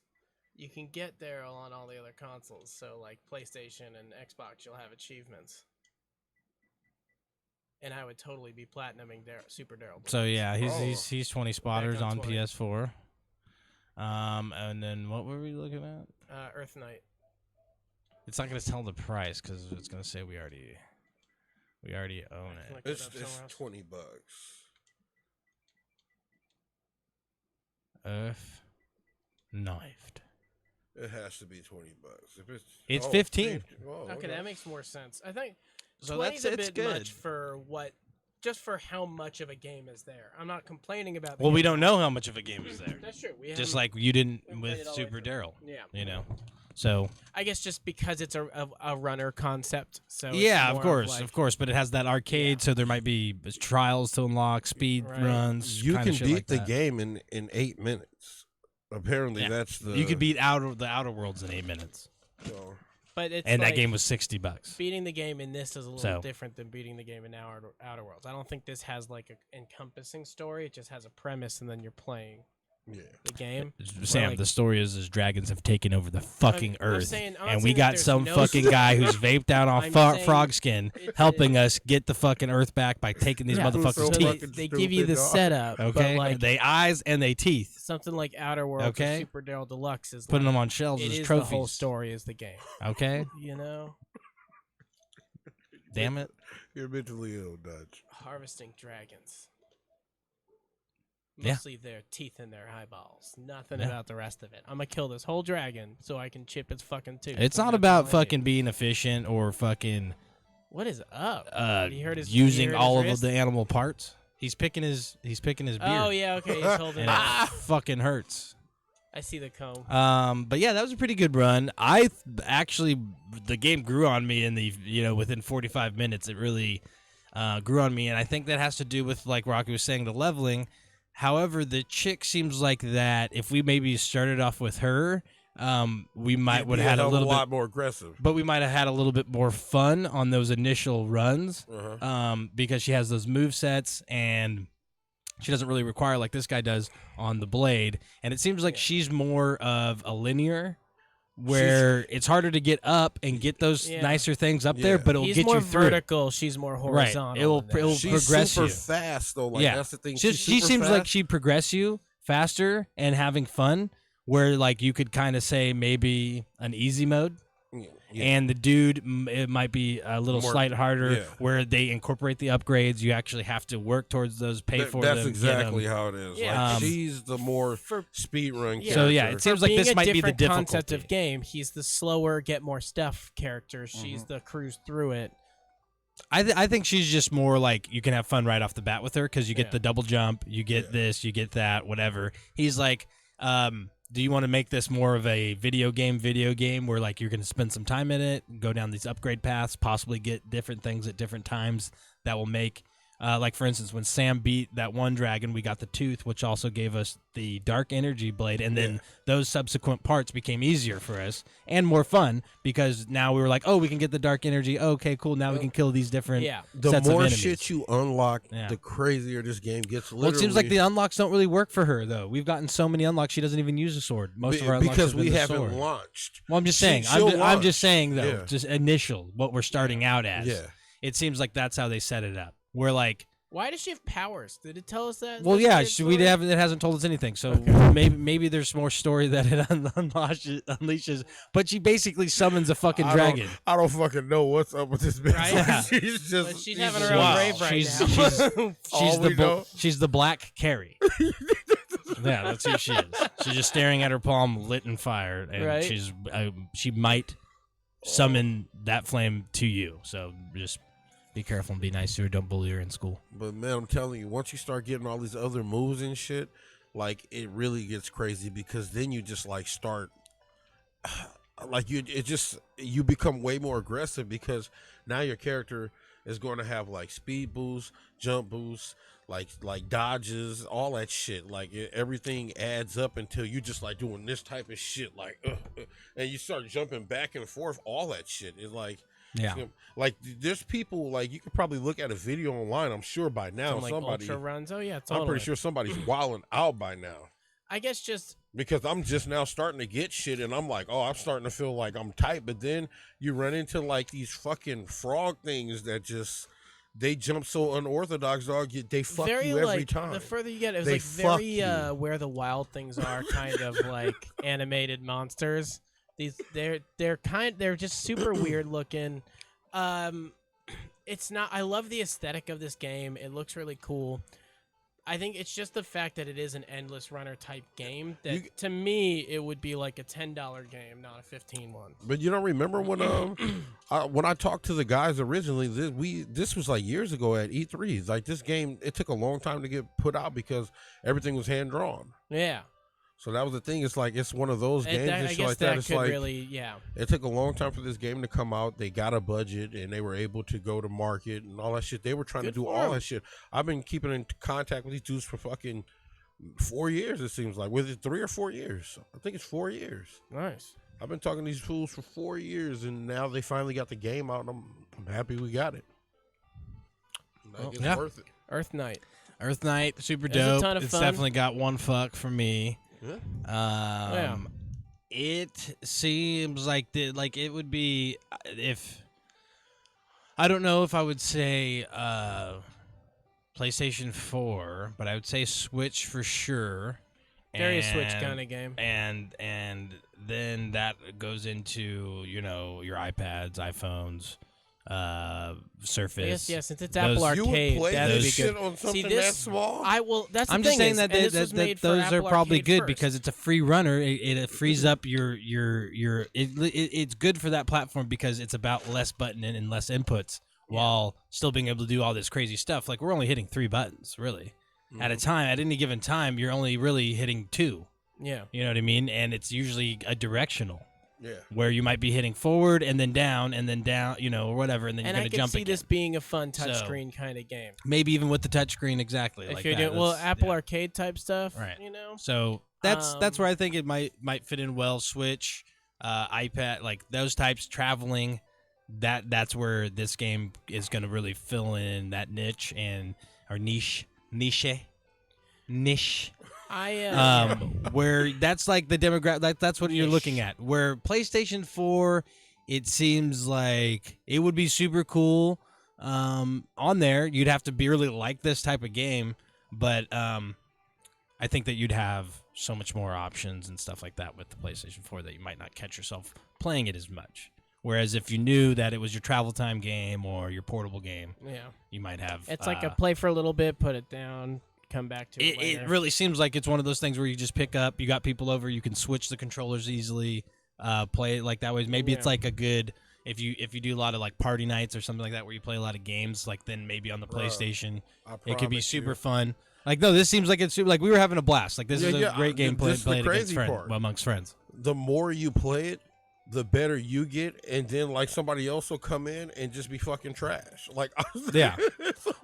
You can get Daryl on all the other consoles, so like PlayStation and Xbox, you'll have achievements. And I would totally be platinuming Super Daryl. So yeah, Oh. he's 20 spotters on on 20. PS4. And then what were we looking at? Earth Knight. It's not gonna tell the price because it's gonna say we already own I can it. look it It's up somewhere else. $20. Earth knifed. It has to be $20. If It's 15. Okay, that makes more sense. I think So 20 is a it's bit good. much for what, just for how much of a game is there. I'm not complaining about. The Well, we game. don't know how much of a game is there. That's true. We Just haven't- like you didn't we haven't played with it all the way Super through. Daryl. Yeah. You know. So I guess just because it's a runner concept. So it's yeah, more of course, but it has that arcade, so there might be trials to unlock, speed Right. runs. You kinda can shit beat like the that. game in 8 minutes. Apparently, Yeah. that's the. You could beat the Outer Worlds in 8 minutes, So, But it's and like, that game was $60. beating the game in this is a little So- different than beating the game in Outer Worlds. I don't think this has like an encompassing story. It just has a premise, and then you're playing yeah. the game. Sam, like- the story is dragons have taken over the fucking I'm Earth, saying- I'm not and we saying that got there's some no fucking story. guy who's vaped out on I'm saying frog skin, it's helping us get the fucking Earth back by taking these Yeah. motherfuckers' So So teeth. they give you the stupid, dog. setup, Okay, but like they eyes and they teeth, something like Outer Worlds Okay. or Super Daryl Deluxe is putting like, them on shelves it as is trophies. the whole story is the game. Okay, You know, damn it. You're mentally ill, Dutch. harvesting dragons. Yeah. Mostly their teeth and their eyeballs. Nothing Yeah. about the rest of it. I'm gonna kill this whole dragon so I can chip its fucking tooth. It's and not that's about all I need. fucking being efficient or fucking What is up? He hurt his, using he hurt all his of wrist? the animal parts. He's picking his beard. Oh yeah, okay. He's holding. and it. it fucking hurts. I see the comb. But yeah, that was a pretty good run. Actually, the game grew on me in the within 45 minutes. It really grew on me, and I think that has to do with, like Rocky was saying, the leveling. However, the chick seems like that. If we maybe started off with her, we might would have had a little lot bit, more aggressive. but we might have had a little bit more fun on those initial runs. Uh-huh. Because she has those move sets and she doesn't really require like this guy does on the blade. And it seems like she's more of a linear, where it's harder to get up and get those Yeah. nicer things up there, Yeah. but it'll He's get more you through. vertical. She's more horizontal. Right. It'll than that. She's progress super you. fast though. Like Yeah. that's the thing. She She's super seems like fast. she'd progress you faster and having fun, where like you could kind of say maybe an easy mode. Yeah. And the dude, it might be a little More- slight harder, yeah. where they incorporate the upgrades. You actually have to work towards those, pay for That's them. exactly get 'em. how it is. Yeah. Like, she's the more For speed run. Yeah. So yeah, character. it seems like being this a might be the different difficulty. concept of game. He's the slower, get more stuff character. She's the cruise through it. I think she's just more like you can have fun right off the bat with her because you get Yeah. the double jump, you get Yeah. this, you get that, whatever. He's like, do you want to make this more of a video game where like you're going to spend some time in it, go down these upgrade paths, possibly get different things at different times that will make Like, for instance, when Sam beat that one dragon, we got the tooth, which also gave us the dark energy blade, and then those subsequent parts became easier for us and more fun because now we were like, oh, we can get the dark energy. Oh, okay, cool. Now we can kill these different The sets of more enemies. shit you unlock, the crazier this game gets. Well, it seems like the unlocks don't really work for her, though. We've gotten so many unlocks, she doesn't even use a sword. Most of our unlocks because have been we the haven't sword. launched. Well, I'm just saying. She'll I'm just launch. saying, though, Yeah. just initial, what we're starting out as. Yeah. It seems like that's how they set it up. We're like, Why does she have powers? Did it tell us that? well, That's yeah, weird story? it hasn't told us anything. So maybe there's more story that it unleashes. But she basically summons a fucking dragon. I don't fucking know what's up with this bitch. Right? Yeah. She's just. But she's having her Wow. own grave right now. She's the Black Carrie. Yeah, that's who she is. She's just staring at her palm lit in fire, and Right. she might summon that flame to you. So just be careful and be nice to her. Don't bully her in school. But man, I'm telling you, once you start getting all these other moves and shit, like it really gets crazy because then you just like start, like you become way more aggressive because now your character is going to have like speed boosts, jump boosts, like dodges, all that shit. Like everything adds up until you just like doing this type of shit, like, and you start jumping back and forth. All that shit is like. Yeah. Like there's people like you could probably look at a video online. I'm sure by now Some, like, somebody ultra runs. Oh yeah, I'm totally. pretty sure somebody's wilding out by now I guess just because I'm just now starting to get shit and I'm like, oh, I'm starting to feel like I'm tight. But then you run into like these fucking frog things that just they jump so unorthodox, dog. They fuck very you every like time. the further you get, it was They like fuck very you. where the wild things are, kind of like animated monsters. They're just super weird looking. It's not. I love the aesthetic of this game. It looks really cool. I think it's just the fact that it is an endless runner type game that to me it would be like a $10 game, not a $15 one. But you don't remember when I talked to the guys originally, this was like years ago at E3. Like this game, it took a long time to get put out because everything was hand drawn. Yeah, So that was the thing. It's like it's one of those games. I and shit guess like that It's could like really, yeah. it took a long time for this game to come out. They got a budget and they were able to go to market and all that shit. They were trying Good to do for all 'em. that shit. I've been keeping in contact with these dudes for fucking 4 years. It seems like with it 3 or 4 years. I think it's 4 years. Nice. I've been talking to these fools for 4 years, and now they finally got the game out, and I'm happy we got it. Like, it's yeah. worth it. Earth Knight. Earth Knight, super It was a dope. ton of It's fun. definitely got one fuck for me. Yeah. Yeah. It seems like it would be if I don't know if I would say PlayStation 4, but I would say Switch for sure. Very Switch And- kind of game. And then that goes into your iPads, iPhones, Surface. Yes, since it's Those- Apple You would Arcade, play that'd this be shit good. on something See, that this small? That's the I'm just thing saying is, that, and this was made for those are Apple probably Arcade good first. because it's a free runner. It frees up it's good for that platform because it's about less buttoning and less inputs while still being able to do all this crazy stuff. Like we're only hitting 3 buttons really at a time. At any given time, you're only really hitting 2. Yeah. You know what I mean? And it's usually a directional. Yeah. Where you might be hitting forward and then down, or whatever, and then And you're I going to can jump see again. this being a fun So- touchscreen kind of game. Maybe even with the touchscreen, exactly. If like you're that. doing That's- Apple yeah. Arcade type stuff, Right. So So that's where I think it might fit in well. Switch, iPad, like those types, traveling. That's where this game is going to really fill in that niche or niche. I Where that's like the demographic. That's what you're Niche. looking at. Where PlayStation 4, it seems like it would be super cool. On there, you'd have to be really like this type of game, but I think that you'd have so much more options and stuff like that with the PlayStation 4 that you might not catch yourself playing it as much. Whereas if you knew that it was your travel time game or your portable game, yeah. you might have. It's like a play for a little bit, put it down, come back to it later. It really seems like it's one of those things where you just pick up. You got people over. You can switch the controllers easily. Play it like that way. Maybe it's Yeah. like a good if you do a lot of like party nights or something like that where you play a lot of games. Like then maybe on the PlayStation, it could be promise super you. fun. Like no, this seems like it's super, like we were having a blast. Like this is a great game this is the played against crazy part. amongst friends. The more you play it, the better you get, and then like somebody else will come in and just be fucking trash. Like, Yeah.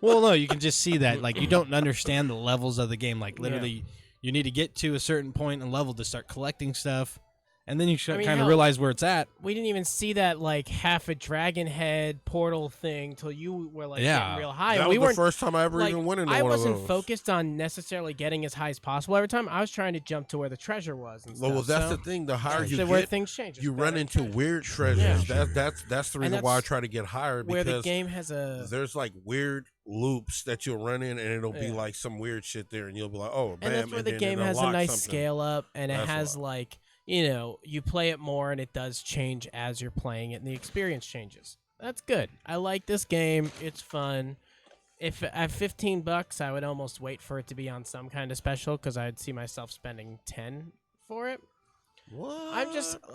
Well, no, you can just see that. Like, you don't understand the levels of the game. Like, literally, you need to get to a certain point and level to start collecting stuff, and then you should kind of hell, realize where it's at. We didn't even see that like half a dragon head portal thing till you were like getting real high. That we was weren't the first time I ever like, even went into I one of wasn't those. focused on necessarily getting as high as possible every time. I was trying to jump to where the treasure was. And Well, stuff, that's so, the thing. The higher you so where get, things change. it's you run better into treasure. weird treasures. Yeah. That's the reason And why I that's try to get higher, where because the game has a. there's like weird loops that you'll run in, and it'll be like some weird shit there, and you'll be like, oh, bam. And that's where the then game it has a unlocks nice something. scale up, and it That's has why. like, you know, you play it more and it does change as you're playing it and the experience changes. That's good. I like this game. It's fun. If at $15, I would almost wait for it to be on some kind of special because I'd see myself spending 10 for it. What?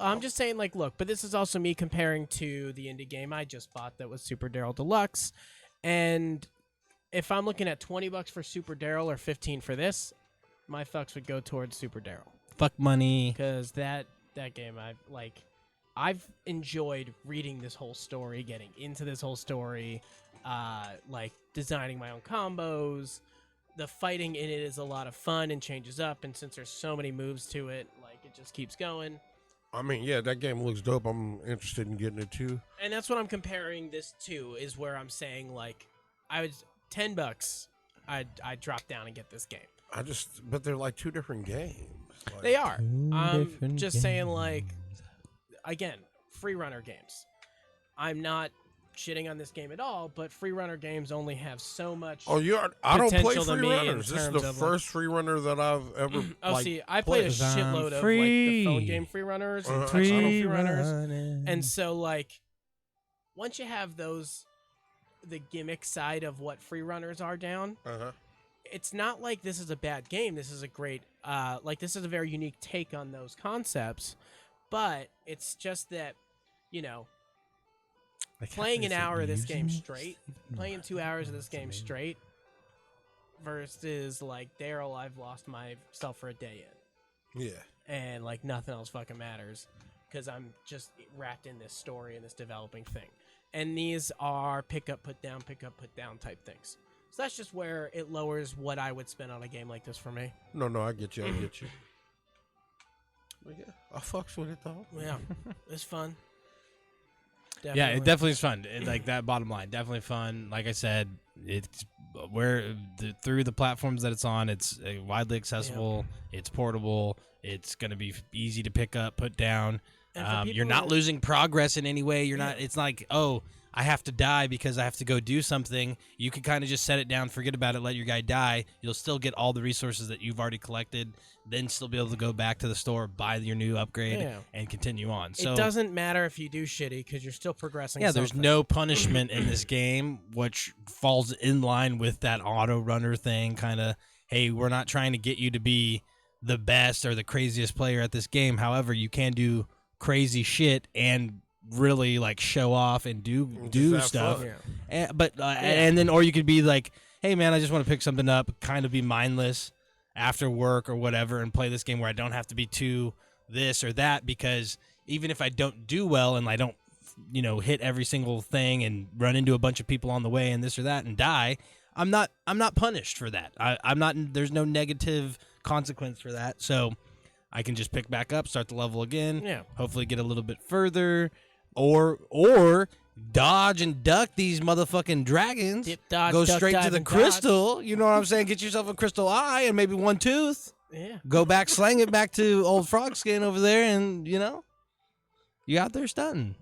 I'm just saying, like, look, but this is also me comparing to the indie game I just bought that was Super Daryl Deluxe. And if I'm looking at $20 for Super Daryl or 15 for this, my fucks would go towards Super Daryl. Fuck money. Because that game, I've enjoyed reading this whole story, getting into this whole story, like designing my own combos. The fighting in it is a lot of fun and changes up, and since there's so many moves to it, like it just keeps going. I mean, yeah, that game looks dope. I'm interested in getting it too. And that's what I'm comparing this to, is where I'm saying like I was $10, I'd drop down and get this game. But they're like two different games. Like, They are. I'm just saying, like, again, free runner games. I'm not shitting on this game at all, but free runner games only have so much. Oh, I don't play potential to free me in runners. This is terms the of, first free runner that I've ever. Oh, like, see, I played a Cause I'm shitload of like free. the phone game free runners and touch Free free runners, running. and so like once you have those, the gimmick side of what free runners are down, Uh-huh. it's not like this is a bad game. This is a great, like this is a very unique take on those concepts, but it's just that, you know, playing an hour of this game straight, playing 2 hours of this game straight, versus like Daryl, I've lost myself for a day in, Yeah. and like nothing else fucking matters because I'm just wrapped in this story and this developing thing. And these are pick up, put down type things. So that's just where it lowers what I would spend on a game like this for me. No, I get you. I get you. But yeah, I fucks with it though. Yeah, it's fun. Yeah, it definitely is fun. Like that bottom line, definitely fun. Like I said, it's through the platforms that it's on. It's widely accessible. It's portable. It's going to be easy to pick up, put down. You're not losing progress in any way. You're not. It's like, oh, I have to die because I have to go do something. You can kind of just set it down, forget about it, let your guy die. You'll still get all the resources that you've already collected, then still be able to go back to the store, buy your new upgrade, and continue on. So it doesn't matter if you do shitty because you're still progressing. yeah, there's something. no punishment in this game, which falls in line with that auto runner thing. Kind of, hey, we're not trying to get you to be the best or the craziest player at this game. However, you can do crazy shit and really like show off and do stuff. And then, or you could be like, hey man, I just want to pick something up, kind of be mindless after work or whatever, and play this game where I don't have to be too this or that, because even if I don't do well and I don't, hit every single thing and run into a bunch of people on the way and this or that and die, I'm not punished for that. I'm not. There's no negative consequence for that. So I can just pick back up, start the level again. Yeah. Hopefully get a little bit further, or dodge and duck these motherfucking dragons. Dip, dodge, go duck, straight dive, to the and crystal. You know what I'm saying? Get yourself a crystal eye and maybe one tooth. Yeah. Go back, slang it back to old frog skin over there, and you out there stunting.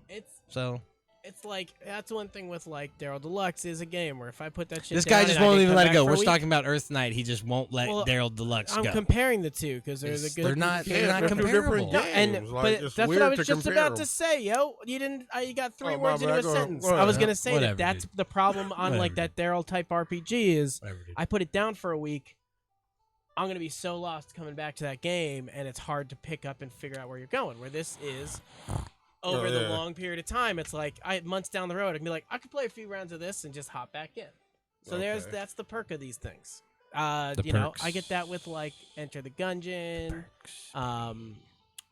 It's like, that's one thing with like Daryl Deluxe is a game where if I put that shit This down guy just and I won't didn't even come let it back go. for a We're week- talking about Earth Knight. He just won't let Well, Daryl Deluxe I'm go. comparing the two because there's a good. They're not they're two comparable. different No, games. and Like, but it's that's what weird I was to just compare about to them. say, yo. You didn't. You got three Oh, words my into a bad. Go- sentence. go I was ahead. gonna say Whatever, that's dude. the problem on Whatever, like that Daryl type RPG is. Whatever, dude. I put it down for a week. I'm gonna be so lost coming back to that game, and it's hard to pick up and figure out where you're going. Where this is. Over the long period of time, it's like months down the road, I can be like, I could play a few rounds of this and just hop back in. So that's the perk of these things. I perks. get that with like Enter the Gungeon,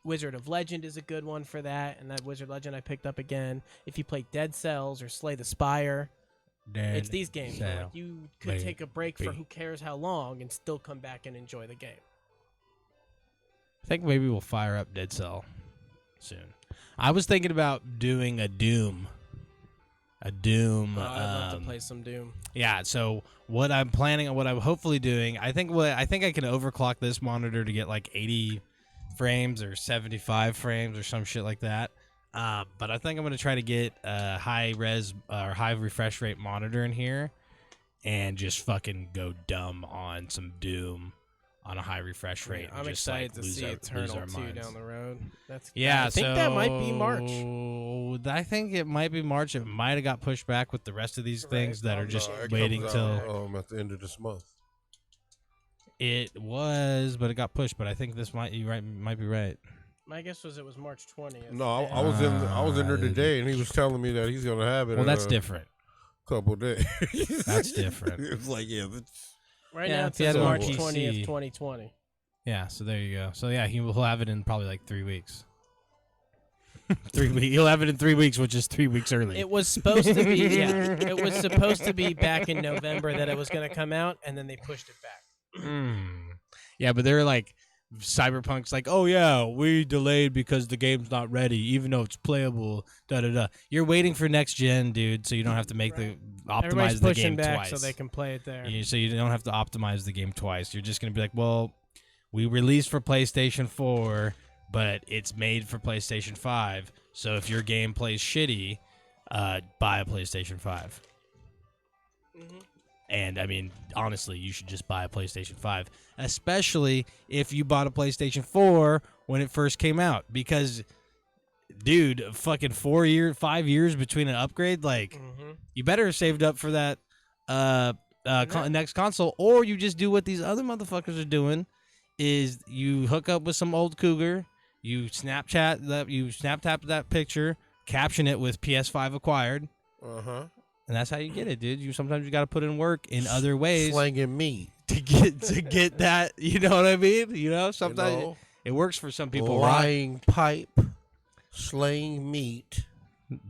Wizard of Legend is a good one for that, and that Wizard Legend I picked up again. If you play Dead Cells or Slay the Spire, it's these games where like, you could take a break for who cares how long and still come back and enjoy the game. I think maybe we'll fire up Dead Cell soon. I was thinking about doing a Doom. I'd love to play some Doom. Yeah, so what I'm hopefully doing, I think I can overclock this monitor to get like 80 frames or 75 frames or some shit like that. But I think I'm gonna try to get a high res or high refresh rate monitor in here, and just fucking go dumb on some Doom on a high refresh rate. I'm just, excited to see Eternal 2 down the road. I think that might be March. I think it might be March. It might have got pushed back with the rest of these things that are just waiting till at the end of this month. It was, but it got pushed. But I think this might be right. My guess was it was March 20th. No, I was in there today, and he was telling me that he's gonna have it. Well, that's different. Couple days. That's different. It's like that's. Right now it says March 20th, 2020. Yeah, so there you go. So yeah, he'll have it in probably like 3 weeks. 3 weeks. He'll have it in 3 weeks, which is 3 weeks early. It was supposed to be. Yeah, it was supposed to be back in November that it was going to come out, and then they pushed it back. Yeah, but they're like, Cyberpunk's like, oh yeah, we delayed because the game's not ready, even though it's playable. Da da da. You're waiting for next gen, dude, so you don't have to make optimize the game back twice, so they can play it there. So you don't have to optimize the game twice. You're just gonna be like, well, we released for PlayStation 4, but it's made for PlayStation 5. So if your game plays shitty, buy a PlayStation 5. Mm-hmm. And, I mean, honestly, you should just buy a PlayStation 5, especially if you bought a PlayStation 4 when it first came out. Because, dude, fucking 5 years between an upgrade, like, you better have saved up for that next console, or you just do what these other motherfuckers are doing, is you hook up with some old cougar, you snap tap that picture, caption it with PS5 acquired. And that's how you get it, dude. Sometimes you got to put in work in other ways. Slanging meat to get that. You know what I mean? Sometimes it works for some people. Lying pipe, slaying meat,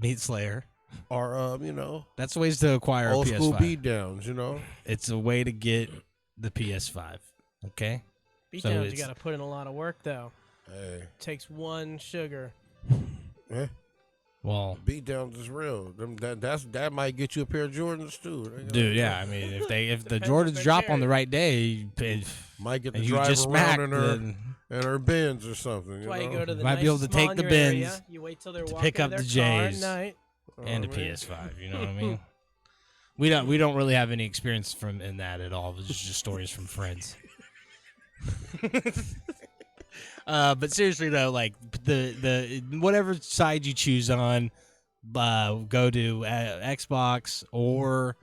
meat slayer, or that's ways to acquire old a PS5. School beat downs. It's a way to get the PS5. Okay. Beat downs, you got to put in a lot of work though. Hey. Takes one sugar. Yeah. Well, beatdowns is real. That might get you a pair of Jordans too. Dude, yeah. I mean, if the Jordans drop on the right day, might get the drive around in her Benz or something. That's why you go to the might be able to take the Benz. You wait till they're walking pick up their the car J's at night. and a PS5. You know what I mean? We don't really have any experience in that at all. It's just stories from friends. But seriously though, like the whatever side you choose on, go to Xbox or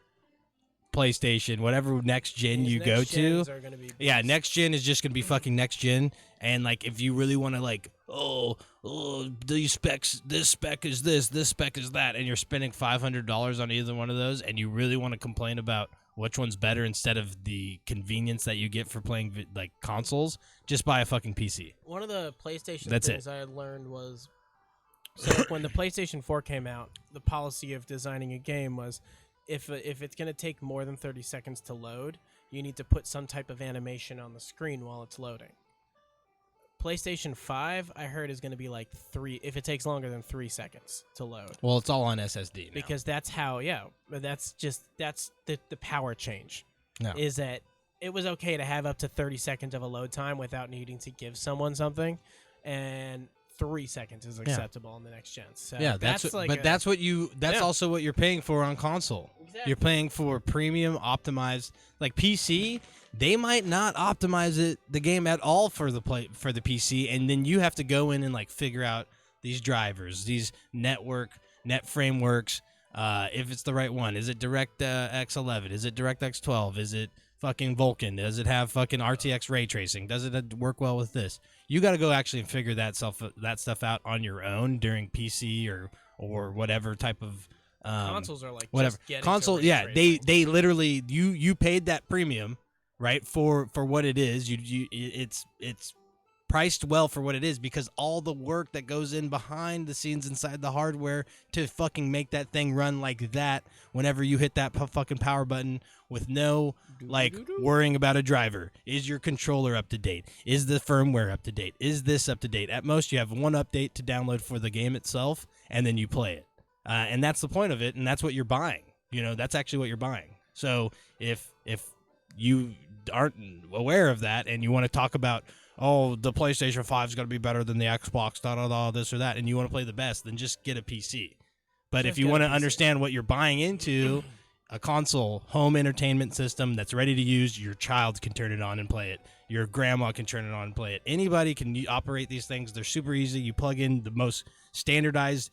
PlayStation, whatever next gen you go to. Yeah, next gen is just gonna be fucking next gen. And like, if you really want to like, these specs, this spec is this spec is that, and you're spending $500 on either one of those, and you really want to complain about which one's better instead of the convenience that you get for playing like consoles, just buy a fucking PC. One of the PlayStation things I had learned was, so like when the PlayStation 4 came out, the policy of designing a game was if it's going to take more than 30 seconds to load, you need to put some type of animation on the screen while it's loading. PlayStation 5, I heard, is going to be like 3 if it takes longer than 3 seconds to load. Well, it's all on SSD now. Because that's how, that's the power change. No. Is that it was okay to have up to 30 seconds of a load time without needing to give someone something, and 3 seconds is acceptable on the next gen. So that's also what you're paying for on console. Exactly. You're paying for premium optimized, like PC. They might not optimize the game at all for the PC, and then you have to go in and like figure out these drivers, these net frameworks, if it's the right one. Is it DirectX 11? Is it DirectX 12? Is it fucking Vulkan? Does it have fucking RTX ray tracing? Does it work well with this? You got to go actually figure that stuff out on your own during PC or whatever type of consoles are like whatever console. Yeah, they literally you paid that premium. Right, for what it is, it's priced well for what it is, because all the work that goes in behind the scenes inside the hardware to fucking make that thing run like that whenever you hit that fucking power button with no like worrying about a driver. Is your controller up to date? Is the firmware up to date? Is this up to date? At most you have one update to download for the game itself, and then you play it. And that's the point of it, and that's what you're buying. You know, that's actually what you're buying. So if you aren't aware of that and you want to talk about, oh, the PlayStation 5 is going to be better than the Xbox, this or that, and you want to play the best, then just get a PC. But if you want to understand what you're buying into, a console, home entertainment system that's ready to use, your child can turn it on and play it. Your grandma can turn it on and play it. Anybody can operate these things. They're super easy. You plug in the standardized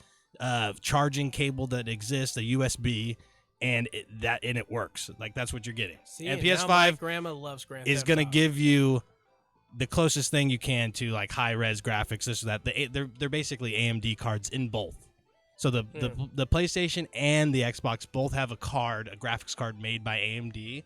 charging cable that exists, a USB, and it works. Like, that's what you're getting. See, and now PS5 my grandma loves Grand is Theft going to Auto. give you the closest thing you can to like high res graphics, this or that. They're basically AMD cards in both. So the PlayStation and the Xbox both have a graphics card made by AMD,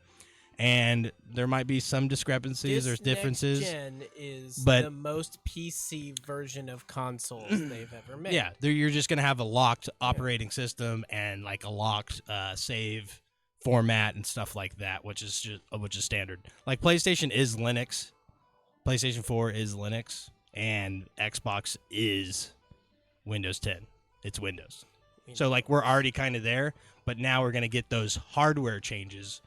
and there might be some discrepancies or differences. Next gen is but the most PC version of consoles they've ever made. Yeah, you're just gonna have a locked operating system and like a locked save format and stuff like that, which is standard. Like PlayStation is Linux, PlayStation 4 is Linux, and Xbox is Windows 10. It's Windows. So like we're already kind of there, but now we're gonna get those hardware changes,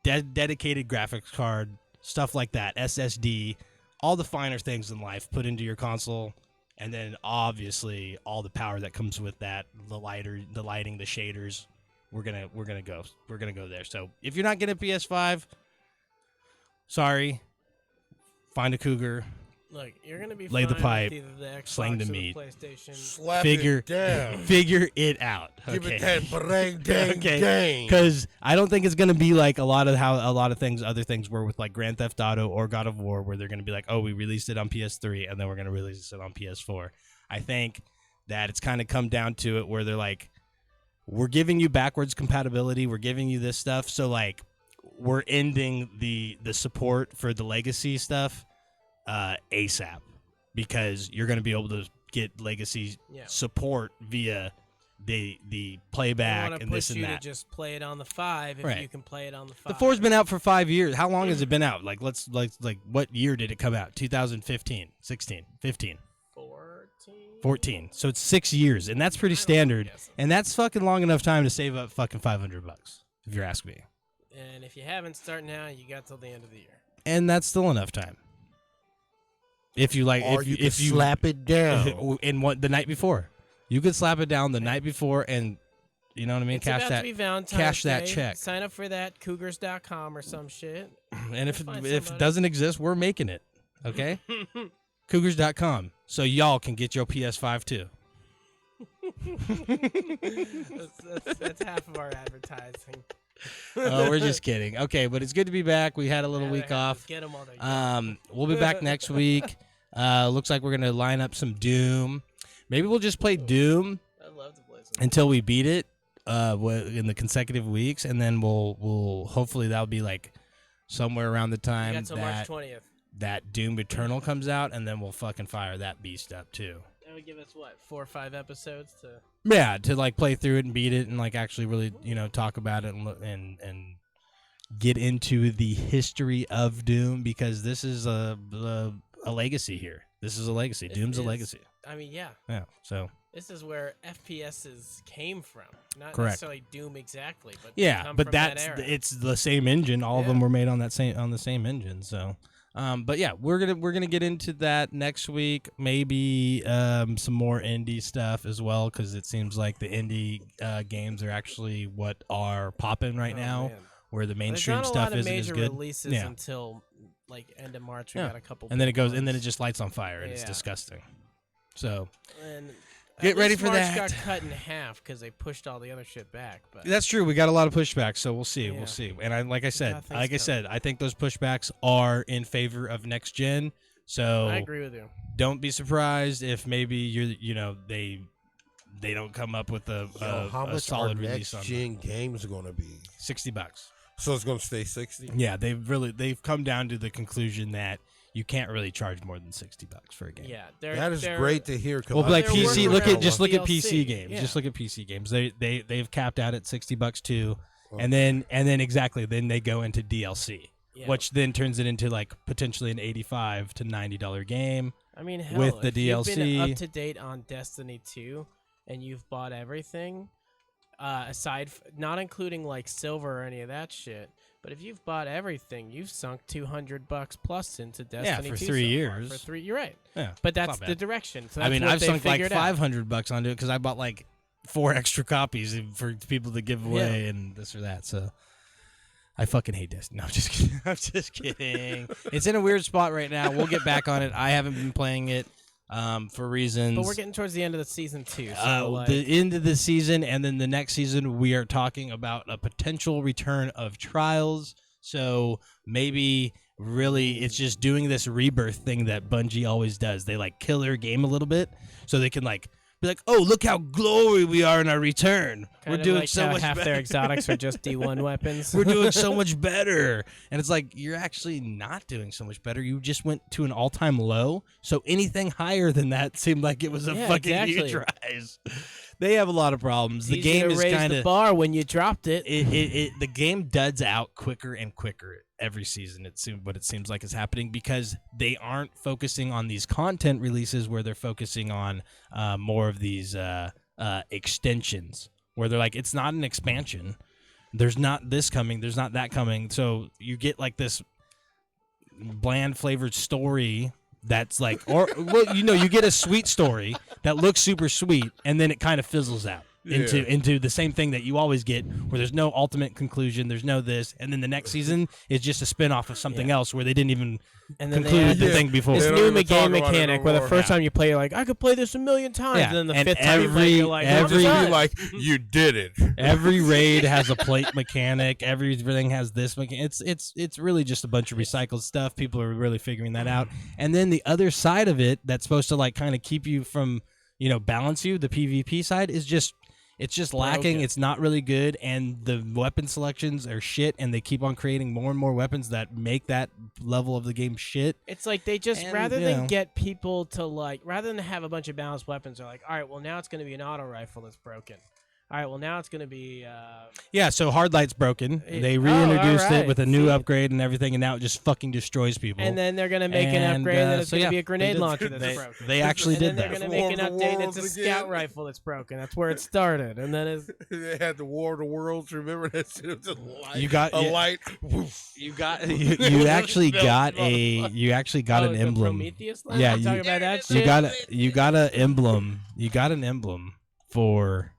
dedicated graphics card, stuff like that, SSD, all the finer things in life put into your console. And then obviously all the power that comes with that, the lighting, the shaders, we're gonna go there. So if you're not getting a PS5, sorry, find a cougar, Look, you're gonna be lay the fine pipe, with either the Xbox slang the or meat. PlayStation. Slap figure it down. figure it out. Give Okay. it that bang dang Okay. dang. Because I don't think it's gonna be like a lot of other things were with like Grand Theft Auto or God of War, where they're gonna be like, oh, we released it on PS3 and then we're gonna release it on PS4. I think that it's kind of come down to it where they're like, we're giving you backwards compatibility, we're giving you this stuff, so like we're ending the support for the legacy stuff ASAP, because you're gonna be able to get legacy support via the playback and this and you that. to just play it on the 5 if Right. you can play it on the 5. The 4's been out for 5 years. How long has it been out? Like what year did it come out? 2015, 16, 15, 14. So it's 6 years, and that's pretty standard. And that's fucking long enough time to save up fucking $500, if you ask me. And if you haven't, start now. You got till the end of the year. And that's still enough time. If you like, Or if you slap it down. in the night before, you could slap it down the night before, and you know what I mean. It's about to be Valentine's cash that Day. check. Sign up for that Cougars.com or some shit. And if Find it somebody. doesn't exist, we're making it. Okay, Cougars.com, so y'all can get your PS5 too. That's half of our advertising. Oh, we're just kidding. Okay, but it's good to be back. We had a little week off. Get them all there. We'll be back next week. Looks like we're gonna line up some Doom. Maybe we'll just play Doom I'd love to play some. until we beat it in the consecutive weeks, and then we'll hopefully that'll be like somewhere around the You time got till March 20th. that Doom Eternal comes out, and then we'll fucking fire that beast up too. That would give us what, 4 or 5 episodes to. Yeah, to like play through it and beat it and like actually really talk about it and get into the history of Doom, because this is a legacy here. This is a legacy. Doom's a legacy. I mean, yeah. Yeah. So This is where FPSs came from, not Correct. necessarily Doom exactly, but they yeah, come but from that that's era. it's the same engine. All of them Yeah. were made on the same engine. So, but yeah, we're gonna get into that next week. Maybe some more indie stuff as well, because it seems like the indie games are actually what are popping right now, man. where the There's mainstream not a stuff lot of isn't as major good. releases Yeah. until like end of March. We Yeah. got a couple, And then it big goes, and then it ones. just lights on fire, and it's Yeah. disgusting. So And get at ready least for March that. Got cut in half because they pushed all the other shit back. But that's true. We got a lot of pushbacks, so we'll see. Yeah. We'll see. And like I said, got things coming. I think those pushbacks are in favor of next gen. So I agree with you. don't be surprised if maybe they don't come up with How a much solid our release next on gen games are going to be? $60. So it's going to stay 60. Yeah, they've come down to the conclusion that you can't really charge more than $60 for a game. Yeah, That is great to hear. 'Cause Well, I like they're PC, working look at around just look at DLC. PC games. Yeah. Just look at PC games. They've capped out at $60 too, Oh. and then exactly then they go into DLC, Yeah. which then turns it into like potentially an $85 to $90 game. I mean, hell, with the if you've been DLC. up to date on Destiny 2 and you've bought everything, not including like silver or any of that shit, but if you've bought everything, you've sunk $200 plus into Destiny 2 for 3 so far. years. For 3, you're right. Yeah, But it's that's not the bad. direction. So I that's mean, what I've they sunk like figured out. $500 onto it because I bought like 4 extra copies for people to give away and this or that. So I fucking hate Destiny. No, I'm just kidding. I'm just kidding. It's in a weird spot right now. We'll get back on it. I haven't been playing it for reasons. But we're getting towards the end of the season too. So like, the end of the season, and then the next season, we are talking about a potential return of Trials. So maybe really it's just doing this rebirth thing that Bungie always does. They like kill their game a little bit so they can like be like, oh, look how glory we are in our return. kind We're of doing like so how much half better. their exotics are just D1 weapons. We're doing so much better. And it's like, you're actually not doing so much better. You just went to an all-time low. So anything higher than that seemed like it was a Yeah, fucking exactly. huge rise. They have a lot of problems. The Easy game to is raise kind the of bar when you dropped it. the game duds out quicker and quicker every season. What it seems like is happening because they aren't focusing on these content releases where they're focusing on more of these extensions where they're like, it's not an expansion. There's not this coming. There's not that coming. So you get like this bland flavored story that's like, or well, you get a sweet story that looks super sweet, and then it kind of fizzles out into the same thing that you always get, where there's no ultimate conclusion, there's no this, and then the next season is just a spin-off of something else where they didn't even And then conclude the they thing before. this They don't new even talk game about it no mechanic where the more. first time you play, you're like, I could play this a million times. Yeah, And then the and 5th time you play, you're like, every- I'm Just done. be like, you did it. Every raid has a plate mechanic. Everything has this mechanic. It's really just a bunch of recycled stuff. People are really figuring that out. And then the other side of it that's supposed to like kind of keep you from, balance you, the PvP side is just lacking. Broken. It's not really good, and the weapon selections are shit, and they keep on creating more and more weapons that make that level of the game shit. It's like they just, And, rather you than know. get people to like, rather than have a bunch of balanced weapons, they're like, all right, well, now it's going to be an auto rifle that's broken. All right, well, now it's going to be. Yeah, so Hardlight's broken. They Oh, reintroduced alright. it with a new See? upgrade and everything, and now it just fucking destroys people. And then they're going to make an And, upgrade that it's so going to yeah, be a grenade they did- launcher that's they, broken. They actually And did then they're that. going to make an War of the update that's a Worlds scout again. rifle that's broken. That's where it started. And then it's. They had the War of the Worlds. Remember that shit? It was a light. You got- a yeah. light. Woof. You actually got Oh, an the emblem. Prometheus line? Yeah, I'm you- talking about that You shit. got an emblem. You got an emblem for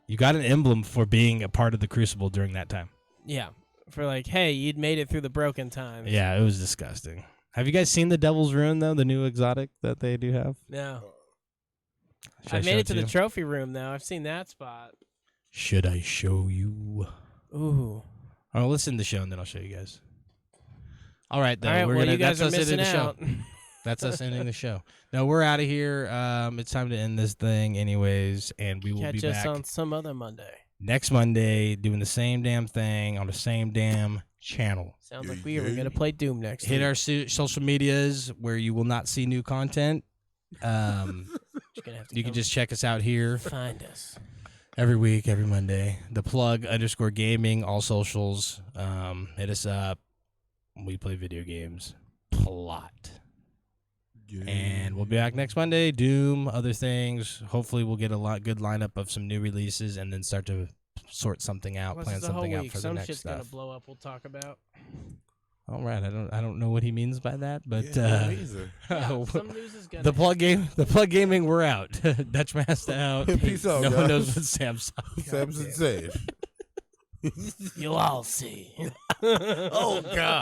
you got an emblem for being a part of the Crucible during that time. Yeah, for like, hey, you'd made it through the broken times. Yeah, it was disgusting. Have you guys seen the Devil's Rune though, the new exotic that they do have? No, Should I I show made it to the you? trophy room though. I've seen that spot. Should I show you? Ooh. Oh, listen to the show and then I'll show you guys. All right, though. All right, we're well, gonna. you guys That's are us ending missing the show. out. That's us ending the show. No, we're out of here. It's time to end this thing, anyways, and we will Catch be us back on some other Monday. next Monday doing the same damn thing on the same damn channel. Sounds like we were gonna play Doom next. Hit week. our social medias where you will not see new content. You're gonna have to You can come just check us out here find us. every week, every Monday. The plug_gaming, all socials. Hit us up. We play video games a lot. And we'll be back next Monday. Doom, other things. Hopefully, we'll get a good lineup of some new releases, and then start to sort something out, Plus, plan it's a whole something out week. for the Some next shit's gonna stuff. blow up. We'll talk about. All right, I don't know what he means by that, but Yeah, either. Yeah, some news is gonna. the plug gaming, we're out. Dutch Master out. Peace out, No one guys. knows what Sam's. Samson said. You'll all see. Oh God.